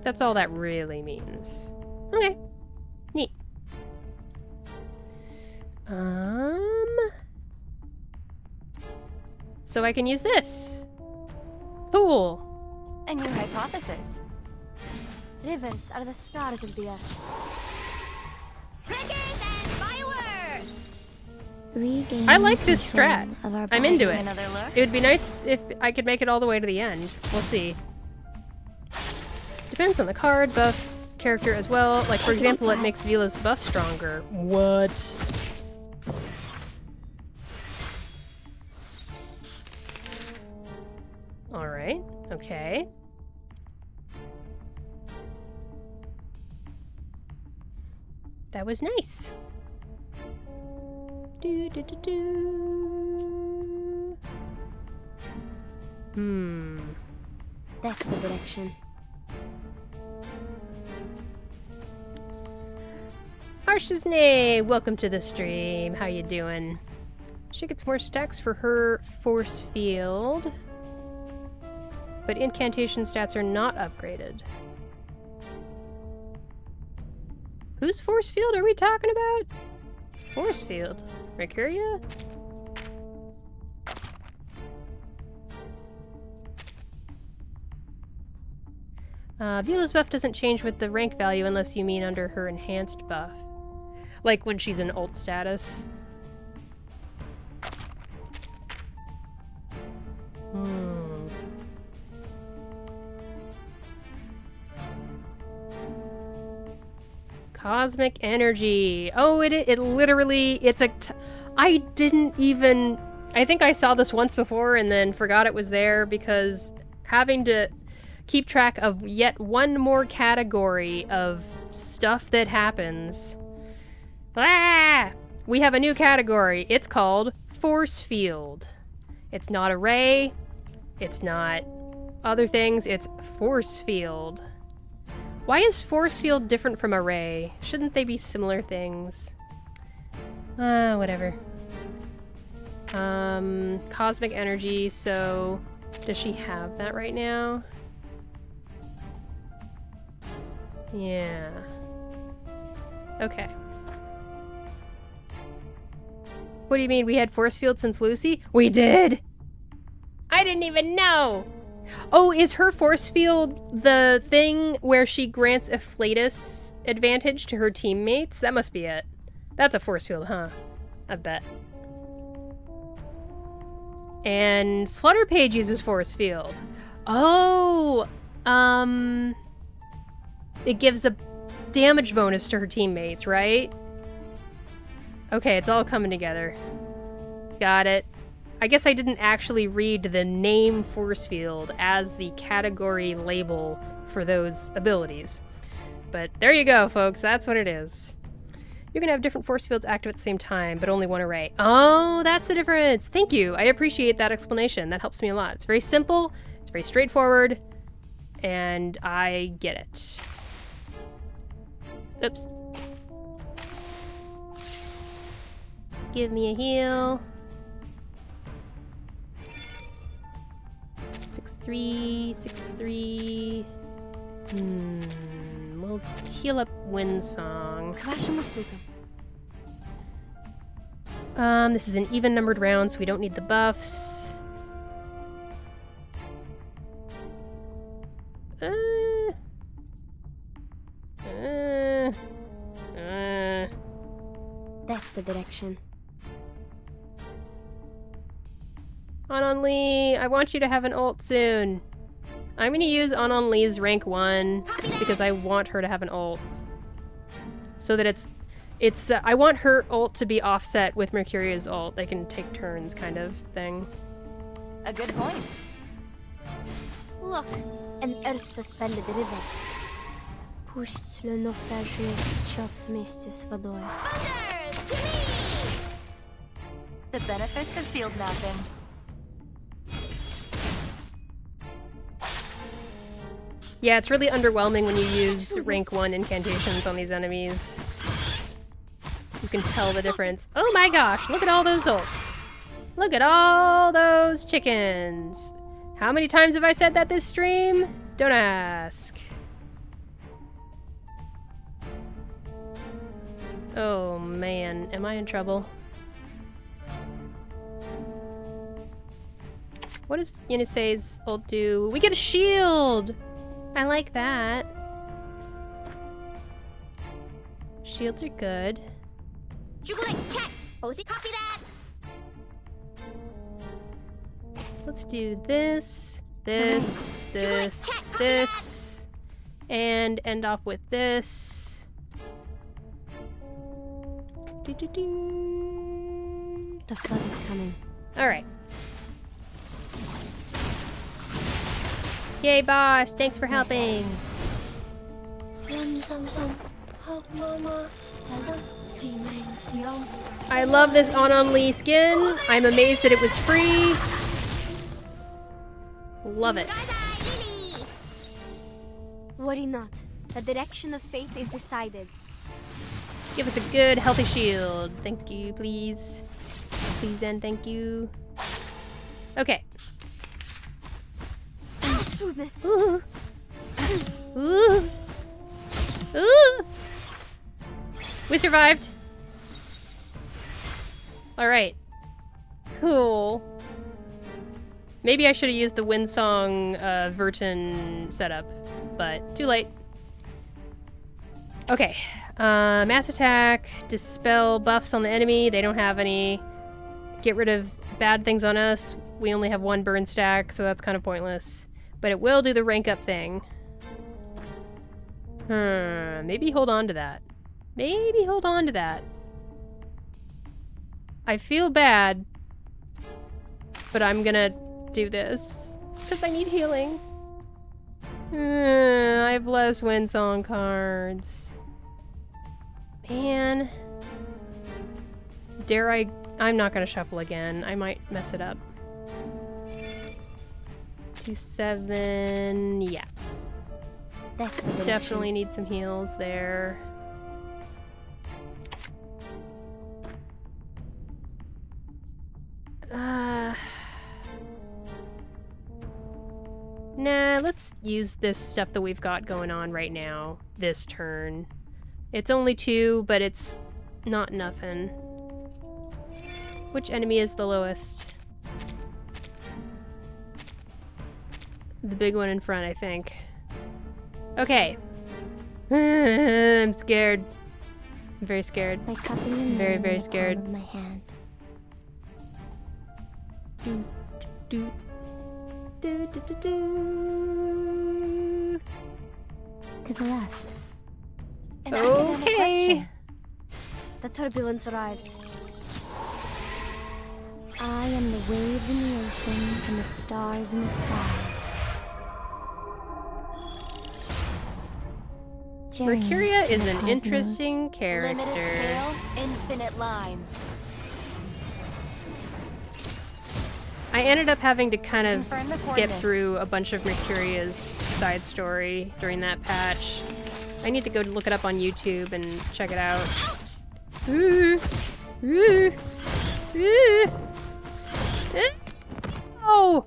That's all that really means. Okay. Neat. So I can use this. Cool. A new hypothesis. Rivers are the stars of the earth. Crickets and fireworks! Regain I like this control strat. of our I'm into bodies. it. Another look? It would be nice if I could make it all the way to the end. We'll see. Depends on the card, buff, character as well. Like, for example, it makes Vila's buff stronger. What? Alright, okay. That was nice. Do, do, do, do. That's the direction. Arshasne, welcome to the stream. How you doing? She gets more stacks for her force field, but incantation stats are not upgraded. Whose force field are we talking about? Force field? Mercuria? Vila's buff doesn't change with the rank value unless you mean under her enhanced buff. Like when she's in ult status. Cosmic energy. Oh, it literally, it's a... I didn't even... I think I saw this once before and then forgot it was there because having to keep track of yet one more category of stuff that happens. Ah! We have a new category. It's called Force Field. It's not Array. It's not other things. It's Force Field. Why is Force Field different from Array? Shouldn't they be similar things? Whatever. Cosmic Energy, so... Does she have that right now? Yeah. Okay. What do you mean we had Force Field since Lucy? We did! I didn't even know! Oh, is her Force Field the thing where she grants Afflatus advantage to her teammates? That must be it. That's a Force Field, huh? I bet. And Flutterpage uses Force Field. Oh! It gives a damage bonus to her teammates, right? Okay, it's all coming together. Got it. I guess I didn't actually read the name Force Field as the category label for those abilities. But there you go, folks. That's what it is. You can have different force fields active at the same time, but only one array. Oh, that's the difference. Thank you. I appreciate that explanation. That helps me a lot. It's very simple. It's very straightforward. and I get it. Oops. Give me a heal. 6-3, 6-3. We'll heal up Windsong. К вашим услугам. This is an even numbered round, so we don't need the buffs. That's the direction. Anon Lee, I want you to have an ult soon. I'm gonna use Anon Lee's rank 1 because I want her to have an ult. So that it's I want her ult to be offset with Mercuria's ult. They can take turns kind of thing. A good point. Look, an earth-suspended river. Пусть le naufragé течет вместе с водой. Thunder, to me! The benefits of field mapping. Yeah, it's really underwhelming when you use rank 1 incantations on these enemies. You can tell the difference. Oh my gosh, look at all those ults. Look at all those chickens. How many times have I said that this stream? Don't ask. Oh man, am I in trouble? What does Yenisei's ult do? We get a shield! I like that. Shields are good. Jubilant check! Posey, copy that! Let's do this, this, this, this, and end off with this. The flood is coming. Alright. Yay, boss! Thanks for helping! I love this Anon Lee skin. I'm amazed that it was free. Love it. Worry not. The direction of fate is decided. Give us a good, healthy shield. Thank you, please. Please and thank you. Okay. Trueness. Ooh. Ooh. Ooh. We survived. Alright. Cool. Maybe I should have used the Windsong Verton setup, but too late. Okay. Mass attack, dispel buffs on the enemy. They don't have any. Get rid of bad things on us. We only have 1 burn stack, so that's kind of pointless. But it will do the rank up thing. Maybe hold on to that. Maybe hold on to that. I feel bad, but I'm gonna do this because I need healing. I have less Windsong cards. Man. Dare I? I'm not gonna shuffle again. I might mess it up. 2-7. Yeah. That's the direction. Definitely need some heals there. Nah, let's use this stuff that we've got going on right now, this turn. It's only 2, but it's not nothing. Which enemy is the lowest? The big one in front, I think. Okay. I'm scared. I'm very scared. By cupping the Very, moon very in the scared. palm of my hand. Do, do, do, do, do, do. To the left. An academic Okay. question. The turbulence arrives. I am the waves in the ocean and the stars in the sky. Journey Mercuria to is the an cosmos. interesting Limited character. scale, infinite lines. I ended up having to kind of Confirm the skip coordinates. through a bunch of Mercuria's side story during that patch. I need to go look it up on YouTube and check it out. Ooh. Ooh. Ooh. Oh!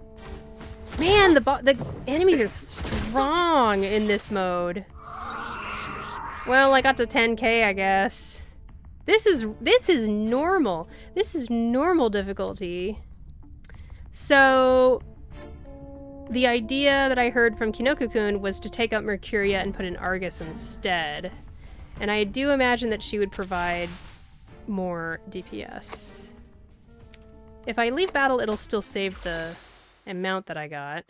Man, the enemies are strong in this mode. Well, I got to 10k, I guess. This is normal. This is normal difficulty. So, the idea that I heard from Kinoko-kun was to take out Mercuria and put in Argus instead. And I do imagine that she would provide more DPS. If I leave battle, it'll still save the amount that I got.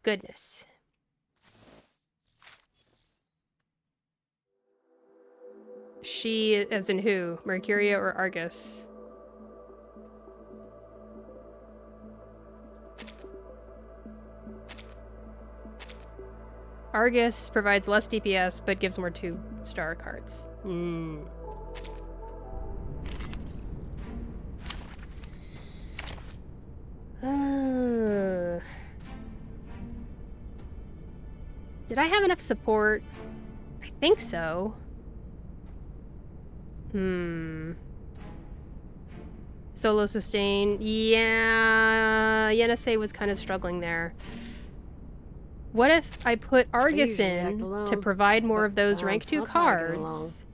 Goodness. She, as in who? Mercuria or Argus? Argus provides less DPS, but gives more 2-star cards. Did I have enough support? I think so. Solo sustain. Yeah, Yenisei was kind of struggling there. What if I put Argus usually act in alone, to provide more of those but, rank 2 I'll try to get along. cards?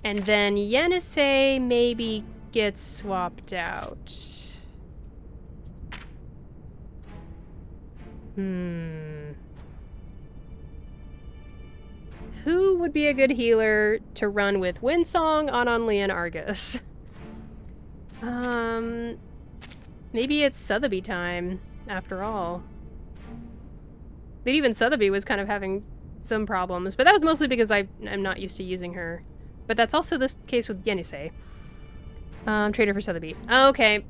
And then Yenisei maybe gets swapped out. Who would be a good healer to run with Windsong, Anonly, and Argus? Maybe it's Sotheby time, after all. But even Sotheby was kind of having some problems, but that was mostly because I'm not used to using her. But that's also the case with Yenisei. Trader for Sotheby. Okay.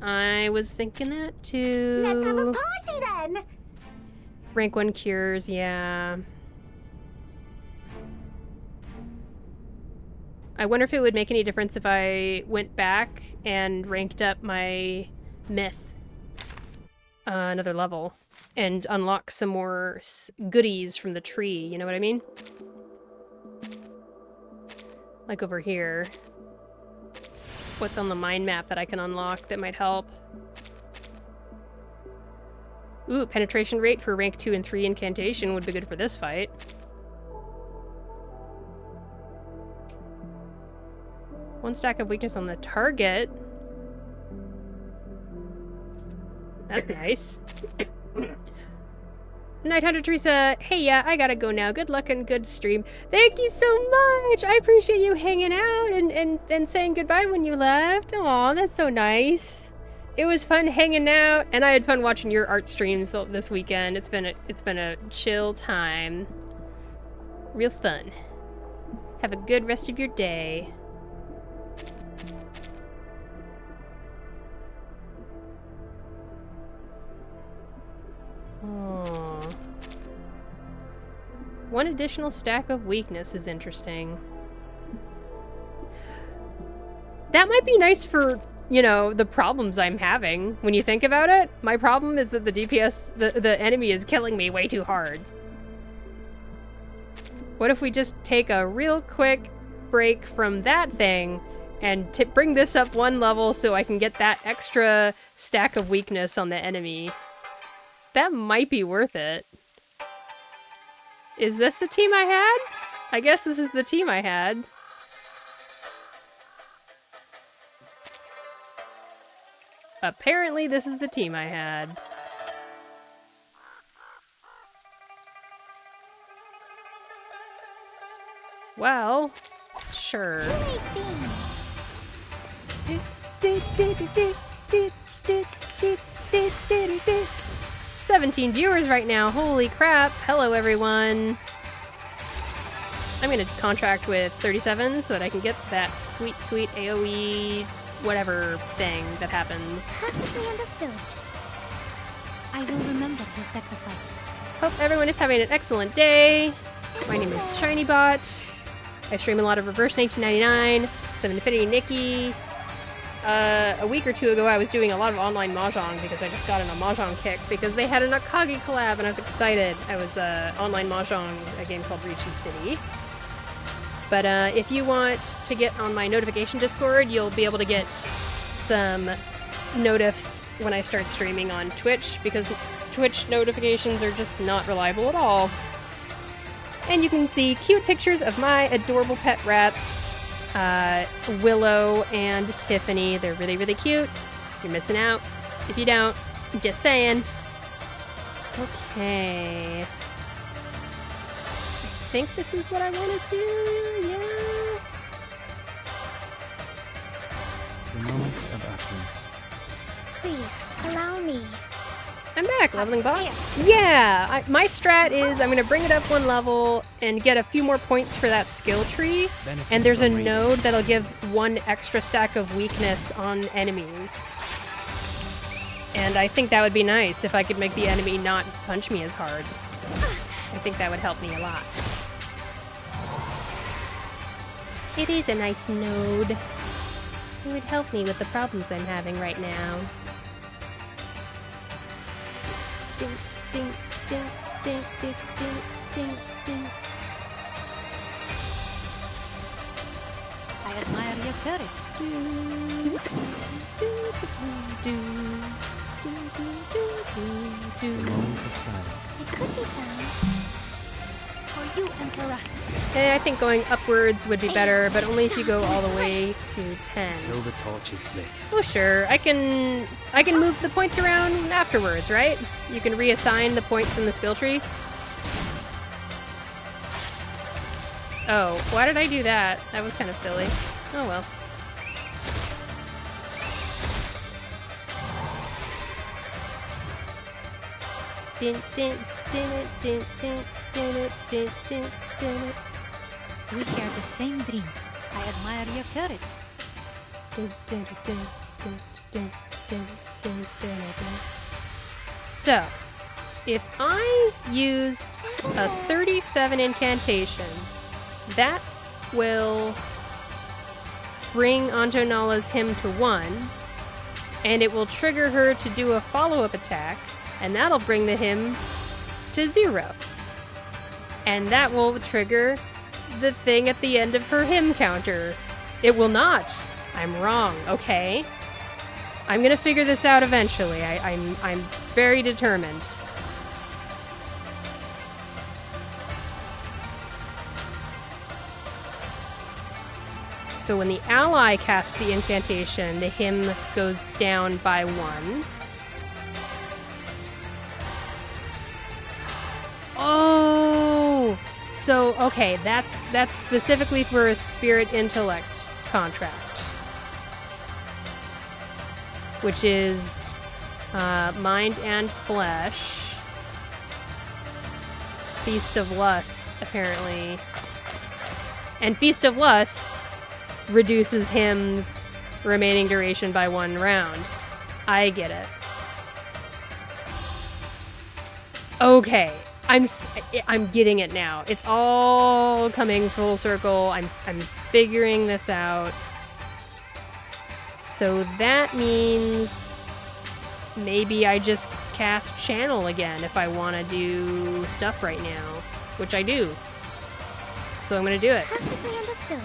I was thinking that too. Let's have a party then! Rank 1 cures, yeah. I wonder if it would make any difference if I went back and ranked up my myth another level and unlock some more goodies from the tree, you know what I mean? Like over here. What's on the mind map that I can unlock that might help? Ooh, penetration rate for rank 2 and 3 incantation would be good for this fight. One stack of weakness on the target. That's nice. Night Hunter Teresa, hey, yeah, I gotta go now. Good luck and good stream. Thank you so much. I appreciate you hanging out and saying goodbye when you left. Aw, that's so nice. It was fun hanging out, and I had fun watching your art streams this weekend. It's been a chill time. Real fun. Have a good rest of your day. Oh. One additional stack of weakness is interesting. That might be nice for, you know, the problems I'm having. When you think about it, my problem is that the DPS, the enemy is killing me way too hard. What if we just take a real quick break from that thing and bring this up one level so I can get that extra stack of weakness on the enemy? That might be worth it. Is this the team I had? I guess this is the team I had. Apparently this is the team I had. Well, sure. 17 viewers right now. Holy crap. Hello, everyone. I'm going to contract with 37 so that I can get that sweet, sweet AoE whatever thing that happens. Perfectly understood. I will remember your sacrifice. Hope everyone is having an excellent day. My name is ShinyBot. I stream a lot of Reverse 1999, some Infinity Nikki, a week or two ago, I was doing a lot of online Mahjong because I just got in a Mahjong kick because they had an Akagi collab and I was excited. I was online Mahjong, a game called Ricci City. But if you want to get on my notification Discord, you'll be able to get some notifs when I start streaming on Twitch because Twitch notifications are just not reliable at all. And you can see cute pictures of my adorable pet rats, Willow and Tiffany. They're really, really cute. You're missing out if you don't. Just saying. Okay. I think this is what I wanted to, yeah. The moment of Athens. Please, allow me. I'm back, leveling boss. Yeah, my strat is I'm going to bring it up one level and get a few more points for that skill tree. And there's a node that'll give 1 extra stack of weakness on enemies. And I think that would be nice if I could make the enemy not punch me as hard. I think that would help me a lot. It is a nice node. It would help me with the problems I'm having right now. Ding, ding, ding, ding, ding, ding, ding, ding. I admire your courage. The moment of silence. It could be fun. For you, Emperor. I think going upwards would be better, but only if you go all the way to 10. Till the torch is lit. Oh sure, I can move the points around afterwards, right? You can reassign the points in the skill tree. Oh, why did I do that? That was kind of silly. Oh well. Din, din, din, din, din, din, din, din, din. We share the same dream. I admire your courage. Dun, dun, dun, dun, dun, dun, dun, dun, dun. So, if I use a 37 incantation, that will bring Anjo Nala's hymn to 1, and it will trigger her to do a follow-up attack, and that'll bring the hymn to 0. And that will trigger the thing at the end of her hymn counter. It will not. I'm wrong, okay? I'm gonna figure this out eventually. I'm very determined. So when the ally casts the incantation, the hymn goes down by 1. Oh! So, okay, that's specifically for a spirit intellect contract. Which is mind and flesh. Feast of Lust, apparently. And Feast of Lust reduces hymn's remaining duration by 1 round. I get it. Okay. I'm getting it now. It's all coming full circle. I'm figuring this out. So that means maybe I just cast Channel again if I want to do stuff right now, which I do. So I'm gonna do it. Perfectly understood.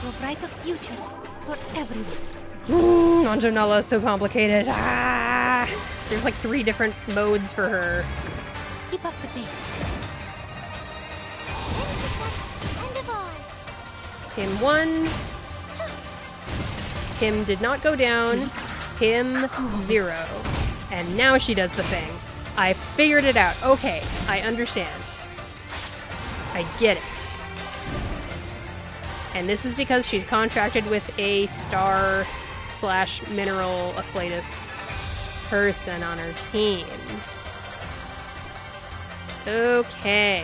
To a brighter future for everyone. Anjo Nala is so complicated. Ah! There's like 3 different modes for her. Keep up the pace. End of all. Him 1. Him did not go down. Him 0. And now she does the thing. I figured it out. Okay, I understand. I get it. And this is because she's contracted with a star / mineral afflatus person on her team. Okay.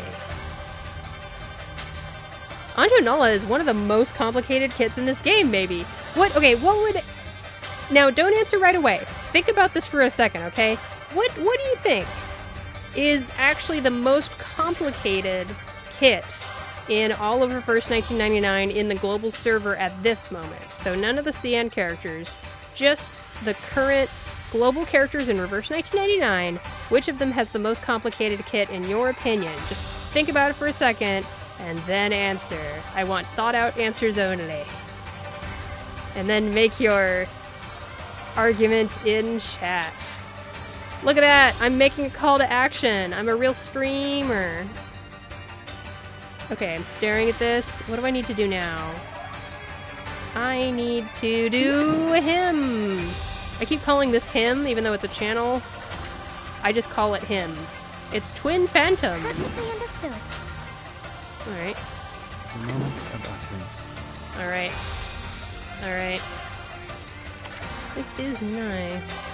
Anjo Nala is one of the most complicated kits in this game, maybe. What would... Now, don't answer right away. Think about this for a second, okay? What do you think is actually the most complicated kit in all of Reverse 1999 in the global server at this moment. So none of the CN characters, just the current global characters in Reverse 1999. Which of them has the most complicated kit in your opinion? Just think about it for a second and then answer. I want thought out answers only. And then make your argument in chat. Look at that! I'm making a call to action! I'm a real streamer! Okay, I'm staring at this. What do I need to do now? I need to do him! I keep calling this him, even though it's a channel. I just call it him. It's Twin Phantoms! Perfectly understood. Alright. The moment of utterance. Alright. Alright. This is nice.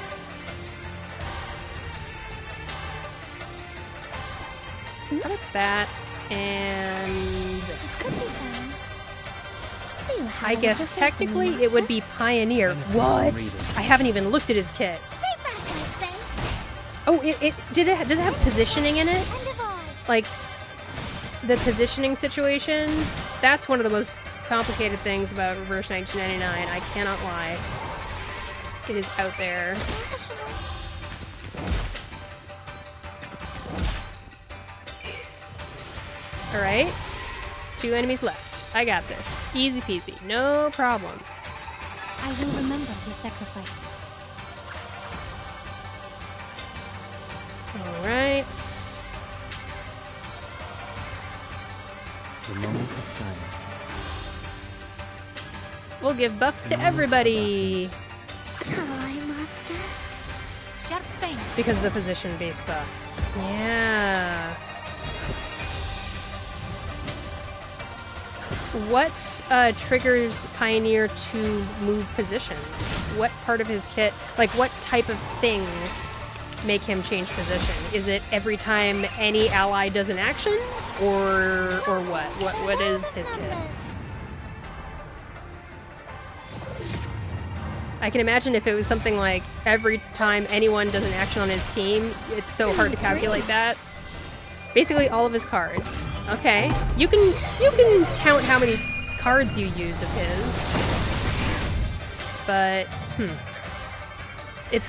Like that, and this. I guess technically it would be Pioneer. What? I haven't even looked at his kit. Oh, does it have positioning in it? Like the positioning situation? That's one of the most complicated things about Reverse 1999. I cannot lie. It is out there. Alright. 2 enemies left. I got this. Easy peasy. No problem. I will remember your sacrifice. Alright. The moment of silence. We'll give buffs to everybody. Hi, Master. Sharp thing. Because of the position-based buffs. Yeah. What triggers Pioneer to move positions? What part of his kit, like what type of things make him change position? Is it every time any ally does an action? Or what? What is his kit? I can imagine if it was something like every time anyone does an action on his team, it's so hard to calculate that. Basically all of his cards. Okay. You can count how many cards you use of his. But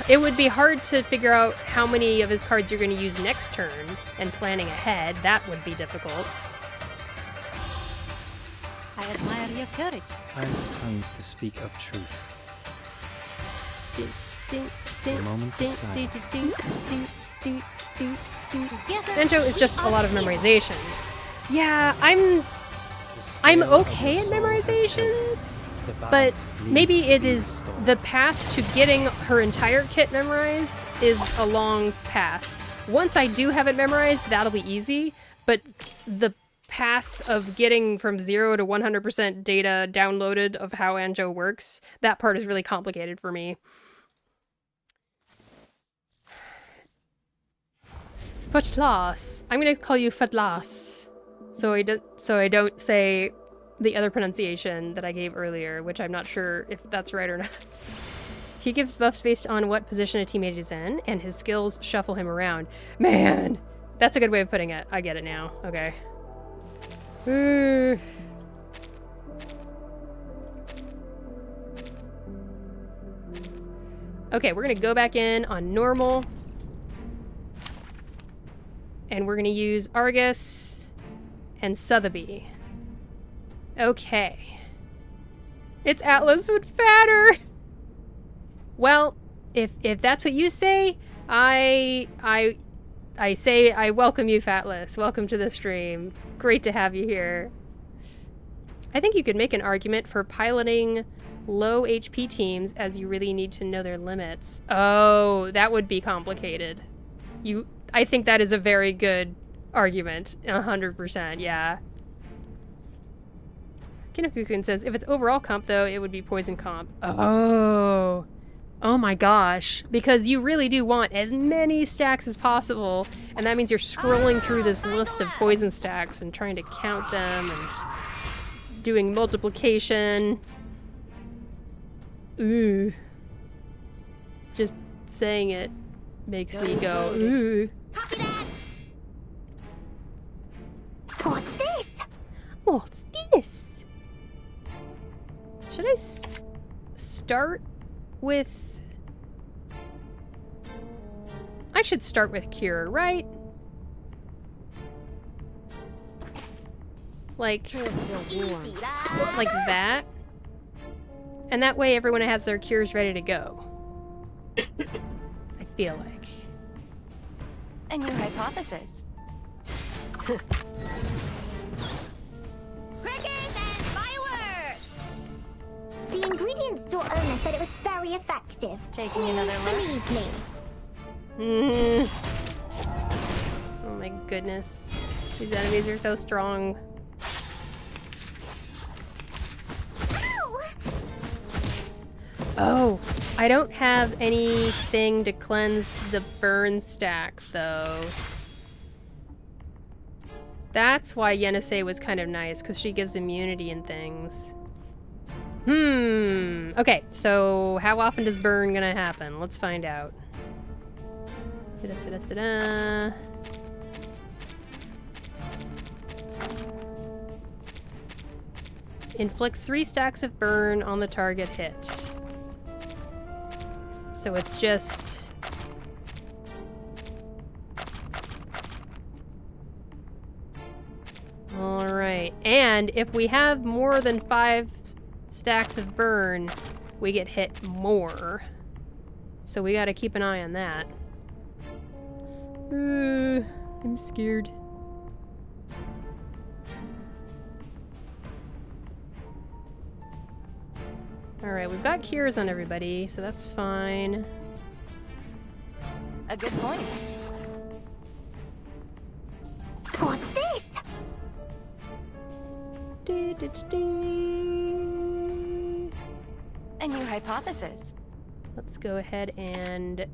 it would be hard to figure out how many of his cards you're going to use next turn, and planning ahead, that would be difficult. I admire your courage. I have tongues to speak of truth. Banjo is just a lot of memorizations. Yeah, I'm okay at memorizations, but maybe it is the path to getting her entire kit memorized is a long path. Once I do have it memorized, that'll be easy, but the path of getting from 0 to 100% data downloaded of how Anjo works, that part is really complicated for me. Futlas. I'm gonna call you Futlas, so I don't say the other pronunciation that I gave earlier, which I'm not sure if that's right or not. He gives buffs based on what position a teammate is in, and his skills shuffle him around. Man, that's a good way of putting it. I get it now. Okay. Okay, we're gonna go back in on normal. And we're gonna use Argus and Sotheby. Okay. It's Atlas but fatter! Well, if that's what you say, I say I welcome you, Fatless. Welcome to the stream. Great to have you here. I think you could make an argument for piloting low HP teams, as you really need to know their limits. Oh, that would be complicated. I think that is a very good argument. 100%, yeah. Kinokukun says, if it's overall comp, though, it would be poison comp. Oh. Oh my gosh. Because you really do want as many stacks as possible, and that means you're scrolling through this list of poison stacks and trying to count them and doing multiplication. Ooh. Just saying it makes me go, ooh. What's this? Oh, it's this. Should I start with... I should start with Cure, right? Like that. And that way everyone has their cures ready to go. I feel like. A new hypothesis. Crickets and fireworks! The ingredient store owner said it was very effective. Taking another look. Believe me. Oh my goodness. These enemies are so strong. Ow! Oh, I don't have anything to cleanse the burn stacks, though. That's why Yenisei was kind of nice, because she gives immunity and things. Okay, so how often does burn gonna happen? Let's find out. Da-da-da-da-da. Inflicts 3 stacks of burn on the target hit. So it's just... Alright, and if we have more than 5 stacks of burn, we get hit more. So we gotta keep an eye on that. I'm scared. Alright, we've got cures on everybody, so that's fine. A good point. What's this? A new hypothesis. Let's go ahead and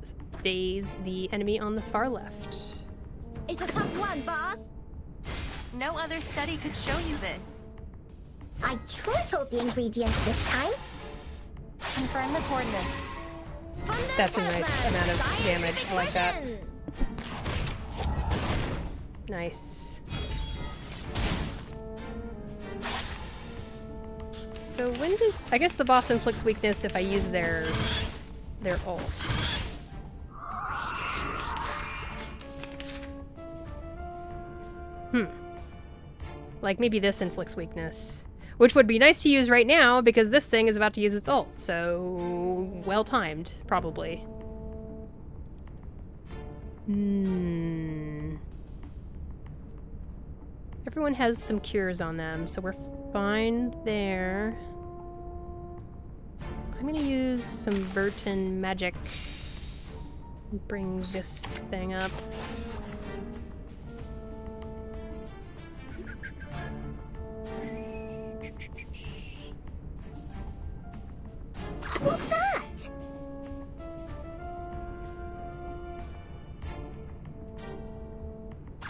daze the enemy on the far left. It's a tough one, boss. No other study could show you this. I tripled the ingredients this time. Confirm the coordinates. That's a nice amount of damage. I like that. Nice. So when does... I guess the boss inflicts weakness if I use their ult. Like maybe this inflicts weakness. Which would be nice to use right now because this thing is about to use its ult, so well timed, probably. Everyone has some cures on them, so we're fine there. I'm gonna use some Burton magic. Bring this thing up. What's that?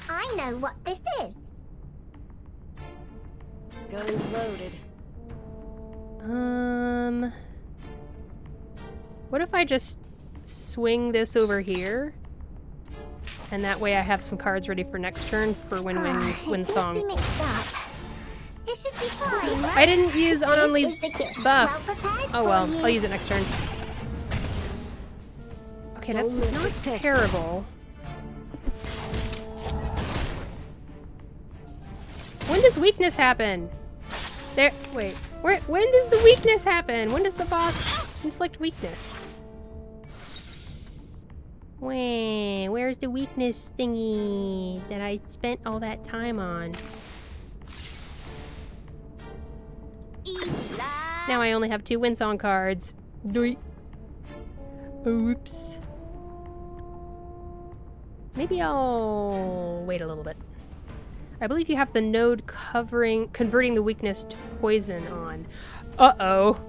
I know what this is. Guns loaded. What if I just swing this over here? And that way I have some cards ready for next turn for when Winsong. It should be fine, right? I didn't use Ononli's This is the gift. buff. Well prepared Oh for well, you. I'll use it next turn. Okay, that's Don't not miss the terrible. When does weakness happen? There, wait. When does the weakness happen? When does the boss inflict weakness? Where's the weakness thingy that I spent all that time on? Easy, lad. Now I only have 2 Winsong cards. Doit. Oops. Maybe I'll wait a little bit. I believe you have the node converting the weakness to poison on. Uh-oh.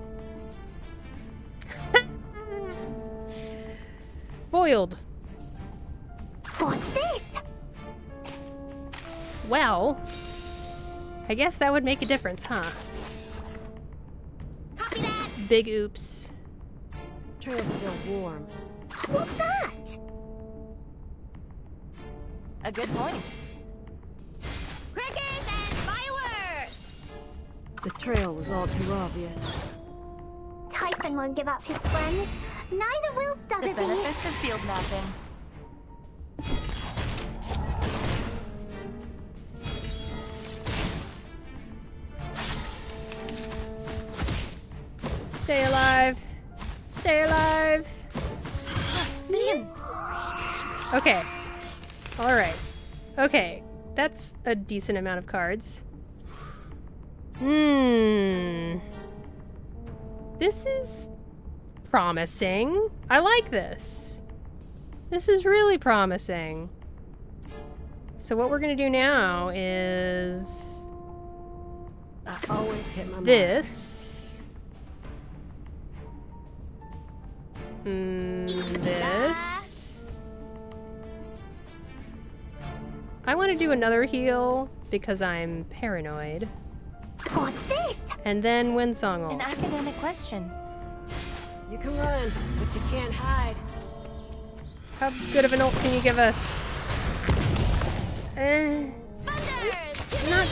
Foiled. What's this? Well, I guess that would make a difference, huh? Copy that. Big oops. Trail's still warm. What's that? A good point. Crickets and fireworks. The trail was all too obvious. Typhon won't give up his friends. Neither will The Sotheby. benefits of field mapping. Stay alive. Stay alive. Okay. All right. Okay. That's a decent amount of cards. This is promising. I like this. This is really promising. So what we're gonna do now is I always hit my mark. this. This. I want to do another heal because I'm paranoid. What's this? And then Windsong An ult. academic question. You can run, but you can't hide. How good of an ult can you give us? Not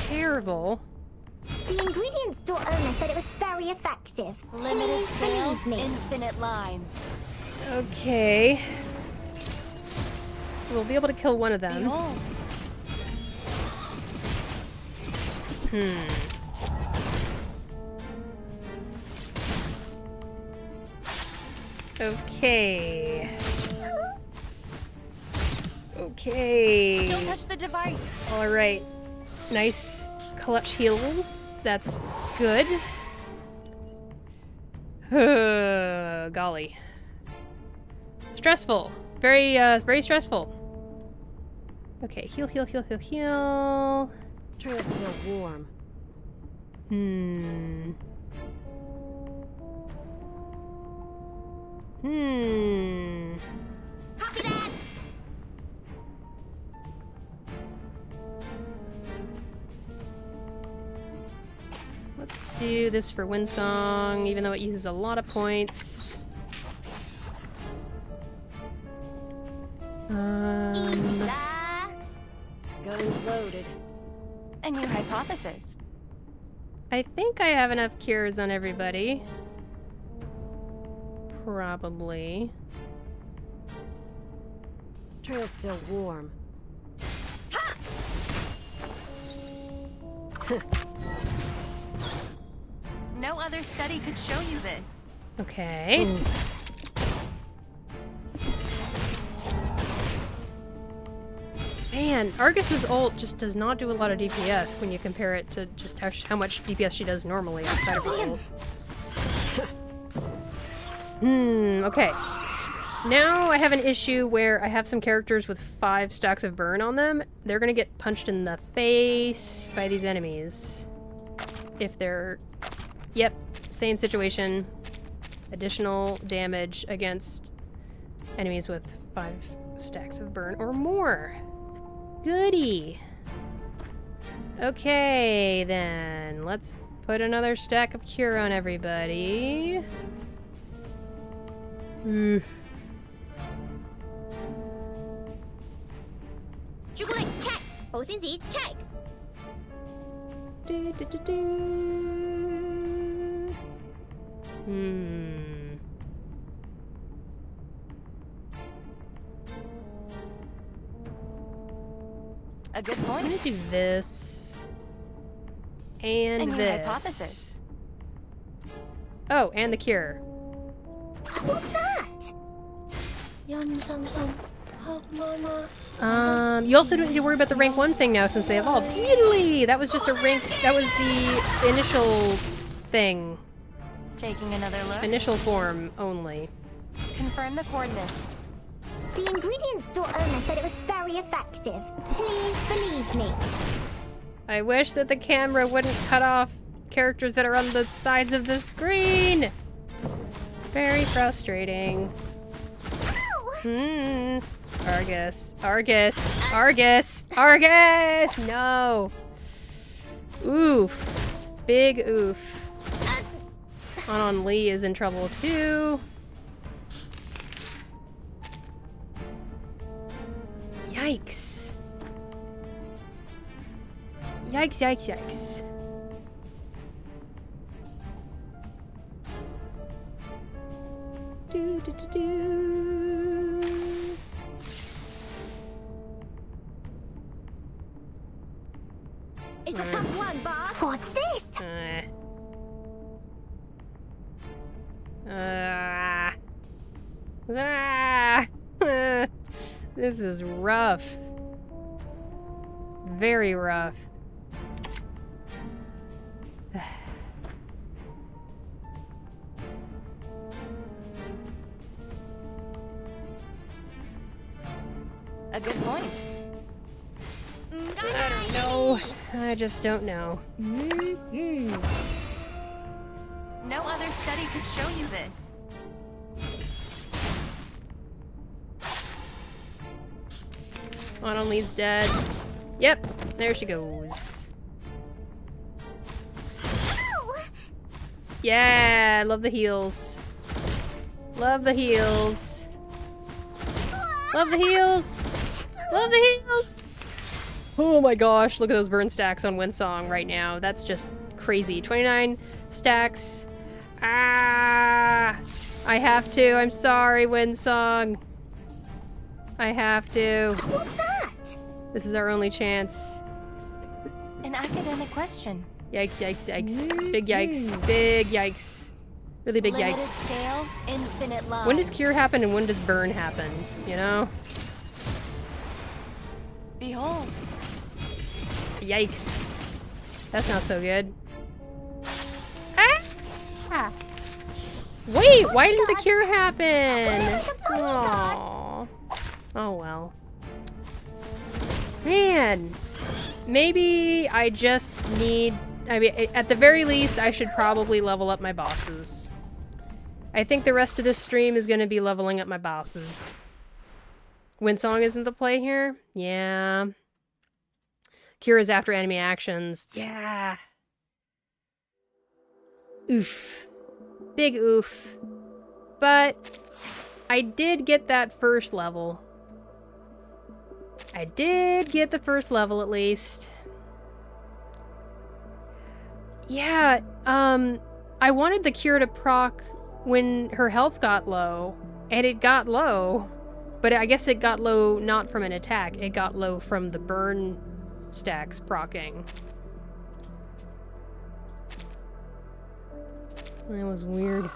terrible. The ingredient store owner said it was very effective. Limited Please scale, believe me. infinite lines. Okay. We'll be able to kill one of them. Behold. Okay. Okay. Don't touch the device. All right. Nice clutch heals. That's good. Golly. Stressful. Very stressful. Okay, heal, heal, heal, heal, heal. Trail's still warm. Copy that. Let's do this for Windsong, even though it uses a lot of points. Easy-la. Guns loaded. A new hypothesis. I think I have enough cures on everybody. Probably. Trail's still warm. No other study could show you this. Okay. Man, Argus's ult just does not do a lot of DPS when you compare it to just how much DPS she does normally outside of her ult. Okay. Now I have an issue where I have some characters with 5 stacks of burn on them. They're gonna get punched in the face by these enemies. If they're... Yep, same situation. Additional damage against enemies with 5 stacks of burn or more. Goody. Okay, then. Let's put another stack of cure on everybody. Jubilee, check. 保鮮紙 check. A good I'm point. gonna do this. And A new this. hypothesis. Oh, and the cure. What's that? You also don't need to worry about the rank 1 thing now since they evolved. Really? That was just a rank... That was the initial thing. Taking another look. Initial form only. Confirm the coordinates. The ingredient store owner said it was very effective. Please believe me. I wish that the camera wouldn't cut off characters that are on the sides of the screen. Very frustrating. Argus. Argus. Argus. Argus! No. Oof. Big oof. Anon Lee is in trouble too. Yikes. Yikes, yikes, yikes. Do, do, do, do. It's a tough one, boss. What's this? This is rough. Very rough. A good point. I don't know. I just don't know. No other study could show you this. Only's dead. Yep, there she goes. Ow! Yeah, love the heals. Love the heals. Love the heals. Love the heals. Oh my gosh, look at those burn stacks on Windsong right now. That's just crazy. 29 stacks. Ah! I have to. I'm sorry, Windsong. I have to. What's that? This is our only chance. An academic question. Yikes, yikes, yikes. Big yikes. Big yikes. Really big Limited yikes. scale, infinite love. When does cure happen and when does burn happen? You know? Behold. Yikes. That's not so good. Ah! Wait, why didn't the cure happen? Aww. Oh well. Man. Maybe I just need... I mean, at the very least, I should probably level up my bosses. I think the rest of this stream is going to be leveling up my bosses. Windsong isn't the play here? Yeah. Cure is after enemy actions. Yeah. Oof. Big oof. But I did get that first level. I did get the first level at least. Yeah, I wanted the cure to proc when her health got low, and it got low. But I guess it got low not from an attack, it got low from the burn stacks procking. That was weird.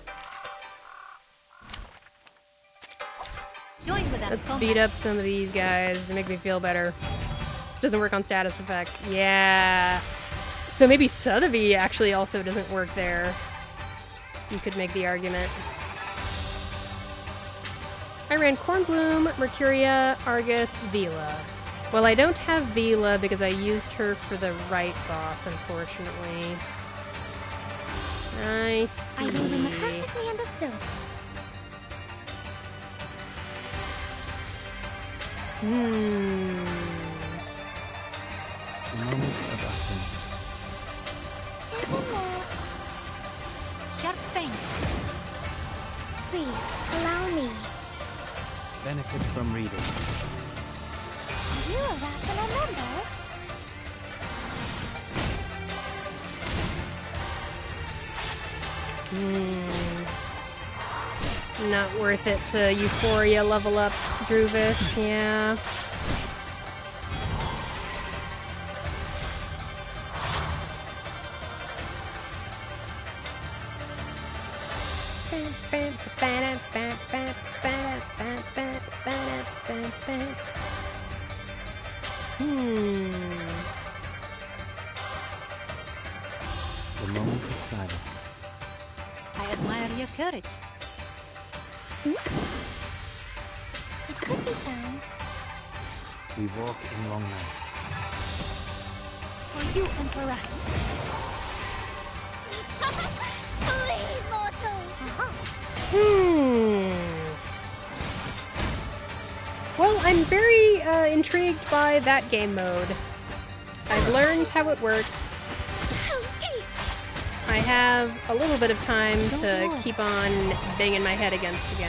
Join with us. Let's beat up some of these guys to make me feel better. Doesn't work on status effects. Yeah. So maybe Sotheby actually also doesn't work there. You could make the argument. I ran Cornbloom, Mercuria, Argus, Vila. Well, I don't have Vila because I used her for the right boss, unfortunately. I see. I made him perfectly understood. The moment of Athens. Isn't it? Sharp thing. Please, allow me. Benefit from reading. Are you a rational member? Not worth it to Euphoria level up Druvis, yeah. The moment of silence. I admire your courage. It could be found. We walk in long nights. For you and for us. Flee, mortals! Well, I'm very intrigued by that game mode. I've learned how it works. I have a little bit of time to keep on banging my head against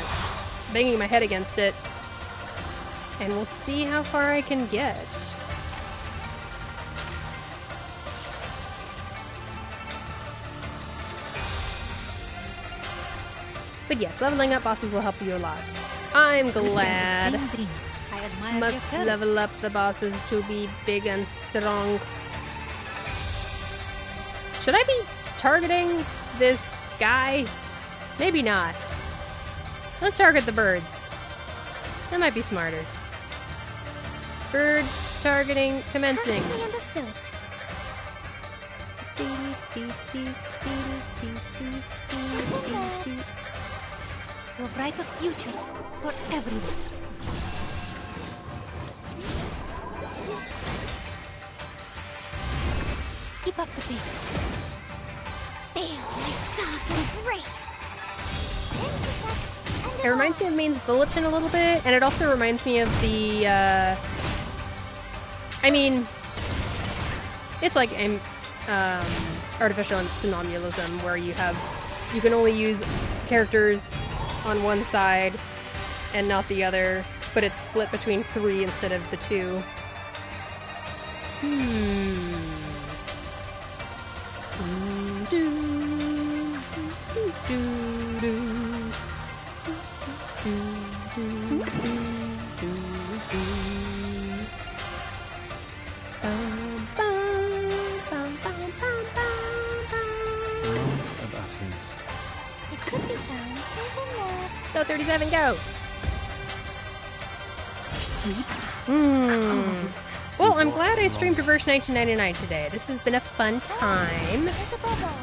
it, and we'll see how far I can get. But yes, leveling up bosses will help you a lot. I'm glad. Same dream. I admire Must your courage. level up the bosses to be big and strong. Should I be targeting this guy? Maybe not. Let's target the birds. That might be smarter. Bird targeting commencing. Perfectly understood. To a brighter future for everyone. Keep up the pace. Feel my dark embrace. It reminds me of Maine's Bulletin a little bit, and it also reminds me of the, I mean, it's like artificial somnambulism, where you can only use characters on one side and not the other, but it's split between 3 instead of the 2. Moment of utterance. It could be found even there. Go 37, go! Well, I'm glad I streamed Reverse 1999 today. This has been a fun time. There's a bubble.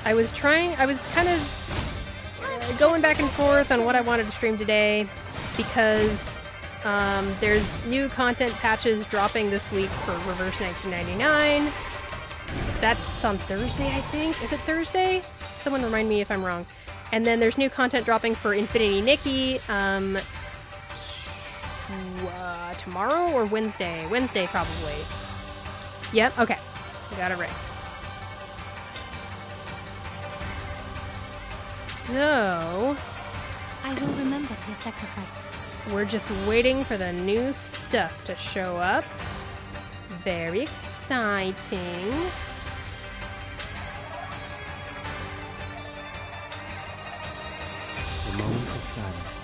I was kind of going back and forth on what I wanted to stream today because there's new content patches dropping this week for Reverse 1999. That's on Thursday, I think. Is it Thursday? Someone remind me if I'm wrong. And then there's new content dropping for Infinity Nikki tomorrow or Wednesday? Wednesday, probably. Yep, okay. I got it right. So, I will remember your sacrifice. we're just waiting for the new stuff to show up. It's very exciting. The moment of silence.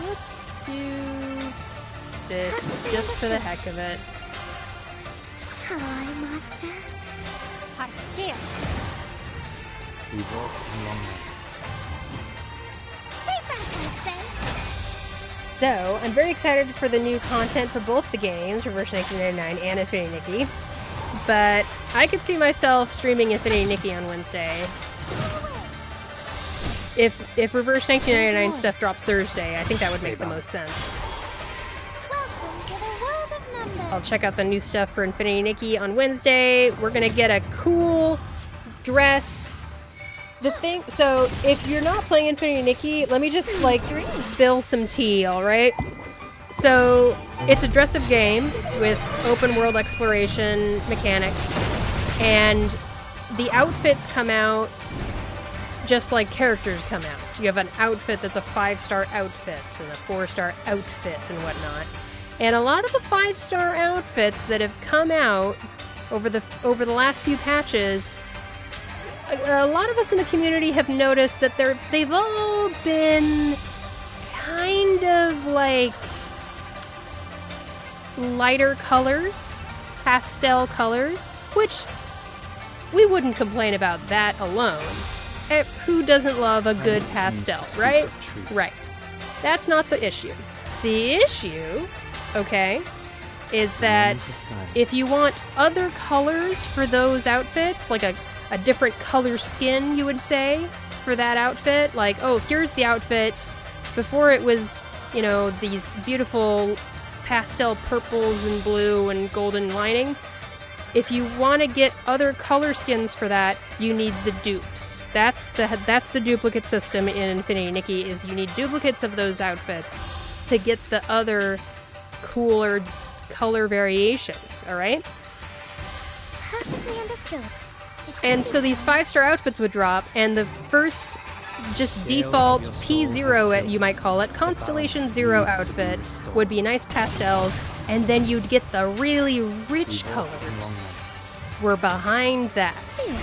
Let's do this just for the heck of it. Shall I, Master? Heart here. We walk in long nights. Take that, husband. So, I'm very excited for the new content for both the games, Reverse 1999 and Infinity Nikki. But I could see myself streaming Infinity Nikki on Wednesday. If Reverse 1999 stuff drops Thursday, I think that would make the most sense. Welcome to the world of numbers. I'll check out the new stuff for Infinity Nikki on Wednesday. We're gonna get a cool dress. So if you're not playing Infinity Nikki, let me just like spill some tea, alright? So it's a dress-up game with open world exploration mechanics, and the outfits come out just like characters come out. You have an outfit that's a 5-star outfit and a 4-star outfit and whatnot. And a lot of the 5-star outfits that have come out over the last few patches, a lot of us in the community have noticed that they've all been kind of like lighter colors, pastel colors, which we wouldn't complain about that alone. Who doesn't love a good pastel, right? Right. That's not the issue. The issue, okay, is that if you want other colors for those outfits, like a different color skin, you would say, for that outfit, like, oh, here's the outfit. Before it was, you know, these beautiful pastel purples and blue and golden lining. If you want to get other color skins for that, you need the dupes. That's the duplicate system in Infinity Nikki, is you need duplicates of those outfits to get the other cooler color variations, alright? Perfectly understood. And so these 5-star outfits would drop, and the first just default P0, you might call it, Constellation 0 outfit would be nice pastels, and then you'd get the really rich colors were behind that.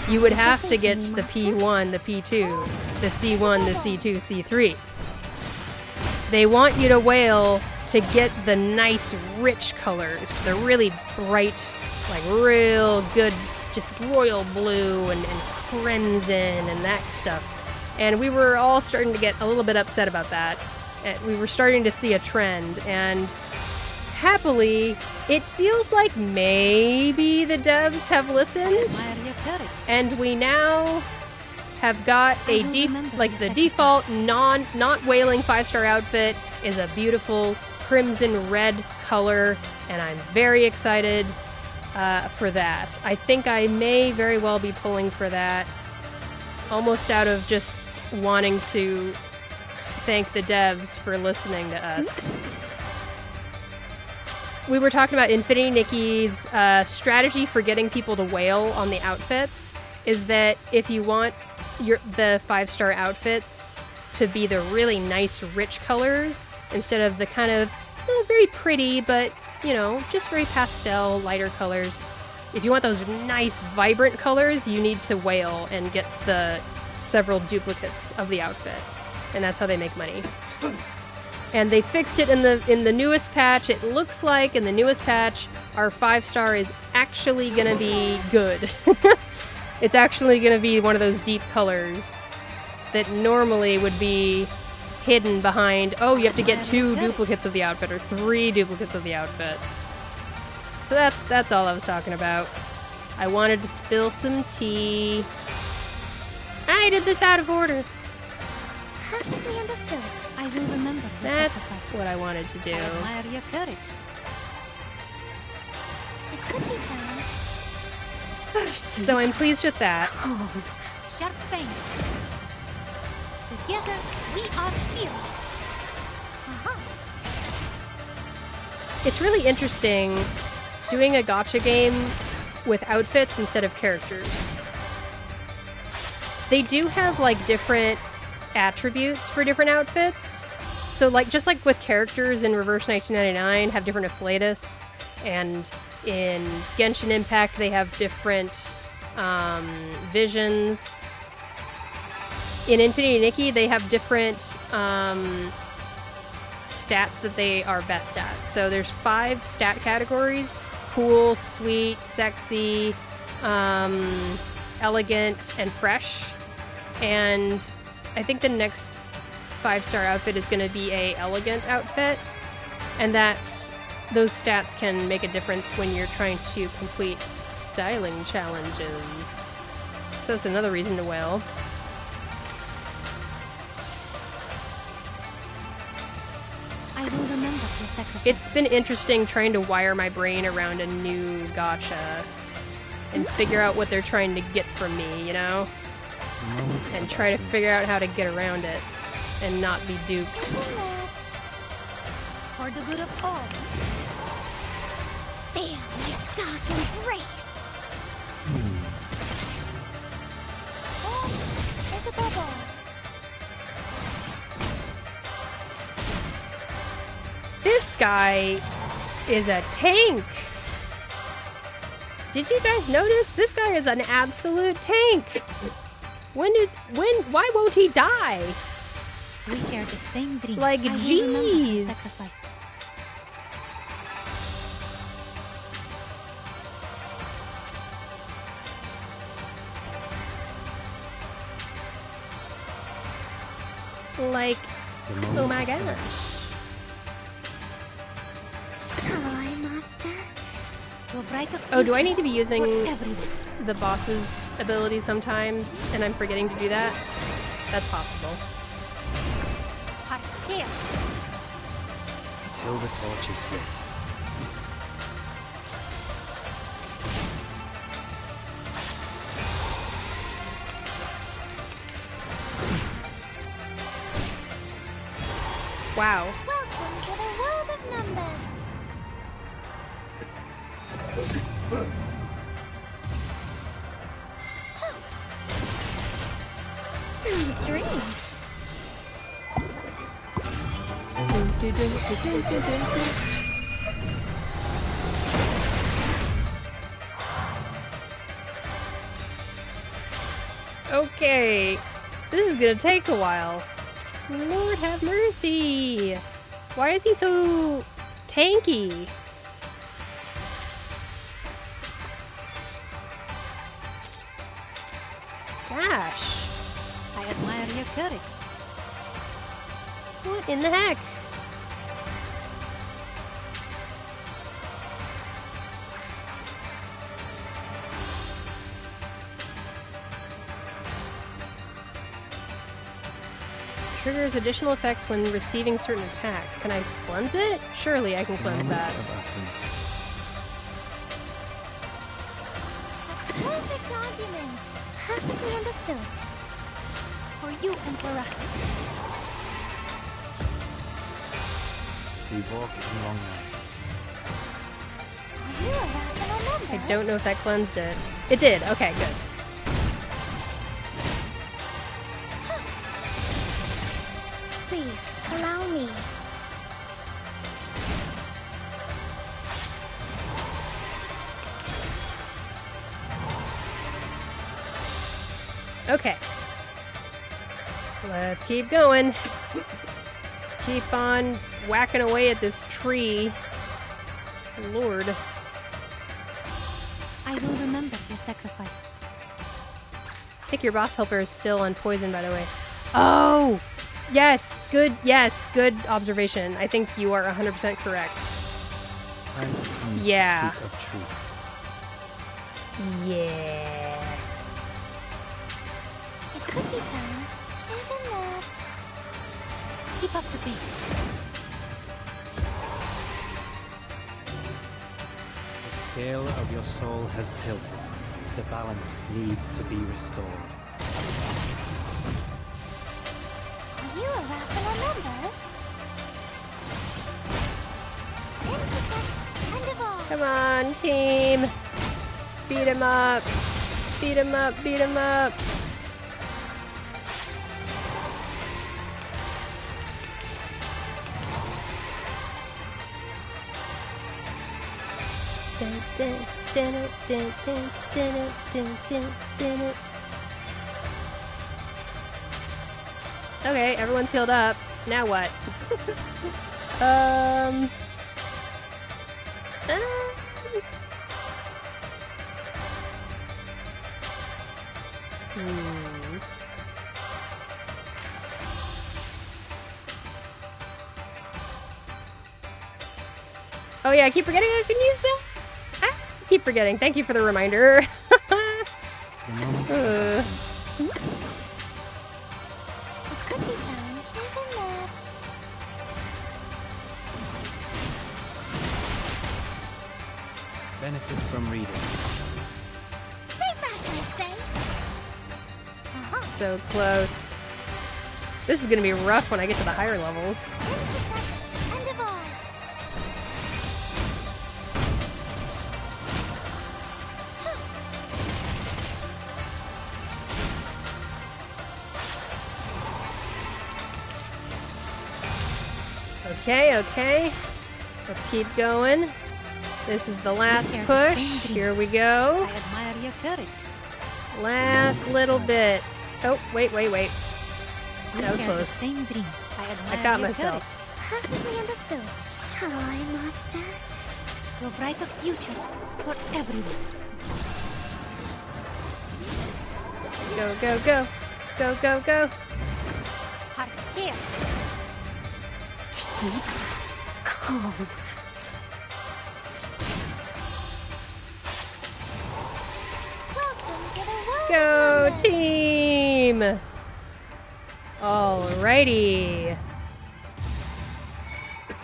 You would have to get the P1, the P2, the C1, the C2, C3. They want you to whale to get the nice, rich colors, the really bright, like real good, just royal blue and crimson and that stuff. And we were all starting to get a little bit upset about that. And we were starting to see a trend, and happily, it feels like maybe the devs have listened, Admire your courage. and we now have got a the default not whaling 5-star outfit is a beautiful crimson red color, and I'm very excited for that. I think I may very well be pulling for that, almost out of just wanting to thank the devs for listening to us. We were talking about Infinity Nikki's strategy for getting people to whale on the outfits is that if you want the 5-star outfits to be the really nice rich colors instead of the kind of very pretty but just very pastel lighter colors, if you want those nice vibrant colors, you need to whale and get the several duplicates of the outfit, and that's how they make money. And they fixed it in the newest patch. It looks like in the newest patch our 5-star is actually gonna be good. It's actually gonna be one of those deep colors that normally would be hidden behind, oh, you have to get 2 duplicates of the outfit or 3 duplicates of the outfit. So that's all I was talking about. I wanted to spill some tea. I did this out of order. Perfectly understood. I will remember the That's sacrifice. what I wanted to do. I admire your courage. It could be found. So I'm pleased with that. Sharp fangs. Together, we are fearless. It's really interesting doing a gacha game with outfits instead of characters. They do have like different attributes for different outfits. So like just like with characters in Reverse 1999 have different afflatus, and in Genshin Impact they have different visions. In Infinity Nikki they have different stats that they are best at. So there's 5 stat categories: cool, sweet, sexy, elegant, and fresh. And I think the next 5-star outfit is going to be a elegant outfit, and those stats can make a difference when you're trying to complete styling challenges. So that's another reason to whale. I will remember the sacrifice. It's been interesting trying to wire my brain around a new gacha and figure out what they're trying to get from me, and try to figure out how to get around it and not be duped. For the good of all. There, my dark embrace. Oh, there's a bubble. This guy is a tank. Did you guys notice? This guy is an absolute tank. Why won't he die? We share the same dream. Like, I will remember jeez. the sacrifice. Like, oh my gosh. Ally Master. To a brighter Oh, do I future need to be using for everyone. the boss's ability sometimes, and I'm forgetting to do that? That's possible. Heart scale. Until the torch is lit. Wow. Welcome to the world of numbers. Sweet dreams. Okay. This is gonna take a while. Lord have mercy. Why is he so tanky? Gosh. I admire your courage. What in the heck? Triggers additional effects when receiving certain attacks. Can I cleanse it? Surely I can cleanse that. Of utterance. Perfect argument. Perfectly understood. For you, Emperor. We walk in long nights. Are you a rational member? I don't know if that cleansed it. It did. Okay, good. Please, allow me. Okay. Let's keep going. Keep on whacking away at this tree. Lord. I will remember your sacrifice. I think your boss helper is still unpoisoned, by the way. Oh! Yes, good observation. I think you are 100% correct. Time comes Yeah. to speak of truth. Yeah. It could be fun. Even that. Keep up the pace. The scale of your soul has tilted. The balance needs to be restored. Are you a rational member? Intersect and evolve. Come on, team. Beat him up. Beat him up, beat him up. Dun, dun, dun, dun, dun, dun, dun, dun, dun. Okay, everyone's healed up. Now what? um... Hmm. Oh yeah, I keep forgetting I can use that. I keep forgetting. Thank you for the reminder. The moment of utterance. It could be fun. Even that. Benefit from reading. Stay back, I say. Uh-huh. So close. This is gonna be rough when I get to the higher levels. Intersect and evolve. Okay, okay. Let's keep going. This is the last share the push. same dream. Here we go. I admire your courage. Last little bit. Oh, wait, wait, wait. We That was share the close. same dream. I I admire got your myself. courage. Perfectly understood. Shall I, Master? To a brighter future for everyone. Go, go, go. Go, go, go. Heart here. Calm. Welcome to the world. Go, team! Alrighty.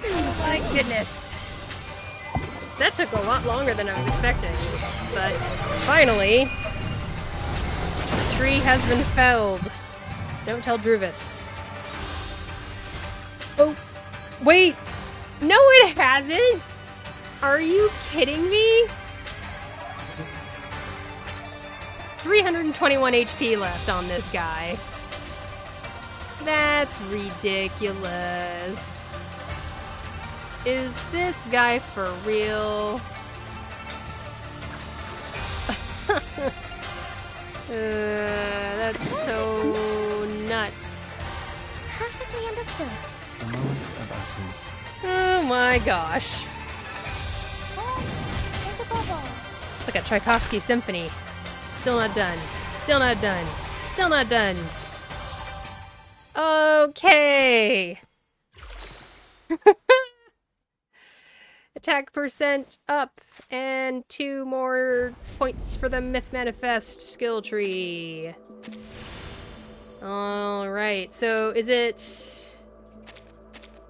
Oh my goodness. That took a lot longer than I was expecting. But finally, the tree has been felled. Don't tell Druvis. Oh, wait. No, it hasn't. Are you kidding me? 321 HP left on this guy. That's ridiculous. Is this guy for real? That's so nuts. Perfectly understood. A moment of utterance. Oh my gosh. There's a bubble. Like a Tchaikovsky symphony. Still not done. Still not done. Still not done. Okay. Attack percent up, and 2 more points for the Myth Manifest skill tree. Alright, so is it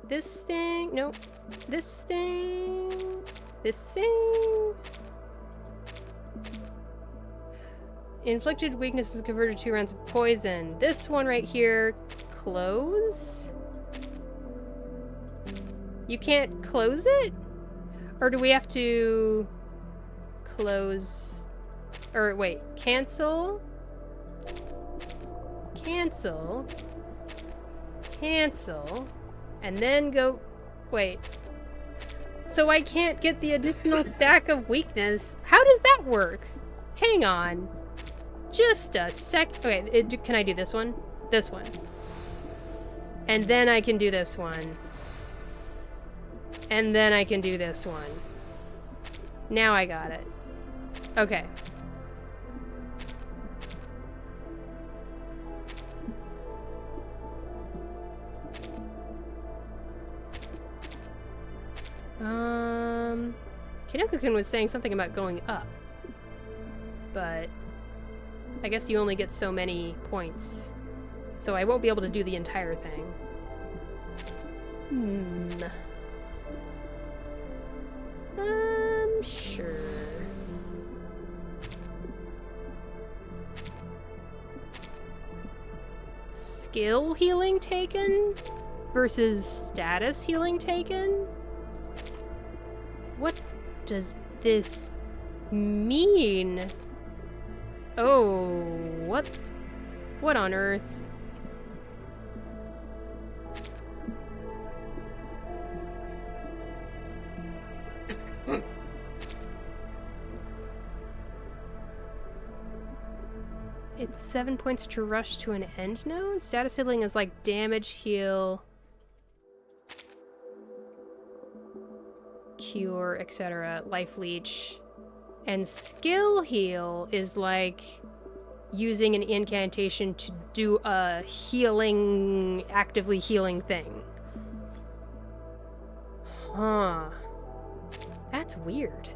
this thing? Nope. This thing? This thing? Inflicted weakness is converted to 2 rounds of poison. This one right here, close? You can't close it? Or do we have to close? Or wait, cancel? Cancel? Cancel? And then go... Wait. So I can't get the additional stack of weakness. How does that work? Hang on. Just a sec. Okay, can I do this one? This one. And then I can do this one. And then I can do this one. Now I got it. Okay. Kinoko-kun was saying something about going up. But I guess you only get so many points. So I won't be able to do the entire thing. Sure. Skill healing taken versus status healing taken? What does this mean? Oh, what on earth? It's 7 points to rush to an end node? Status healing is like damage, heal, cure, etc. Life leech. And skill heal is like using an incantation to do a healing, actively healing thing. Huh. That's weird.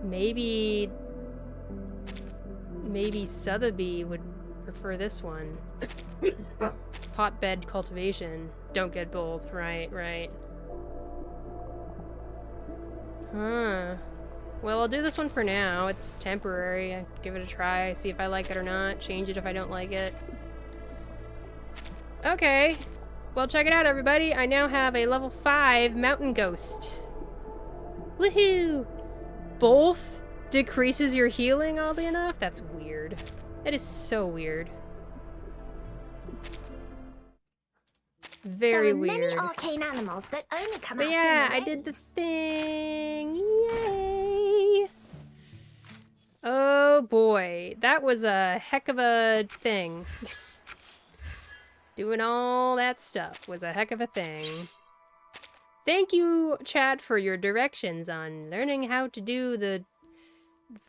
Maybe Sotheby would prefer this one. Hotbed cultivation. Don't get both. Right. Huh. Well, I'll do this one for now. It's temporary. I give it a try, see if I like it or not. Change it if I don't like it. Okay. Well, check it out, everybody. I now have a level 5 Mountain Ghost. Woohoo! Both decreases your healing, oddly enough? That's weird. That is so weird. Very weird. There are many arcane animals that only come out But yeah, in the I red. did the thing. Yay! Oh boy, that was a heck of a thing. Doing all that stuff was a heck of a thing. Thank you, chat, for your directions on learning how to do the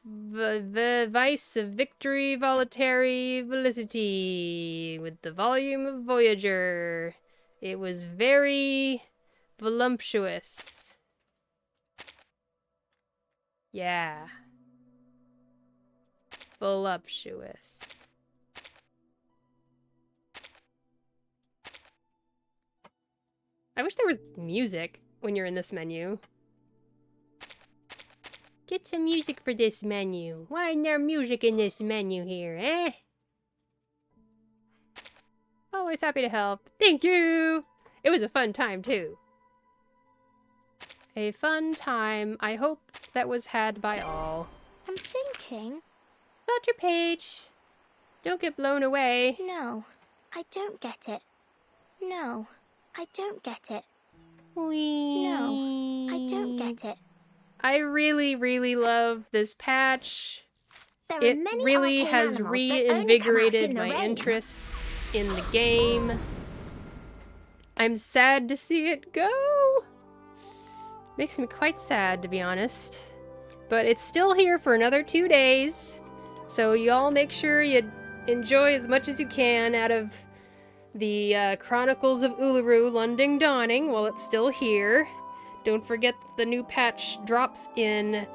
Vice of Victory Voluntary Felicity with the volume of Voyager. It was very voluptuous. Yeah. Voluptuous. I wish there was music when you're in this menu. Get some music for this menu. Why isn't there music in this menu here, eh? Always happy to help. Thank you! It was a fun time, too. A fun time I hope that was had by all. I'm thinking. Not your page. Don't get blown away. No, I don't get it. No, I don't get it. Wee. No, I don't get it. I really, really love this patch. There are It many really arcane has animals that only come out reinvigorated in the my rain. interest in the game. I'm sad to see it go. Makes me quite sad, to be honest. But it's still here for another 2 days. So y'all make sure you enjoy as much as you can out of the Chronicles of Uluru London Dawning while it's still here. Don't forget that the new patch drops in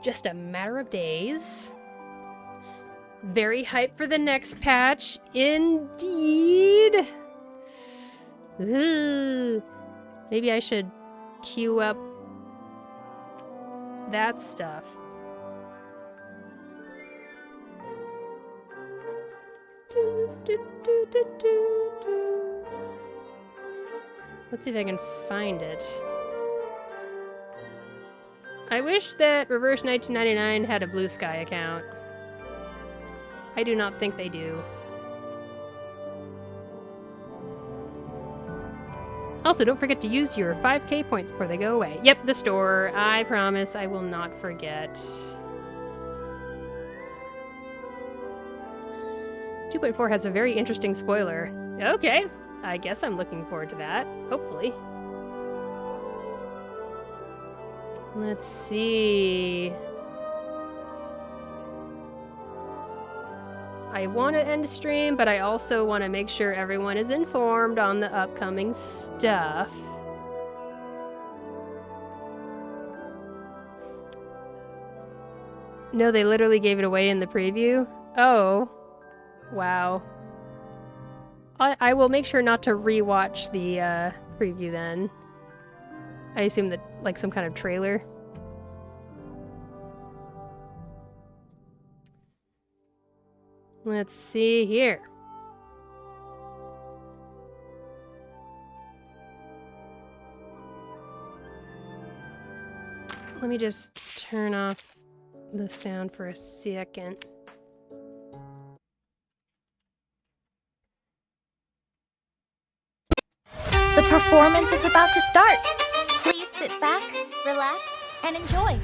just a matter of days. Very hyped for the next patch, indeed. Ooh. Maybe I should queue up that stuff. Let's see if I can find it. I wish that Reverse 1999 had a Blue Sky account. I do not think they do. Also, don't forget to use your 5k points before they go away. Yep, the store. I promise I will not forget. 2.4 has a very interesting spoiler. Okay, I guess I'm looking forward to that. Hopefully. Let's see. I want to end stream, but I also want to make sure everyone is informed on the upcoming stuff. No, they literally gave it away in the preview. Oh. Wow. I will make sure not to rewatch the preview then. I assume that, like, some kind of trailer. Let's see here. Let me just turn off the sound for a second. The performance is about to start. Please sit back, relax, and enjoy.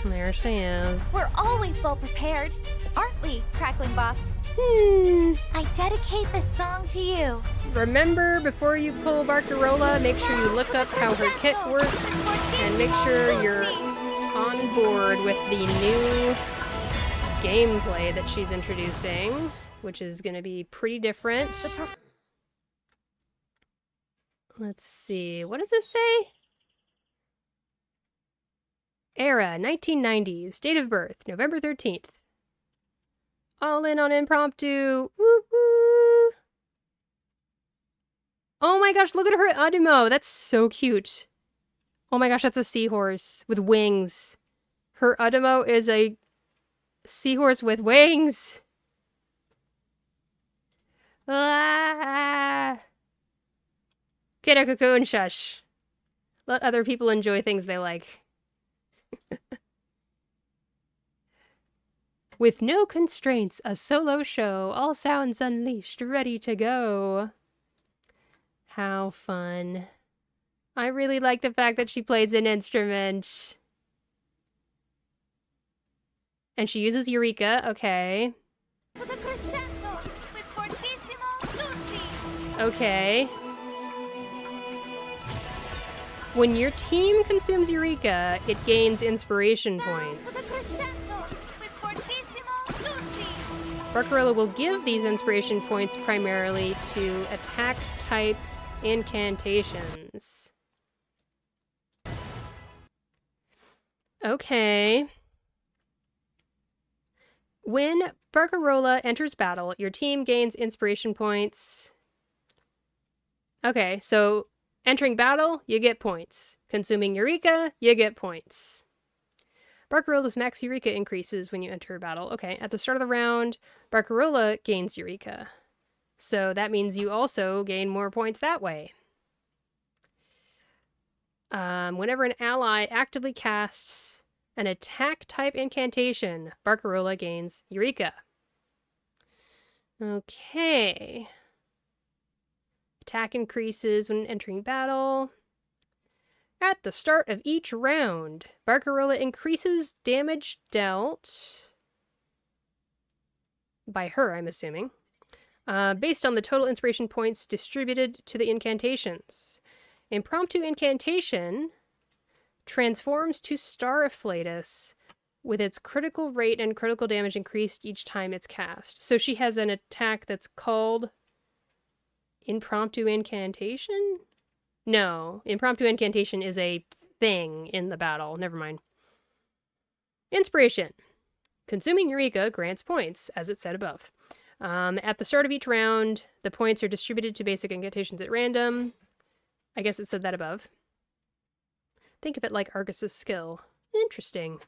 There she is. We're always well prepared, aren't we, Crackling Box? I dedicate this song to you. Remember, before you pull Barcarola, make sure you look up how her kit works and make sure you're on board with the new gameplay that she's introducing, which is going to be pretty different. Let's see, what does this say? Era, 1990s. Date of birth, November 13th. All in on impromptu. Woo woo. Oh my gosh, look at her Adimo. That's so cute. Oh my gosh, that's a seahorse with wings. Her Adimo is a seahorse with wings. Ah. Get a cocoon, shush. Let other people enjoy things they like. With no constraints, a solo show, all sounds unleashed, ready to go. How fun. I really like the fact that she plays an instrument. And she uses Eureka, okay. Okay. When your team consumes Eureka, it gains inspiration points. Barcarola will give these inspiration points primarily to attack-type incantations. Okay. When Barcarola enters battle, your team gains inspiration points. Okay, so entering battle, you get points. Consuming Eureka, you get points. Barcarola's max Eureka increases when you enter a battle. Okay, at the start of the round, Barcarola gains Eureka. So that means you also gain more points that way. Whenever an ally actively casts an attack-type incantation, Barcarola gains Eureka. Okay. Attack increases when entering battle. At the start of each round, Barcarola increases damage dealt by her, I'm assuming, based on the total inspiration points distributed to the incantations. Impromptu incantation transforms to Starflatus with its critical rate and critical damage increased each time it's cast. So she has an attack that's called Impromptu Incantation? No, Impromptu Incantation is a thing in the battle. Never mind. Inspiration. Consuming Eureka grants points, as it said above. At the start of each round, the points are distributed to basic incantations at random. I guess it said that above. Think of it like Argus's skill. Interesting.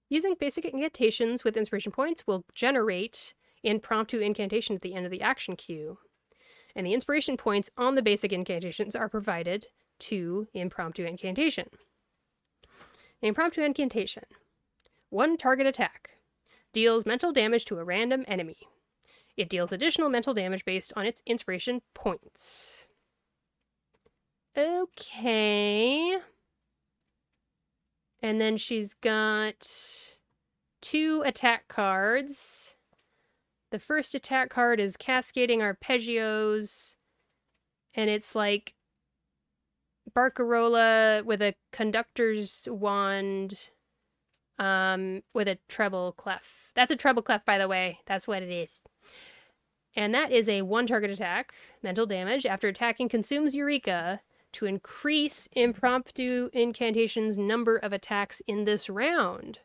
Using basic incantations with inspiration points will generate impromptu incantation at the end of the action queue. And the inspiration points on the basic incantations are provided to impromptu incantation. Impromptu incantation. 1 target attack. Deals mental damage to a random enemy. It deals additional mental damage based on its inspiration points. Okay. And then she's got 2 attack cards. The first attack card is Cascading Arpeggios, and it's like Barcarola with a conductor's wand, with a treble clef. That's a treble clef, by the way. That's what it is. And that is a 1 target attack. Mental damage. After attacking, consumes Eureka to increase impromptu incantation's number of attacks in this round.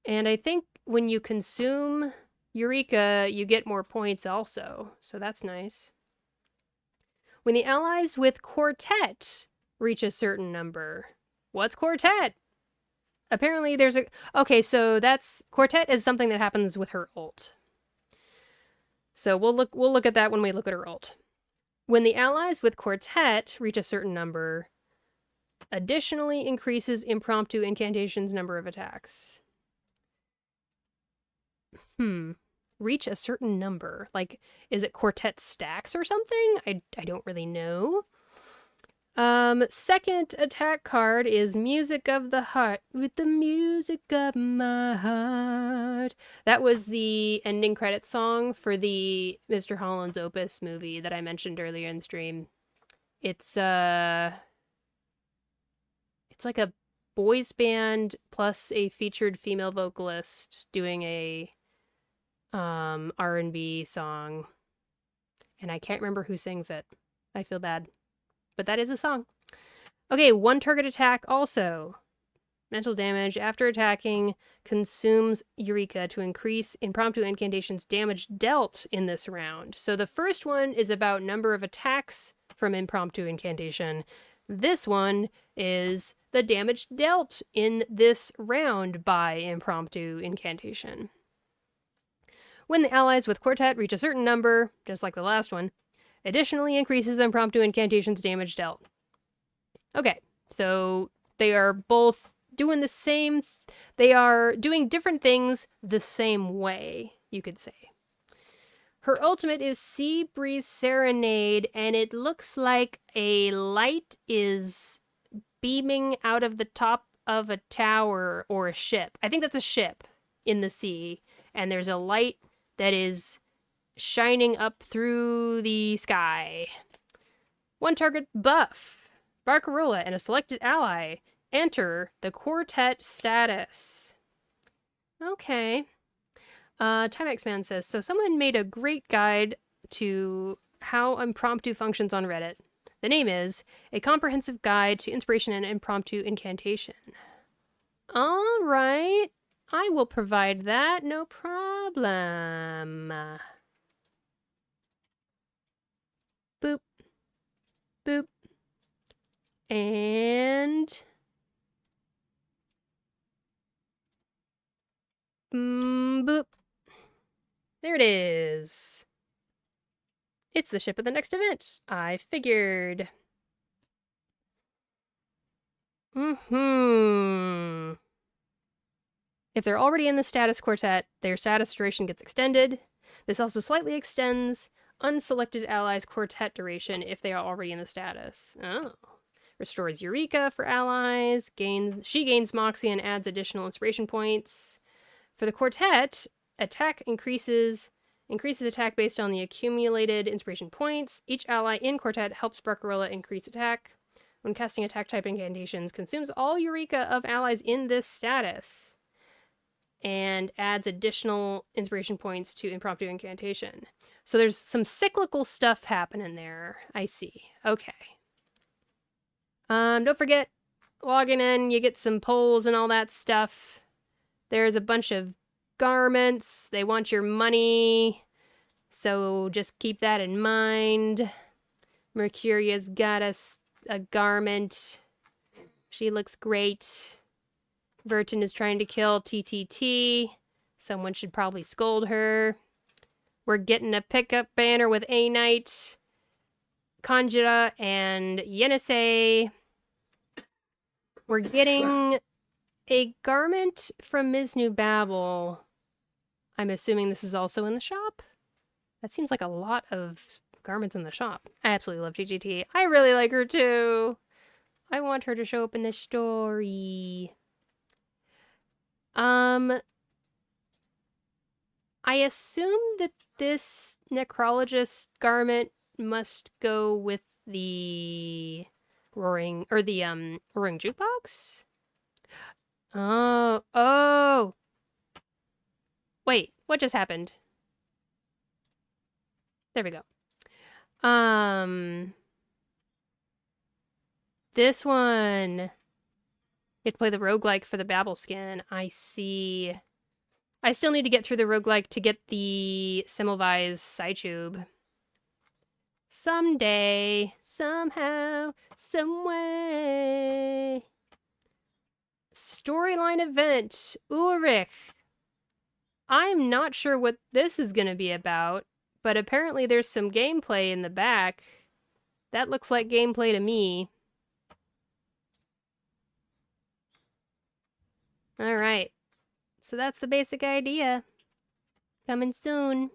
And I think when you consume Eureka, you get more points also, so that's nice. When the allies with Quartet reach a certain number. What's Quartet? Apparently there's a... Okay, so that's... Quartet is something that happens with her ult. So we'll look at that when we look at her ult. When the allies with Quartet reach a certain number, additionally increases impromptu incantation's number of attacks. Reach a certain number. Like, is it Quartet stacks or something? I don't really know. Second attack card is Music of the Heart. With the music of my heart. That was the ending credits song for the Mr. Holland's Opus movie that I mentioned earlier in the stream. It's like a boys band plus a featured female vocalist doing a R&B song. And I can't remember who sings it. I feel bad. But that is a song. Okay, 1 target attack also. Mental damage. After attacking, consumes Eureka to increase impromptu incantation's damage dealt in this round. So the first one is about number of attacks from impromptu incantation. This one is the damage dealt in this round by impromptu incantation. When the allies with Quartet reach a certain number, just like the last one, additionally increases impromptu incantation's damage dealt. Okay, so they are both doing the same... They are doing different things the same way, you could say. Her ultimate is Sea Breeze Serenade, and it looks like a light is beaming out of the top of a tower or a ship. I think that's a ship in the sea, and there's a light that is shining up through the sky. 1 target buff. Barcarola and a selected ally enter the Quartet status. Okay. Timex Man says, so someone made a great guide to how impromptu functions on Reddit. The name is A Comprehensive Guide to Inspiration and Impromptu Incantation. All right. I will provide that. No problem. Boop. Boop. And... boop. There it is. It's the ship of the next event. I figured. If they're already in the status quartet, their status duration gets extended. This also slightly extends unselected allies' quartet duration if they are already in the status. Oh. Restores Eureka for allies. She gains Moxie and adds additional inspiration points. For the quartet, attack increases attack based on the accumulated inspiration points. Each ally in Quartet helps Barcarilla increase attack. When casting attack type incantations, consumes all Eureka of allies in this status. And adds additional inspiration points to impromptu incantation. So there's some cyclical stuff happening there. I see. Okay. Don't forget, logging in, you get some polls and all that stuff. There's a bunch of garments. They want your money. So just keep that in mind. Mercuria's got a garment. She looks great. Vertin is trying to kill TTT. Someone should probably scold her. We're getting a pickup banner with A-Knight, Conjura, and Yenisei. We're getting a garment from Ms. New Babel. I'm assuming this is also in the shop? That seems like a lot of garments in the shop. I absolutely love TTT. I really like her too. I want her to show up in this story. I assume that this necrologist garment must go with the roaring jukebox? Oh. Wait, what just happened? There we go. This one. You have to play the roguelike for the Babel skin. I see. I still need to get through the roguelike to get the Semmelweis Psytube. Someday, somehow, someway. Storyline event. Ulrich. I'm not sure what this is going to be about, but apparently there's some gameplay in the back. That looks like gameplay to me. All right. So that's the basic idea. Coming soon.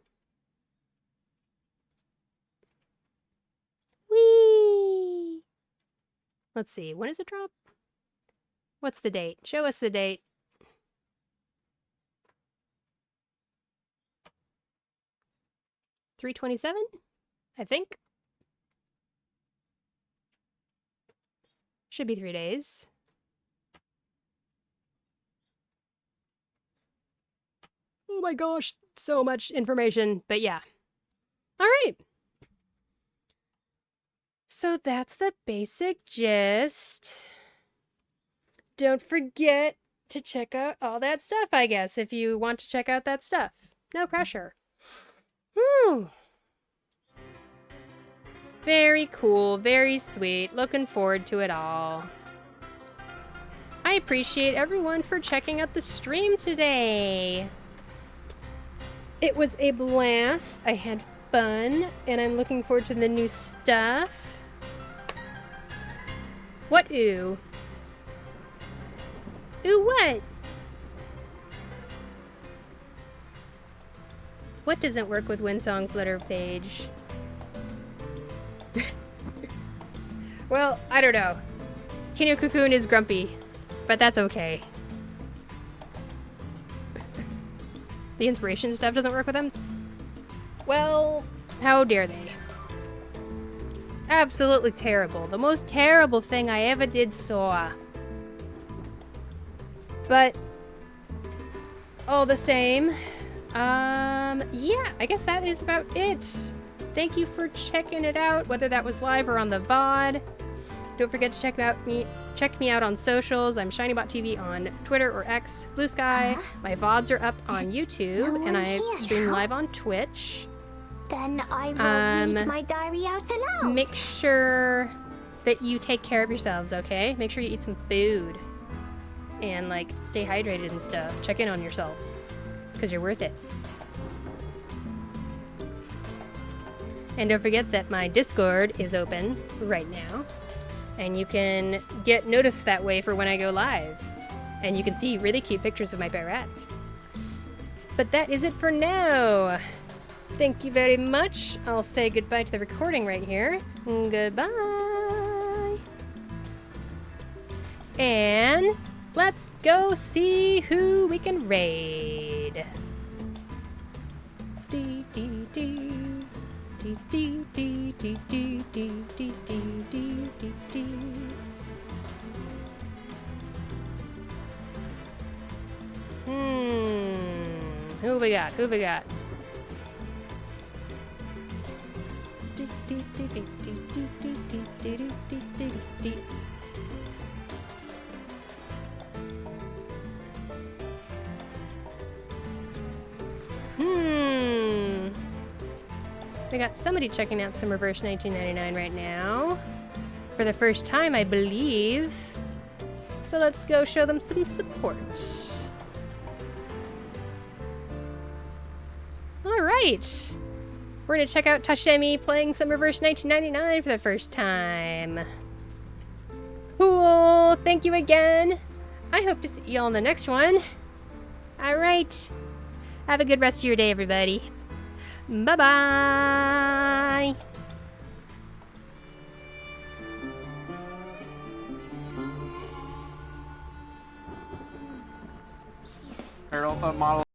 Whee! Let's see. When does it drop? What's the date? Show us the date. $3/27, I think. Should be 3 days. Oh my gosh, so much information, but yeah. All right. So that's the basic gist. Don't forget to check out all that stuff, I guess, if you want to check out that stuff. No pressure. Very cool, very sweet. Looking forward to it all. I appreciate everyone for checking out the stream today. It was a blast. I had fun, and I'm looking forward to the new stuff. What ooh? Ooh, what? What doesn't work with Winsong Flitter page? Well, I don't know. Kinyo Cocoon is grumpy, but that's okay. The inspiration stuff doesn't work with them? Well, how dare they? Absolutely terrible. The most terrible thing I ever did saw. But all the same, yeah, I guess that is about it. Thank you for checking it out, whether that was live or on the VOD. Don't forget to check me out on socials. I'm ShinyBotTV on Twitter or X, Blue Sky. My VODs are up on YouTube, and I stream live on Twitch. Then I will read my diary out aloud. Make sure that you take care of yourselves, okay? Make sure you eat some food. And, like, stay hydrated and stuff. Check in on yourself. Because you're worth it. And don't forget that my Discord is open right now. And you can get notified that way for when I go live. And you can see really cute pictures of my bear rats. But that is it for now. Thank you very much. I'll say goodbye to the recording right here. Goodbye. And let's go see who we can raid. Dee dee dee. Dee dee dee dee dee dee dee dee dee dee dee. Who we got? Who we got? Dee dee dee dee dee dee dee dee dee dee dee dee. We got somebody checking out some Reverse 1999 right now. For the first time, I believe. So let's go show them some support. Alright. We're gonna check out Tashemi playing some Reverse 1999 for the first time. Cool. Thank you again. I hope to see you all in the next one. Alright. Have a good rest of your day, everybody. Bye-bye! Europa model